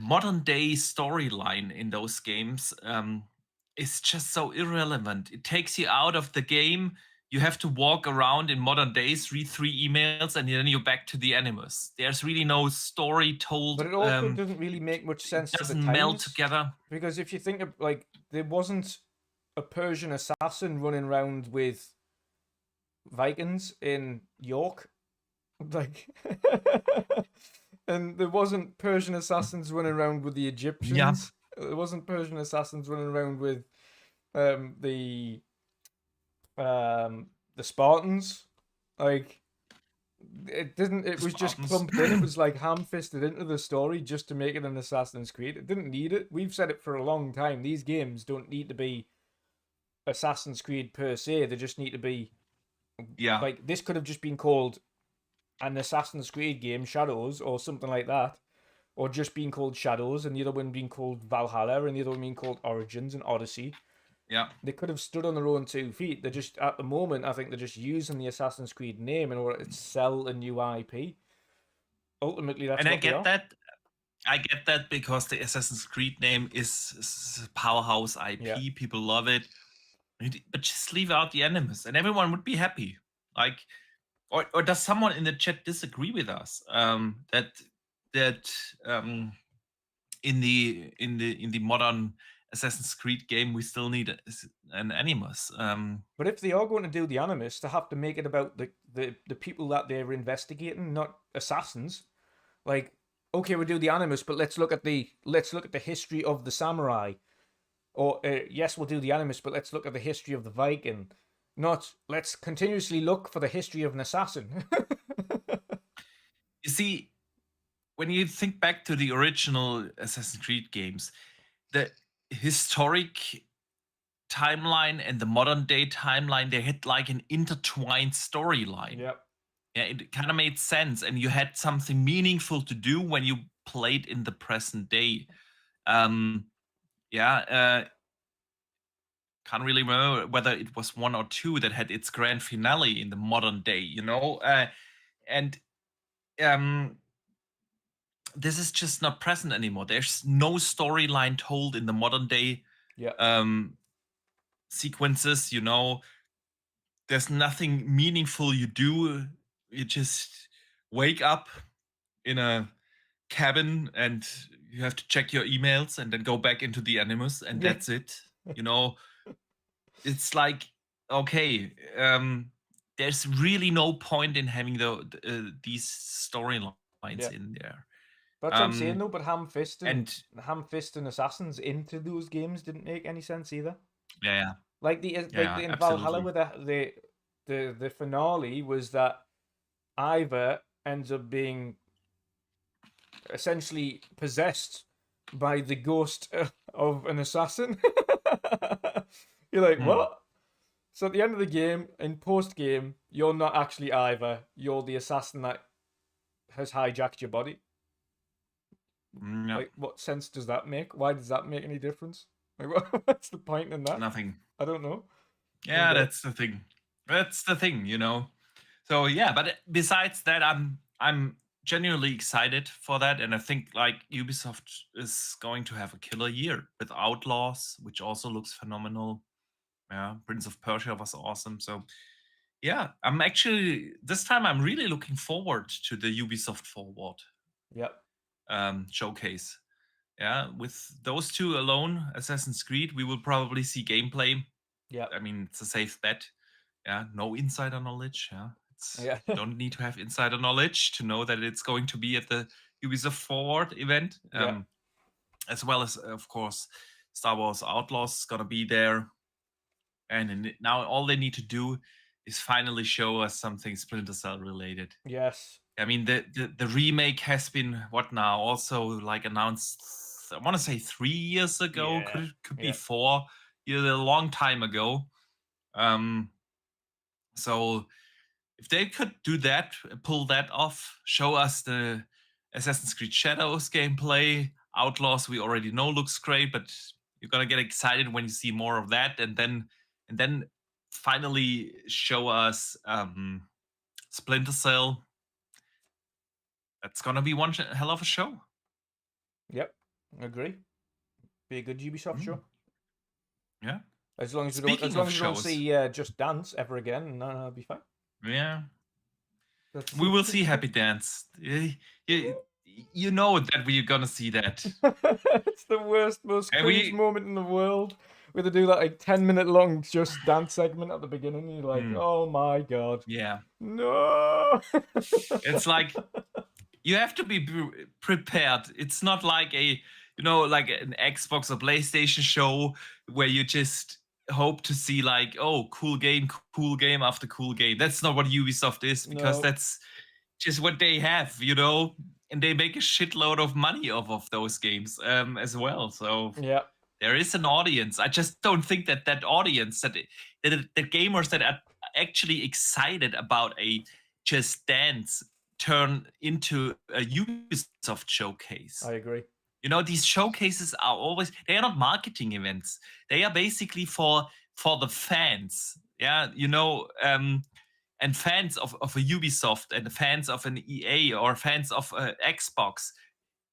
modern day storyline in those games is just so irrelevant. It takes you out of the game. You have to walk around in modern days, read 3 emails, and then you're back to the Animus. There's really no story told. But it also doesn't really make much sense It to the doesn't meld times, together. because if you think of, like, there wasn't a Persian assassin running around with Vikings in York, like, and there wasn't Persian assassins running around with the Egyptians. There wasn't Persian assassins running around with the Spartans. Like, it didn't. It was just Spartans. clumped in. It was like ham-fisted into the story just to make it an Assassin's Creed. It didn't need it. We've said it for a long time. These games don't need to be Assassin's Creed per se. They just need to be. Yeah. Like, this could have just been called an Assassin's Creed game, Shadows, or something like that. Or just being called Shadows, and the other one being called Valhalla, and the other one being called Origins and Odyssey. Yeah. They could have stood on their own 2 feet. They're just, at the moment, I think they're just using the Assassin's Creed name in order to sell a new IP. Ultimately, that's And what they are. I get that because the Assassin's Creed name is a powerhouse IP. Yeah. People love it. But just leave out the Animus and everyone would be happy. Like, or does someone in the chat disagree with us that in the modern Assassin's Creed game we still need an Animus? But if they are going to do the Animus, they have to make it about the people that they're investigating, not assassins. Like, okay, we'll do the Animus, but let's look at the history of the samurai. Or yes, we'll do the Animus, but let's look at the history of the Viking. Not, let's continuously look for the history of an assassin. You see, when you think back to the original Assassin's Creed games, the historic timeline and the modern day timeline, they had like an intertwined storyline. Yep. Yeah, it kind of made sense, and you had something meaningful to do when you played in the present day. Can't really remember whether it was 1 or 2 that had its grand finale in the modern day, you know? And this is just not present anymore. There's no storyline told in the modern day sequences, you know? There's nothing meaningful you do. You just wake up in a cabin and you have to check your emails and then go back into the Animus, and that's it. You know, it's like, okay, there's really no point in having these storylines in there. That's what I'm saying, though. But ham-fist and assassins into those games didn't make any sense either. Yeah. Like in Valhalla, with the finale was that Ivor ends up being essentially possessed by the ghost of an assassin. You're like, what? So at the end of the game, in post-game, you're not actually Ivor. You're the assassin that has hijacked your body. No. Like, what sense does that make? Why does that make any difference? Like, what's the point in that? Nothing. I don't know. Yeah, that's the thing. That's the thing, you know. So yeah, but besides that, I'm genuinely excited for that, and I think like Ubisoft is going to have a killer year with Outlaws, which also looks phenomenal. Yeah, Prince of Persia was awesome. So yeah, I'm actually this time I'm really looking forward to the Ubisoft Forward. Yep. Showcase. Yeah, with those 2 alone, Assassin's Creed, we will probably see gameplay. Yeah. I mean, it's a safe bet. Yeah, no insider knowledge. Yeah. Don't need to have insider knowledge to know that it's going to be at the Ubisoft Forward event. As well as, of course, Star Wars Outlaws is going to be there. And now all they need to do is finally show us something Splinter Cell related. Yes. I mean, the remake has been, what now, also like announced, I want to say 3 years ago. Yeah. Could be 4 years, a long time ago. So if they could do that, pull that off, show us the Assassin's Creed Shadows gameplay, Outlaws we already know looks great, but you're gonna get excited when you see more of that, and then finally show us Splinter Cell. That's gonna be one hell of a show. Yep, agree. Be a good Ubisoft show. Yeah. As long as Speaking we of don't shows, see Just Dance ever again, I'll be fine. yeah, That's we will see Happy Dance. You know that we're gonna see that. it's the worst, most And cringe moment in the world. We had to do that like 10-minute long Just Dance segment at the beginning. You're like, oh my god, yeah, no. it's like you have to be prepared. It's not like like an Xbox or PlayStation show where you just hope to see like, oh, cool game after cool game. That's not what Ubisoft is, because No. that's just what they have, and they make a shitload of money off of those games as well. So Yeah, there is an audience. I just don't think that audience, that the gamers that are actually excited about a Just Dance, turn into a Ubisoft showcase. I agree. These showcases are always, they are not marketing events. They are basically for the fans. Yeah, and fans of a Ubisoft, and fans of an EA, or fans of Xbox,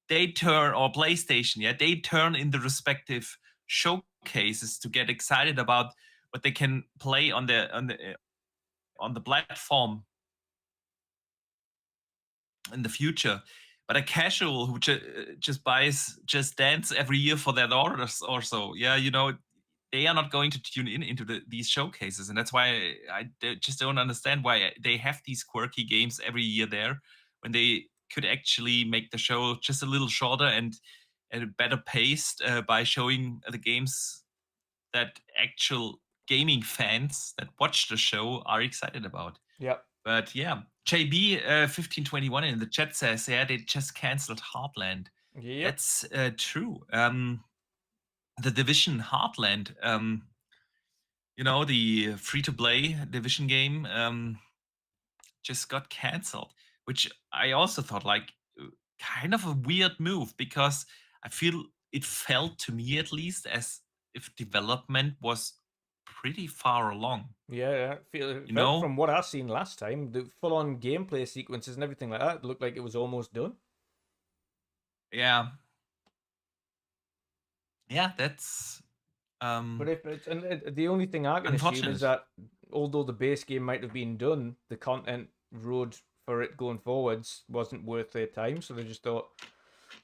they turn, or PlayStation, yeah, they turn in the respective showcases to get excited about what they can play on the platform in the future. But a casual who just buys Just Dance every year for their daughters or so, yeah, they are not going to tune into these showcases. And that's why I just don't understand why they have these quirky games every year there, when they could actually make the show just a little shorter and better paced, by showing the games that actual gaming fans that watch the show are excited about. Yep. But yeah, JB 1521 in the chat says, yeah, they just canceled Heartland. Yep. That's true. The Division Heartland, the free-to-play Division game, just got canceled, which I also thought like kind of a weird move, because I feel it felt to me, at least, as if development was pretty far along. Yeah, from what I've seen last time, the full-on gameplay sequences and everything like that looked like it was almost done. Yeah. Yeah, that's But the only thing I can assume is that although the base game might have been done, the content road for it going forwards wasn't worth their time, so they just thought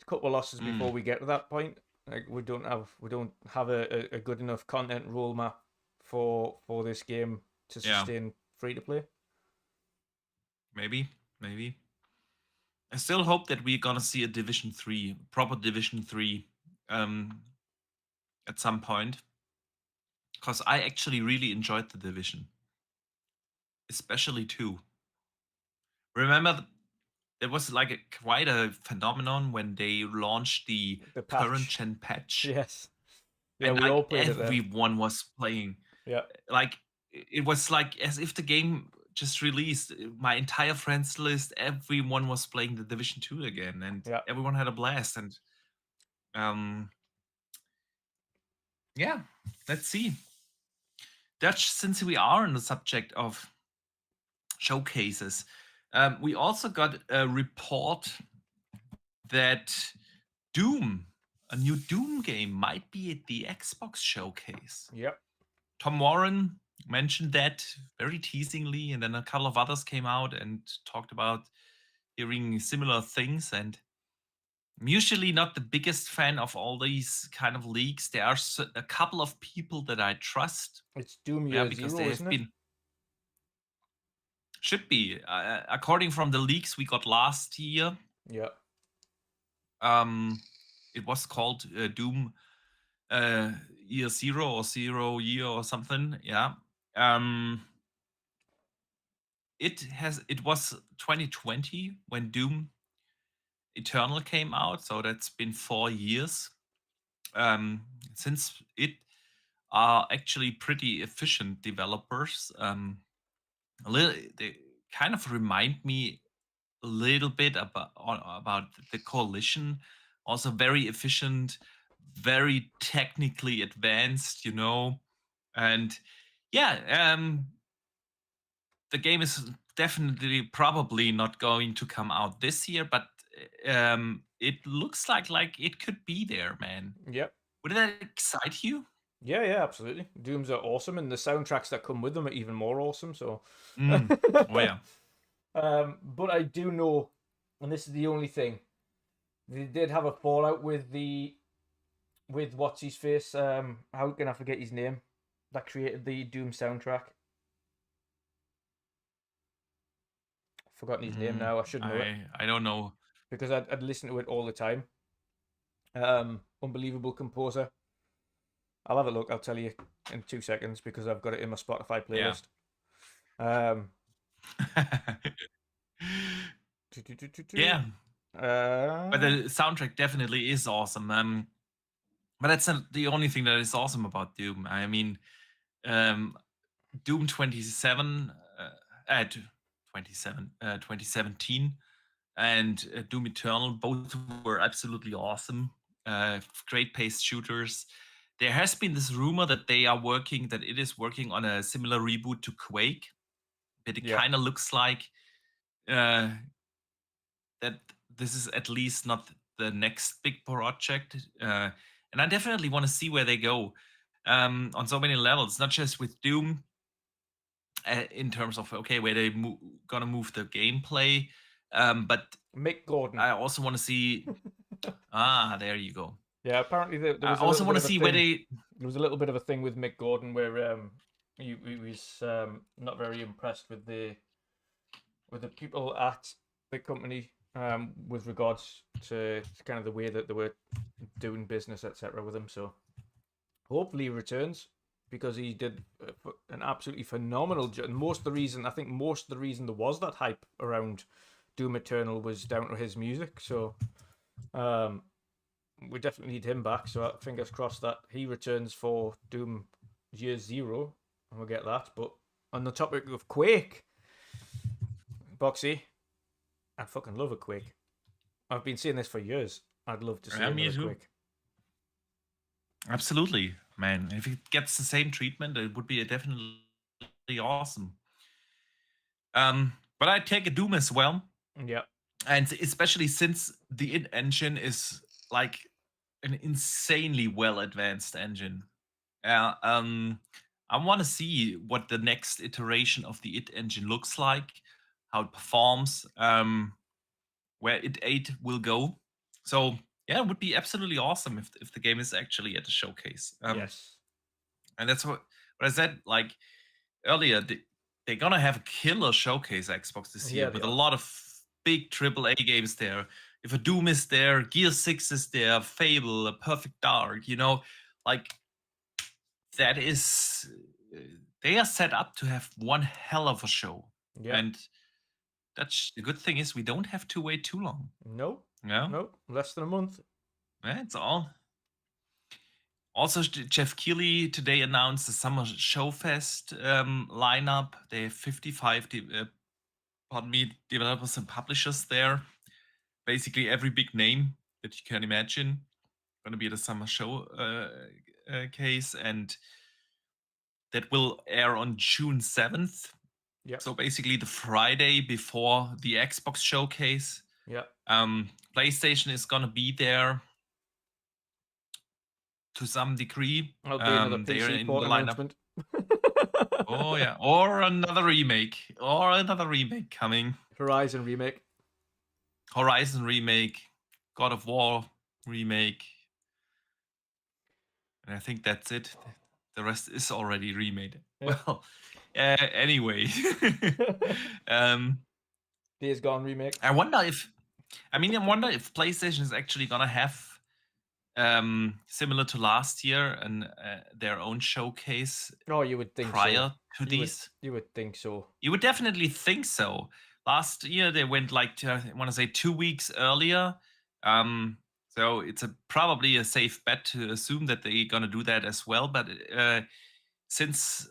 a couple of losses before we get to that point. Like we don't have a good enough content roadmap for this game to sustain free to play. Maybe. I still hope that we're gonna see a proper Division 3, at some point, because I actually really enjoyed the Division, especially 2. Remember, there was like quite a phenomenon when they launched the current gen patch. Yes. Yeah, and we all played everyone was playing. Yeah. Like it was like as if the game just released. My entire friends list, everyone was playing the Division 2 again, and everyone had a blast. And yeah, let's see. Dutch, since we are on the subject of showcases, we also got a report that Doom, a new Doom game, might be at the Xbox showcase. Yep. Tom Warren mentioned that very teasingly, and then a couple of others came out and talked about hearing similar things. And I'm usually not the biggest fan of all these kind of leaks. There are a couple of people that I trust. It's Doom Year because Zero, they have isn't it? been. Should be, according from the leaks we got last year. Yeah. It was called Doom Year Zero, or Zero Year, or something. Yeah. It was 2020 when Doom Eternal came out, so that's been 4 years. Since it are actually pretty efficient developers. They kind of remind me a little bit about the Coalition. Also very efficient, very technically advanced, and yeah, the game is definitely probably not going to come out this year, but it looks like it could be there, man. Yep. Would that excite you? Yeah, yeah, absolutely. Dooms are awesome, and the soundtracks that come with them are even more awesome. So, Oh yeah. but I do know, and this is the only thing, they did have a fallout with what's his face. How can I forget his name? That created the Doom soundtrack. Forgotten his name now. I should know it I don't know. because I'd listen to it all the time. Unbelievable composer. I'll have a look. I'll tell you in 2 seconds because I've got it in my Spotify Yeah. playlist. Um, Yeah, but the soundtrack definitely is awesome. But that's not the only thing that is awesome about Doom. I mean, um, Doom 27, 2017, and Doom Eternal, both were absolutely awesome. Great paced shooters. There has been this rumor that that it is working on a similar reboot to Quake, but it Yeah. kind of looks like uh, that this is at least not the next big project. And I definitely want to see where they go on so many levels, not just with Doom, in terms of where they gonna move the gameplay, but Mick Gordon. I also want to see. There you go. Yeah, apparently there I was a also little want bit to of a see where thing. they. There was a little bit of a thing with Mick Gordon where he was not very impressed with the people at the company with regards to kind of the way that they were doing business, etc. with him. So hopefully he returns because he did an absolutely phenomenal job. And most of the reason there was that hype around Doom Eternal was down to his music. So we definitely need him back. So fingers crossed that he returns for Doom Year Zero, and we'll get that. But on the topic of Quake, Boxy, I fucking love a Quake. I've been saying this for years. I'd love to see Me another too. Quake. Absolutely, man. If it gets the same treatment, it would be definitely awesome. But I take a Doom as well. Yeah. And especially since the id engine is like an insanely well advanced engine. I want to see what the next iteration of the id engine looks like, how it performs, where id 8 will go. So yeah, it would be absolutely awesome if the game is actually at the showcase. Yes. And that's what I said like earlier. They're gonna have a killer showcase Xbox this year with a lot of big AAA games there. If a Doom is there, Gear 6 is there, Fable, a Perfect Dark, like that is they are set up to have one hell of a show. Yeah. And that's the good thing is we don't have to wait too long. No. Yeah. No. Less than a month. That's all. Also, Jeff Keighley today announced the Summer Showfest lineup. They have 55 developers and publishers there. Basically, every big name that you can imagine going to be at the Summer Show case, and that will air on June 7th. Yeah. So basically, the Friday before the Xbox showcase. Yeah. PlayStation is going to be there to some degree. That'll be another PC port announcement. Oh yeah, or another remake coming. Horizon remake. God of War remake, and I think that's it. The rest is already remade. Yeah. Well, anyway, Days Gone remake. I wonder if PlayStation is actually gonna have similar to last year and their own showcase. Oh, you would think prior to these. You would think so. You would definitely think so. Last year they went I want to say 2 weeks earlier. So it's probably a safe bet to assume that they're gonna do that as well. But since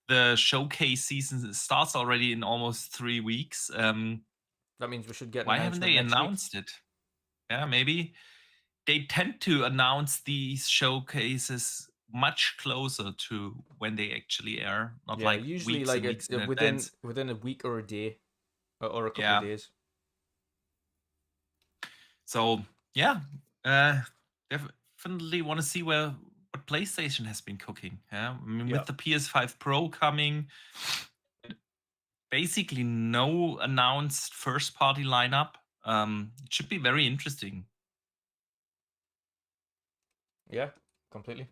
the showcase season starts already in almost 3 weeks, that means we should get. Why haven't they announced it? Yeah, maybe they tend to announce these showcases much closer to when they actually air, not like usually weeks like and weeks in within advance. within a week or a day, or a couple of days. So yeah, definitely want to see what what PlayStation has been cooking. Yeah, I mean, Yeah. with the PS5 Pro coming, basically no announced first-party lineup. It should be very interesting. Yeah, completely.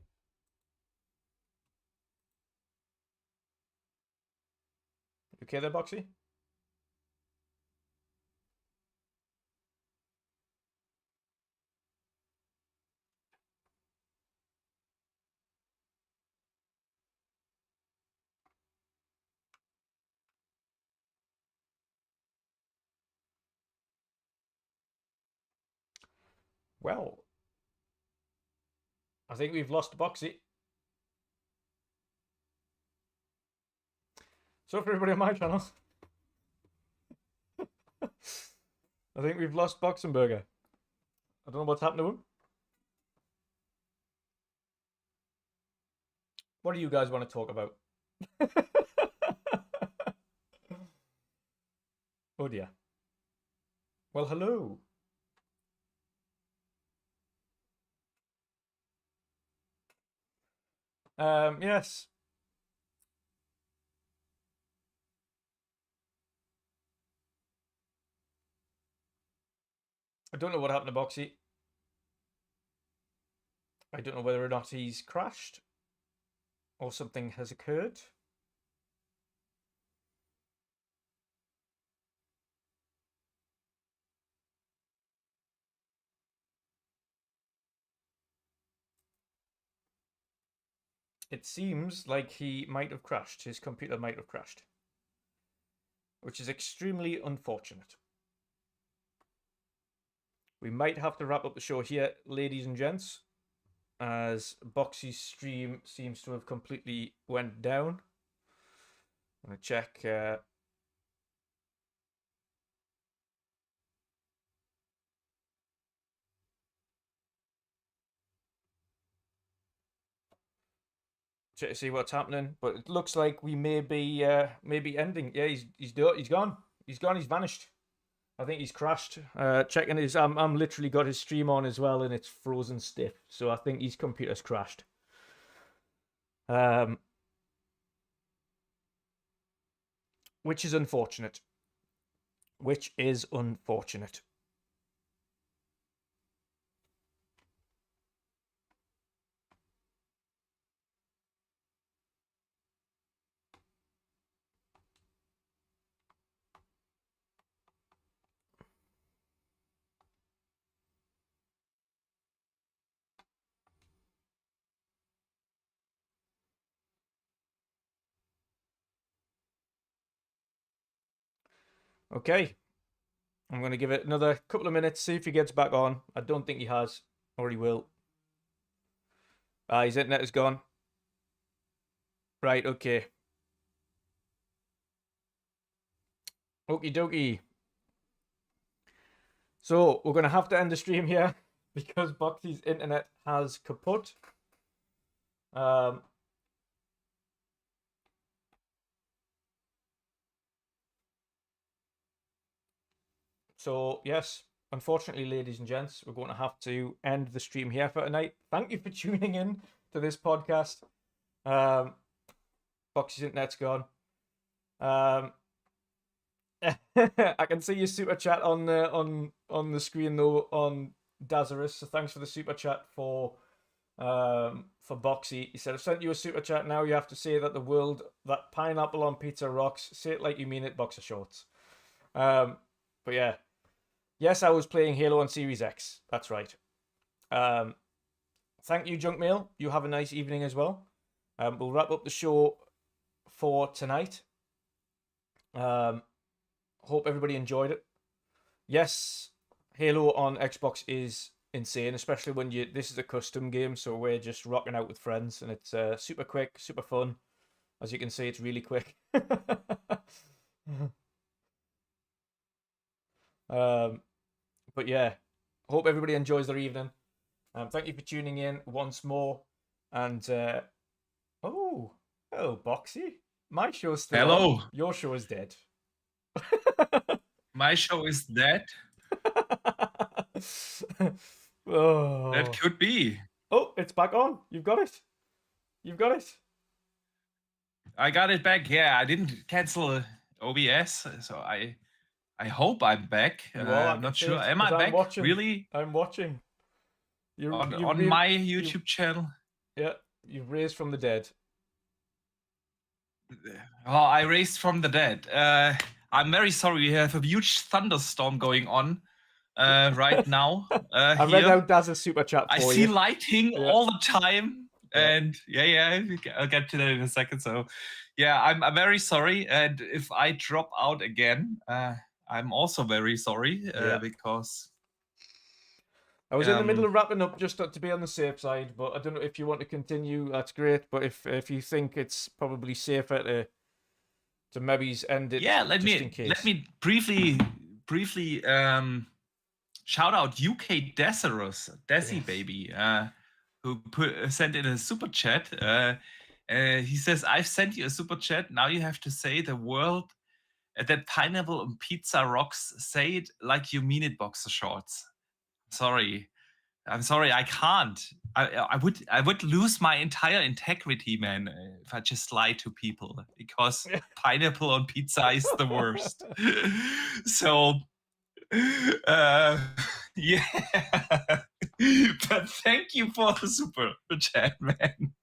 You okay there, Boxy? Well, I think we've lost Boxy. So for everybody on my channel, I think we've lost Boxenberger. I don't know what's happened to him. What do you guys want to talk about? Oh dear. Well, hello. Yes. I don't know what happened to Boxy. I don't know whether or not he's crashed or something has occurred. It seems like he might have crashed. His computer might have crashed, which is extremely unfortunate. We might have to wrap up the show here, ladies and gents, as Boxy's stream seems to have completely went down. I'm going to check. Check to see what's happening, but it looks like we may be ending. Yeah, he's gone. He's gone. He's vanished. I think he's crashed. Checking his, I'm literally got his stream on as well, and it's frozen stiff. So I think his computer's crashed. Which is unfortunate. Which is unfortunate. Okay. I'm going to give it another couple of minutes, see if he gets back on. I don't think he has, or he will. His internet is gone. Right, okay. Okie dokie. So, we're going to have to end the stream here because Boxy's internet has kaput. So, yes, unfortunately, ladies and gents, we're going to have to end the stream here for tonight. Thank you for tuning in to this podcast. Boxy's internet's gone. I can see your super chat on the screen though on Dazarus. So thanks for the super chat for Boxy. He said, "I've sent you a super chat. Now you have to say that that pineapple on pizza rocks. Say it like you mean it, boxer shorts." But yeah, yes, I was playing Halo on Series X. That's right. Thank you, Junkmail. You have a nice evening as well. We'll wrap up the show for tonight. Hope everybody enjoyed it. Yes, Halo on Xbox is insane, especially when this is a custom game, so we're just rocking out with friends, and it's super quick, super fun. As you can see, it's really quick. But yeah, hope everybody enjoys their evening. Thank you for tuning in once more. And oh, Boxy, my show's still Hello. on. Your show is dead. My show is dead. Oh. That could be. Oh, it's back on. You've got it. You've got it. I got it back. Yeah, I didn't cancel OBS, so I hope I'm back. You are. I I'm can not see sure. it, Am I 'cause I'm back? watching. Really? I'm watching. You On my YouTube channel? Yeah, you've raised from the dead. Oh, I raised from the dead. I'm very sorry. We have a huge thunderstorm going on right now. I read out Daz's super chat for I you. see lighting Yeah. all the time, Yeah. and yeah, I'll get to that in a second. So, yeah, I'm very sorry, and if I drop out again, I'm also very sorry Yeah. because I was in the middle of wrapping up just to be on the safe side, but I don't know if you want to continue. That's great, but if you think it's probably safer to maybe end it, yeah, just in case. let me briefly shout out UK Decerus, Desi Yes. baby, who sent in a super chat. He says, "I've sent you a super chat. Now you have to say the word that pineapple on pizza rocks. Say it like you mean it, boxer shorts." Sorry, I'm sorry, I can't. I would lose my entire integrity, man, if I just lie to people, because pineapple on pizza is the worst. So, yeah. But thank you for the super chat, man.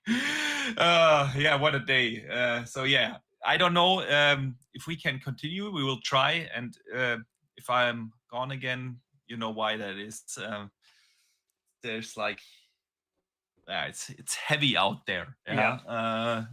Yeah, what a day. So yeah, I don't know if we can continue. We will try, and if I'm gone again, you know why that is. There's like, it's heavy out there. Yeah.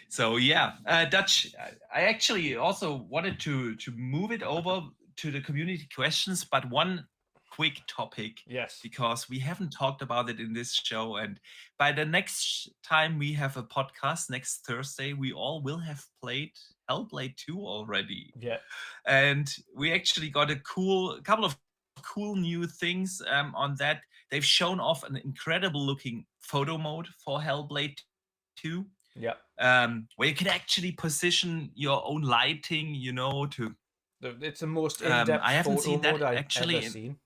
So yeah, Dutch. I actually also wanted to move it over to the community questions, but one quick topic. Yes. Because we haven't talked about it in this show, and by the next time we have a podcast next Thursday, we all will have played Hellblade 2 already. Yeah. And we actually got a couple of cool new things on that. They've shown off an incredible looking photo mode for Hellblade 2. Yeah. Where you can actually position your own lighting, to. It's the most in-depth I haven't photo seen that mode I've actually. ever seen.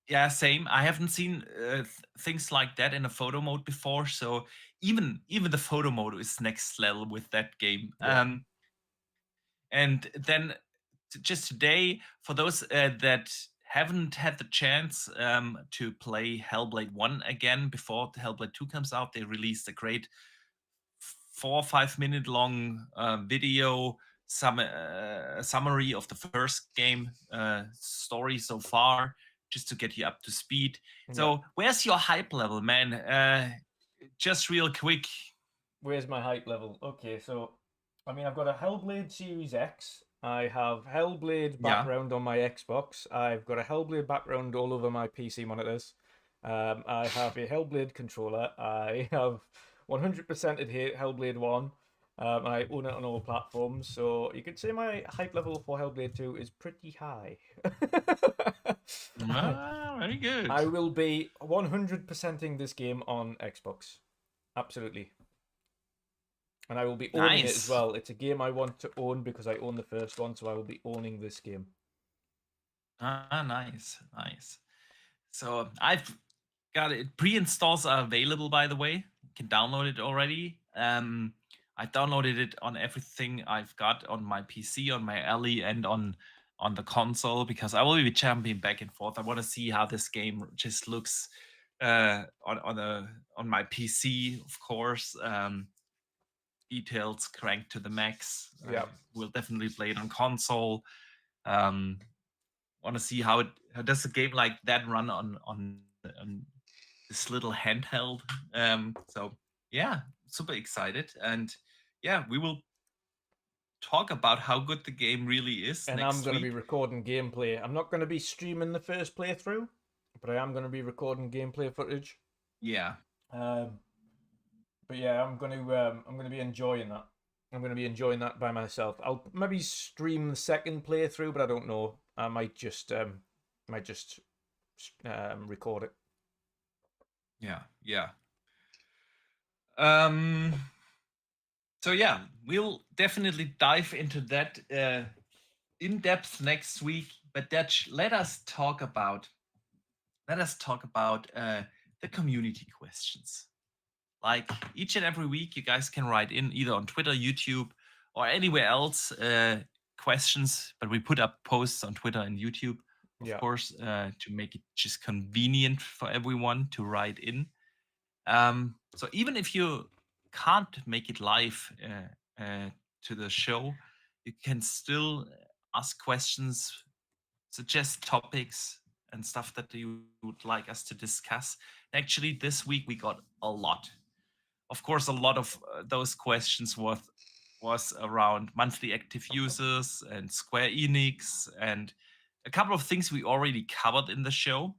Yeah, same. I haven't seen things like that in a photo mode before. So even the photo mode is next level with that game. Yeah. And then just today, for those that haven't had the chance to play Hellblade 1 again before the Hellblade 2 comes out, they released a great 4 or 5 minute long video summary of the first game story so far, just to get you up to speed. So where's your hype level, man? Just real quick. Where's my hype level? Okay, so I mean, I've got a Hellblade Series X. I have Hellblade background on my Xbox. I've got a Hellblade background all over my PC monitors. I have a Hellblade controller. I have 100%ed Hellblade 1. And I own it on all platforms. So you could say my hype level for Hellblade 2 is pretty high. Very good. I will be 100%ing this game on Xbox. Absolutely. And I will be owning it as well. It's a game I want to own because I own the first one, so I will be owning this game. Nice. So I've got it. Pre-installs are available, by the way. You can download it already. I downloaded it on everything I've got on my PC, on my Alley, and on the console, because I will be jumping back and forth. I want to see how this game just looks on my PC, of course. Details cranked to the max. Yeah, we'll definitely play it on console. Want to see how does a game like that run on this little handheld. So yeah, super excited, and yeah, we will talk about how good the game really is. And I'm going to be recording gameplay. I'm not going to be streaming the first playthrough, but I am going to be recording gameplay footage. Yeah. But yeah, I'm going to be enjoying that. I'm going to be enjoying that by myself. I'll maybe stream the second playthrough, but I don't know. I might just record it. Yeah. So yeah, we'll definitely dive into that in depth next week. But Dutch, let us talk about let us talk about the community questions. Like each and every week, you guys can write in either on Twitter, YouTube, or anywhere else questions. But we put up posts on Twitter and YouTube, of course, to make it just convenient for everyone to write in. So even if you can't make it live to the show, you can still ask questions, suggest topics, and stuff that you would like us to discuss. Actually, this week we got a lot. Of course, a lot of those questions was around monthly active users and Square Enix and a couple of things we already covered in the show.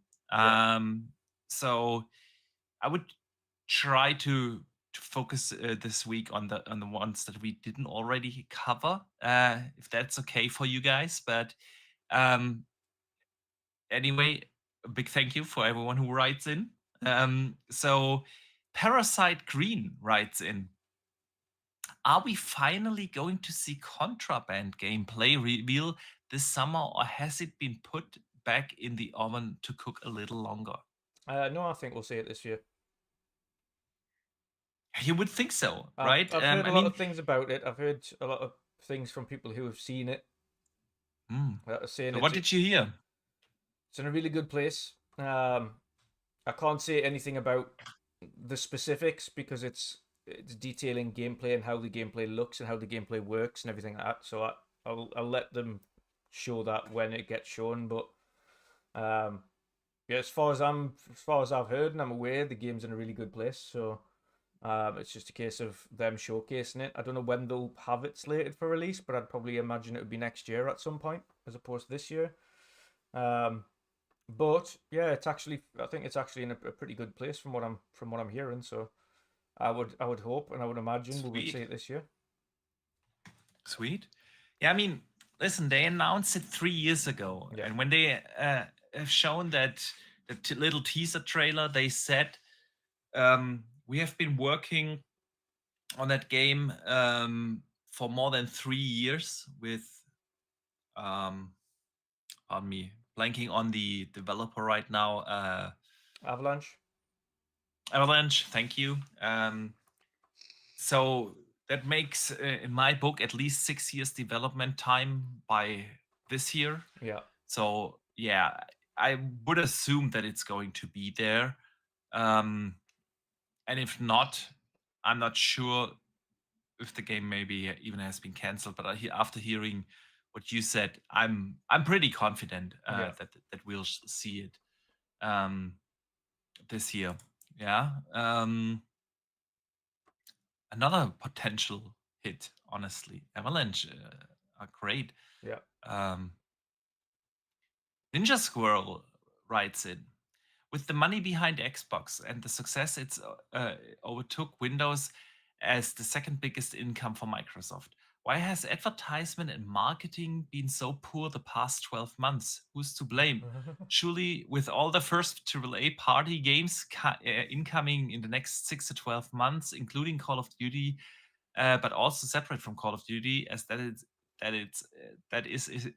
So I would try to focus this week on the ones that we didn't already cover, if that's okay for you guys. But anyway, a big thank you for everyone who writes in. So Parasite Green writes in, are we finally going to see Contraband gameplay reveal this summer, or has it been put back in the oven to cook a little longer? No, I think we'll see it this year. You would think so, right? I've heard a lot of things about it. I've heard a lot of things from people who have seen it. Saying so what did you hear? It's in a really good place. I can't say anything about the specifics because it's detailing gameplay and how the gameplay looks and how the gameplay works and everything like that. So I'll let them show that when it gets shown. But yeah, as far as I've heard and I'm aware, the game's in a really good place. So it's just a case of them showcasing it. I don't know when they'll have it slated for release, but I'd probably imagine it would be next year at some point, as opposed to this year. But yeah, I think it's actually in a pretty good place from what I'm hearing. So I would hope and I would imagine we would see it this year. Sweet. Yeah, I mean, listen, they announced it 3 years ago, and when they have shown that the little teaser trailer, they said, we have been working on that game for more than 3 years with, pardon me, blanking on the developer right now. Avalanche, thank you. So that makes, in my book, at least 6 years development time by this year. Yeah. So yeah, I would assume that it's going to be there. And if not, I'm not sure if the game maybe even has been canceled. But after hearing what you said, I'm pretty confident that we'll see it this year. Yeah. Another potential hit, honestly. Avalanche are great. Yeah. Ninja Squirrel writes in, with the money behind Xbox and the success it's overtook Windows as the second biggest income for Microsoft, why has advertisement and marketing been so poor the past 12 months? Who's to blame? Surely, with all the first AAA party games incoming in the next 6 to 12 months, including Call of Duty, but also separate from Call of Duty, as that is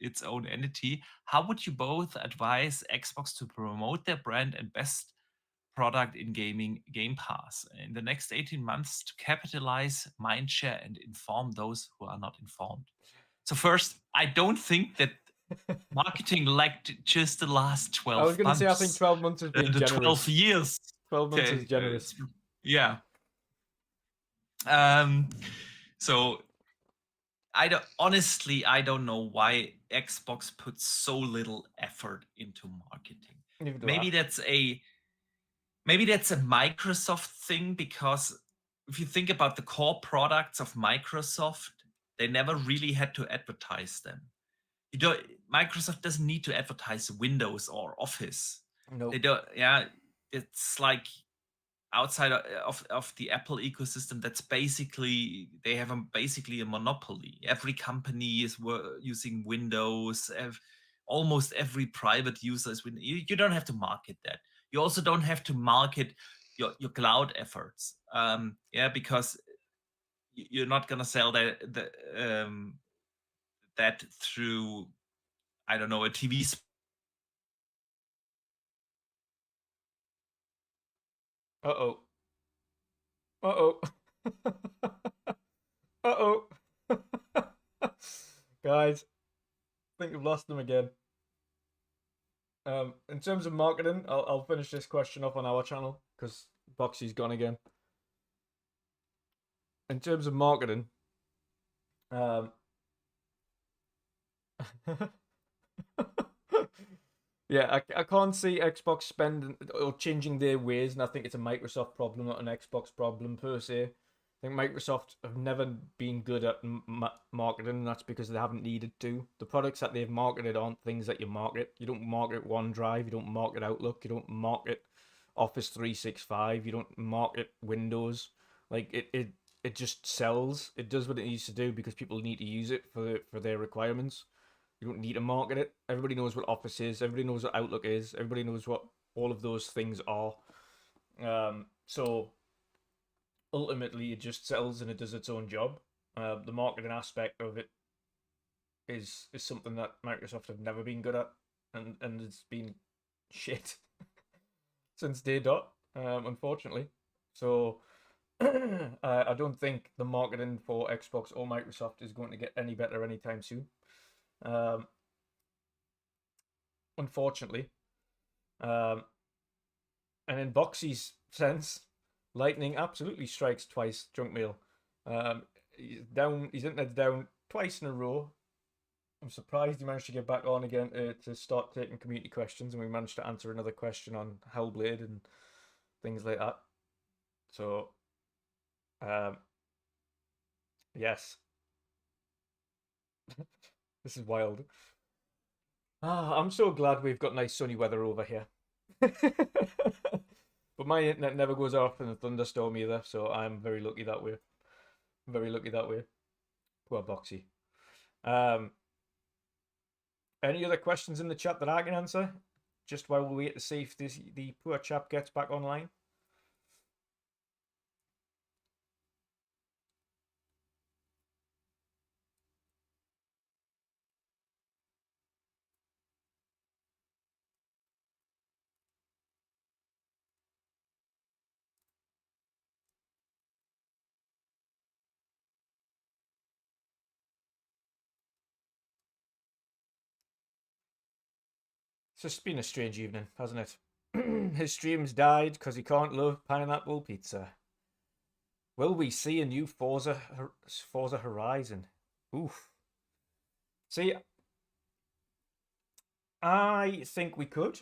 its own entity, how would you both advise Xbox to promote their brand and best product in gaming, Gamepass, in the next 18 months to capitalize mindshare and inform those who are not informed? So first, I don't think that marketing lacked just the last 12 months. I was going to say, I think 12 months has been generous. 12 years. 12 months is generous. Yeah. So I don't know why Xbox puts so little effort into marketing. Maybe that's a Microsoft thing, because if you think about the core products of Microsoft, they never really had to advertise them. Microsoft doesn't need to advertise Windows or Office. No. They don't. Yeah, it's like outside of the Apple ecosystem, that's they have basically a monopoly. Every company is using Windows. Almost every private user is Windows. You don't have to market that. You also don't have to market your cloud efforts. Because you're not gonna sell that through, I don't know, a TV Uh-oh. Uh-oh. Uh-oh. Guys, I think we've lost them again. In terms of marketing, I'll finish this question off on our channel because Boxy's gone again. In terms of marketing, yeah, I can't see Xbox spending or changing their ways, and I think it's a Microsoft problem, not an Xbox problem per se. I think Microsoft have never been good at marketing, and that's because they haven't needed to. The products that they've marketed aren't things that you market. You don't market OneDrive, you don't market Outlook, you don't market Office 365, you don't market Windows. Like it just sells. It does what it needs to do because people need to use it for their requirements. You don't need to market it. Everybody knows what Office is. Everybody knows what Outlook is. Everybody knows what all of those things are. So ultimately, it just sells and it does its own job. The marketing aspect of it is something that Microsoft have never been good at, and it's been shit since day dot, unfortunately. So I don't think the marketing for Xbox or Microsoft is going to get any better anytime soon. Unfortunately. And in Boxy's sense, lightning absolutely strikes twice. Junk mail. His internet's down twice in a row. I'm surprised he managed to get back on again to start taking community questions, and we managed to answer another question on Hellblade and things like that. So, yes. This is wild. I'm so glad we've got nice sunny weather over here. But my internet never goes off in a thunderstorm either, so I'm very lucky that way. Very lucky that way. Poor Boxy. Any other questions in the chat that I can answer? Just while we wait to see if the poor chap gets back online. It's just been a strange evening, hasn't it? His stream's died because he can't love pineapple pizza. Will we see a new Forza Horizon? Oof. See, I think we could,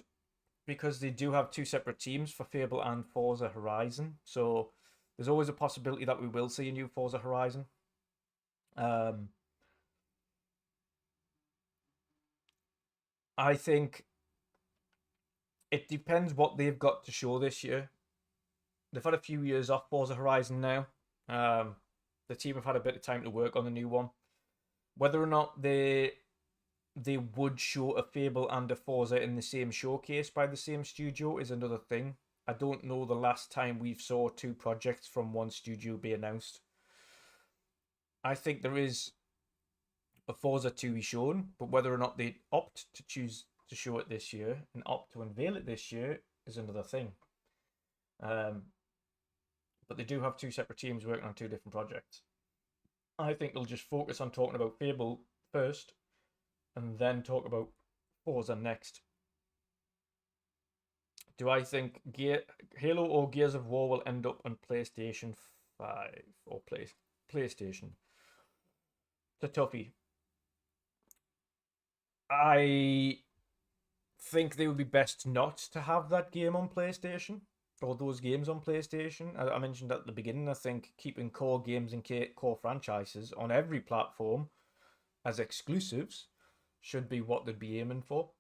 because they do have two separate teams for Fable and Forza Horizon. So there's always a possibility that we will see a new Forza Horizon. I think it depends what they've got to show this year. They've had a few years off Forza Horizon now. The team have had a bit of time to work on the new one. Whether or not they would show a Fable and a Forza in the same showcase by the same studio is another thing. I don't know the last time we saw two projects from one studio be announced. I think there is a Forza to be shown, but whether or not they opt to choose to show it this year and opt to unveil it this year is another thing. But they do have two separate teams working on two different projects. I think they'll just focus on talking about Fable first and then talk about Forza next. Do I think Halo or Gears of War will end up on PlayStation 5 or PlayStation? It's a toughie. I think they would be best not to have that game on PlayStation, or those games on PlayStation. I mentioned at the beginning, I think keeping core games and core franchises on every platform as exclusives should be what they'd be aiming for.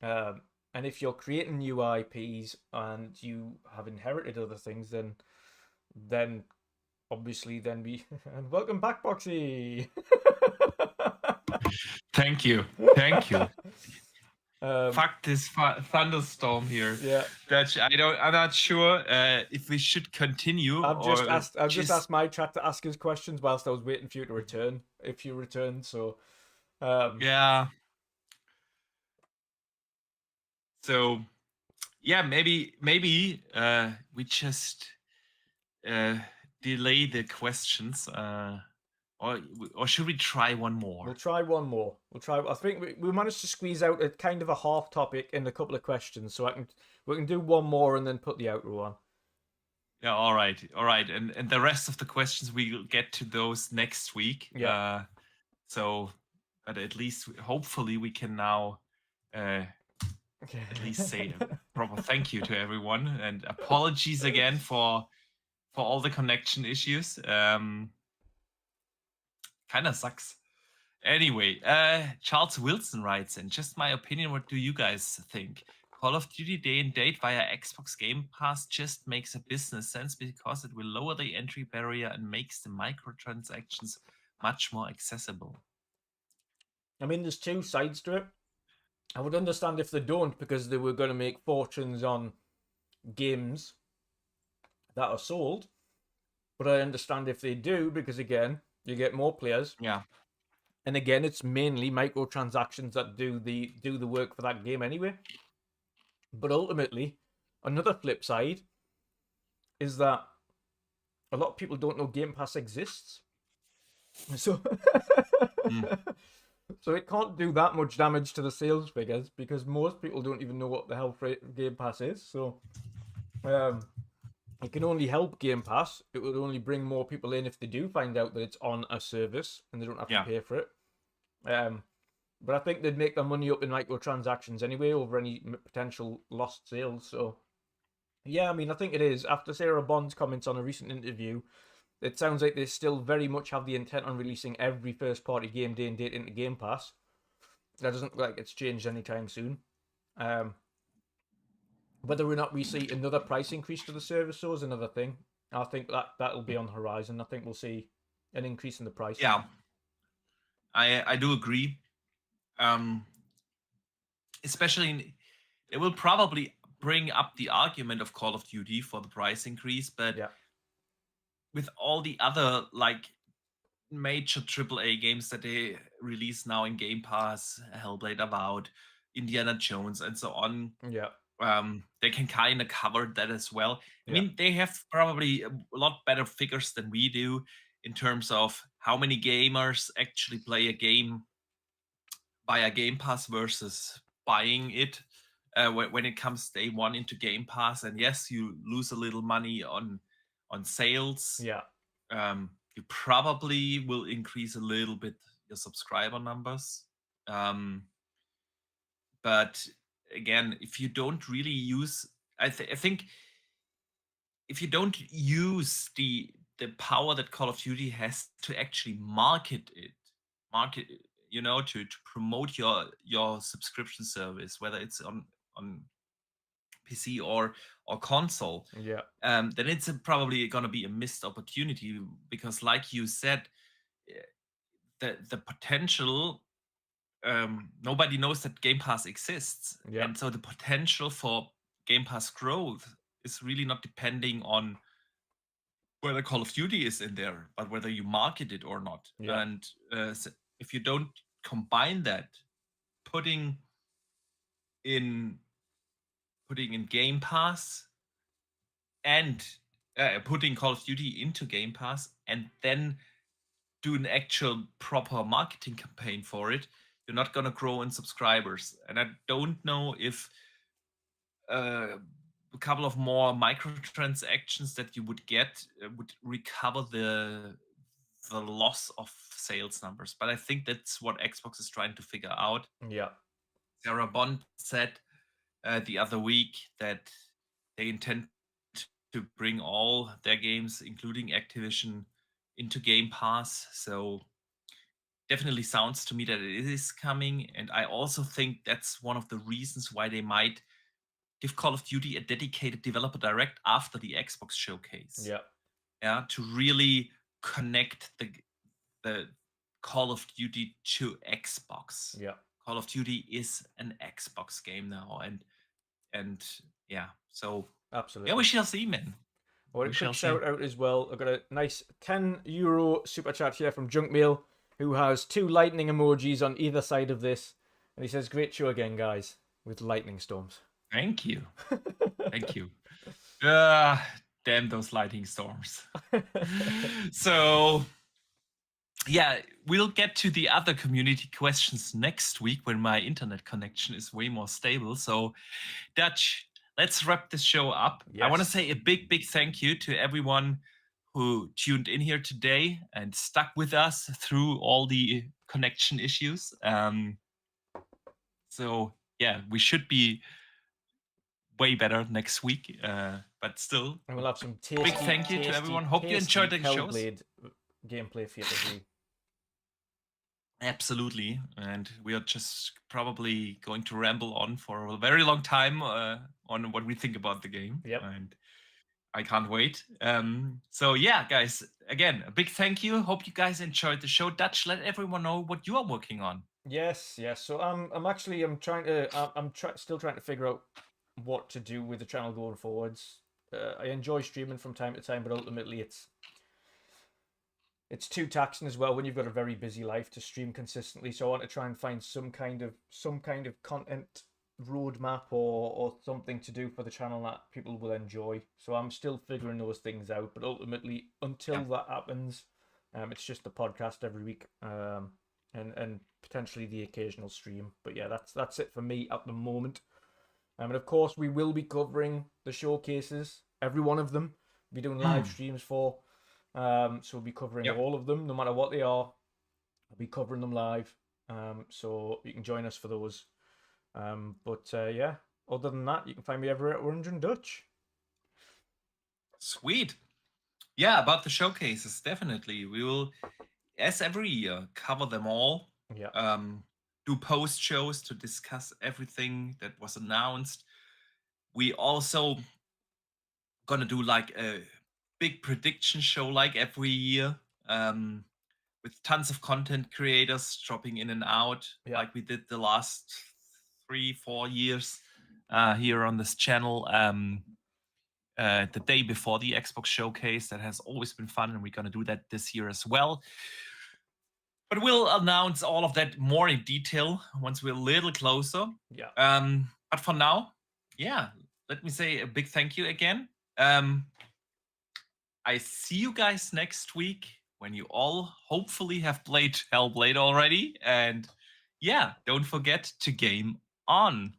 And if you're creating new IPs and you have inherited other things, then obviously we and welcome back, Boxy. Thank you. Fuck this thunderstorm here. Yeah, Dutch, I'm not sure if we should continue. I've just asked my chat to ask his questions whilst I was waiting for you to return. If you return, so yeah. So yeah, maybe we just delay the questions, or should we try one more? We'll try one more. We'll try. I think we managed to squeeze out a kind of a half topic in a couple of questions, so we can do one more and then put the outro on. Yeah, all right, and the rest of the questions we'll get to those next week. Yeah. So, but at least hopefully we can now at least say a proper thank you to everyone, and apologies again for all the connection issues. Kind of sucks. Anyway, Charles Wilson writes, in just my opinion, what do you guys think? Call of Duty Day and Date via Xbox Game Pass just makes a business sense because it will lower the entry barrier and makes the microtransactions much more accessible. I mean, there's two sides to it. I would understand if they don't, because they were going to make fortunes on games that are sold. But I understand if they do, because again, you get more players. Yeah. And again, it's mainly microtransactions that do the work for that game anyway. But ultimately, another flip side is that a lot of people don't know Game Pass exists. So, so it can't do that much damage to the sales figures because most people don't even know what the hell Game Pass is. So, it can only help Game Pass. It would only bring more people in if they do find out that it's on a service and they don't have to pay for it. But I think they'd make their money up in microtransactions anyway over any potential lost sales. So, yeah, I mean, I think it is. After Sarah Bond's comments on a recent interview, it sounds like they still very much have the intent on releasing every first-party game day and date into Game Pass. That doesn't look like it's changed anytime soon. Whether or not we see another price increase to the service, so is another thing. I think that'll be on the horizon. I think we'll see an increase in the price. Yeah, I do agree. Especially, it will probably bring up the argument of Call of Duty for the price increase, but with all the other like major AAA games that they release now in Game Pass, Hellblade Avowed, Indiana Jones, and so on, they can kind of cover that as well. I mean, they have probably a lot better figures than we do in terms of how many gamers actually play a game via Game Pass versus buying it when it comes day one into Game Pass. And yes, you lose a little money on sales. You probably will increase a little bit your subscriber numbers. But again, if you don't really use, I think if you don't use the power that Call of Duty has to actually market, you know, to promote your subscription service, whether it's on PC or console, then it's probably going to be a missed opportunity because, like you said, the potential, nobody knows that Game Pass exists, and so the potential for Game Pass growth is really not depending on whether Call of Duty is in there, but whether you market it or not. And so if you don't combine that, putting in Game Pass and putting Call of Duty into Game Pass and then do an actual proper marketing campaign for it, you're not going to grow in subscribers. And I don't know if a couple of more microtransactions that you would get would recover the loss of sales numbers. But I think that's what Xbox is trying to figure out. Sarah Bond said the other week that they intend to bring all their games, including Activision, into Game Pass. So definitely sounds to me that it is coming. And I also think that's one of the reasons why they might give Call of Duty a dedicated developer direct after the Xbox showcase. To really connect the Call of Duty to Xbox. Call of Duty is an Xbox game now, and so absolutely. We shall see, man. Well, a quick shout out as well. I've got a nice €10 super chat here from Junkmail, who has 2 lightning emojis on either side of this, and he says, "Great show again, guys," with lightning storms. Thank you. Thank you. Damn those lightning storms. So, yeah, we'll get to the other community questions next week when my internet connection is way more stable. So, Dutch, let's wrap this show up. I want to Yes. say a big, big thank you to everyone who tuned in here today and stuck with us through all the connection issues. So, yeah, we should be way better next week. But still, And we'll have some tasty, big thank you to everyone. Hope you enjoyed the shows. Hellblade gameplay for you to do. Absolutely. And we are just probably going to ramble on for a very long time on what we think about the game. Yep. And I can't wait. So yeah, guys, again, a big thank you. Hope you guys enjoyed the show. Dutch, let everyone know what you are working on. Yes. So I'm still trying to figure out what to do with the channel going forwards. I enjoy streaming from time to time, but ultimately it's too taxing as well when you've got a very busy life to stream consistently. So I want to try and find some kind of content roadmap or something to do for the channel that people will enjoy. So I'm still figuring those things out, but ultimately until that happens, it's just the podcast every week, and potentially the occasional stream. But yeah, that's it for me at the moment. And of course we will be covering the showcases, every one of them. We'll be doing live streams for. So we'll be covering all of them, no matter what they are. I'll be covering them live. So you can join us for those. But yeah, other than that, you can find me everywhere at WandrinDutch. Sweet. Yeah, about the showcases, definitely. We will, as every year, cover them all. Yeah. Do post shows to discuss everything that was announced. We also gonna do like a big prediction show like every year, with tons of content creators dropping in and out, like we did the last 3-4 years here on this channel. The day before the Xbox showcase, that has always been fun, and we're gonna do that this year as well. But we'll announce all of that more in detail once we're a little closer. Yeah. But for now, yeah, let me say a big thank you again. I see you guys next week when you all hopefully have played Hellblade already. And yeah, don't forget to game on.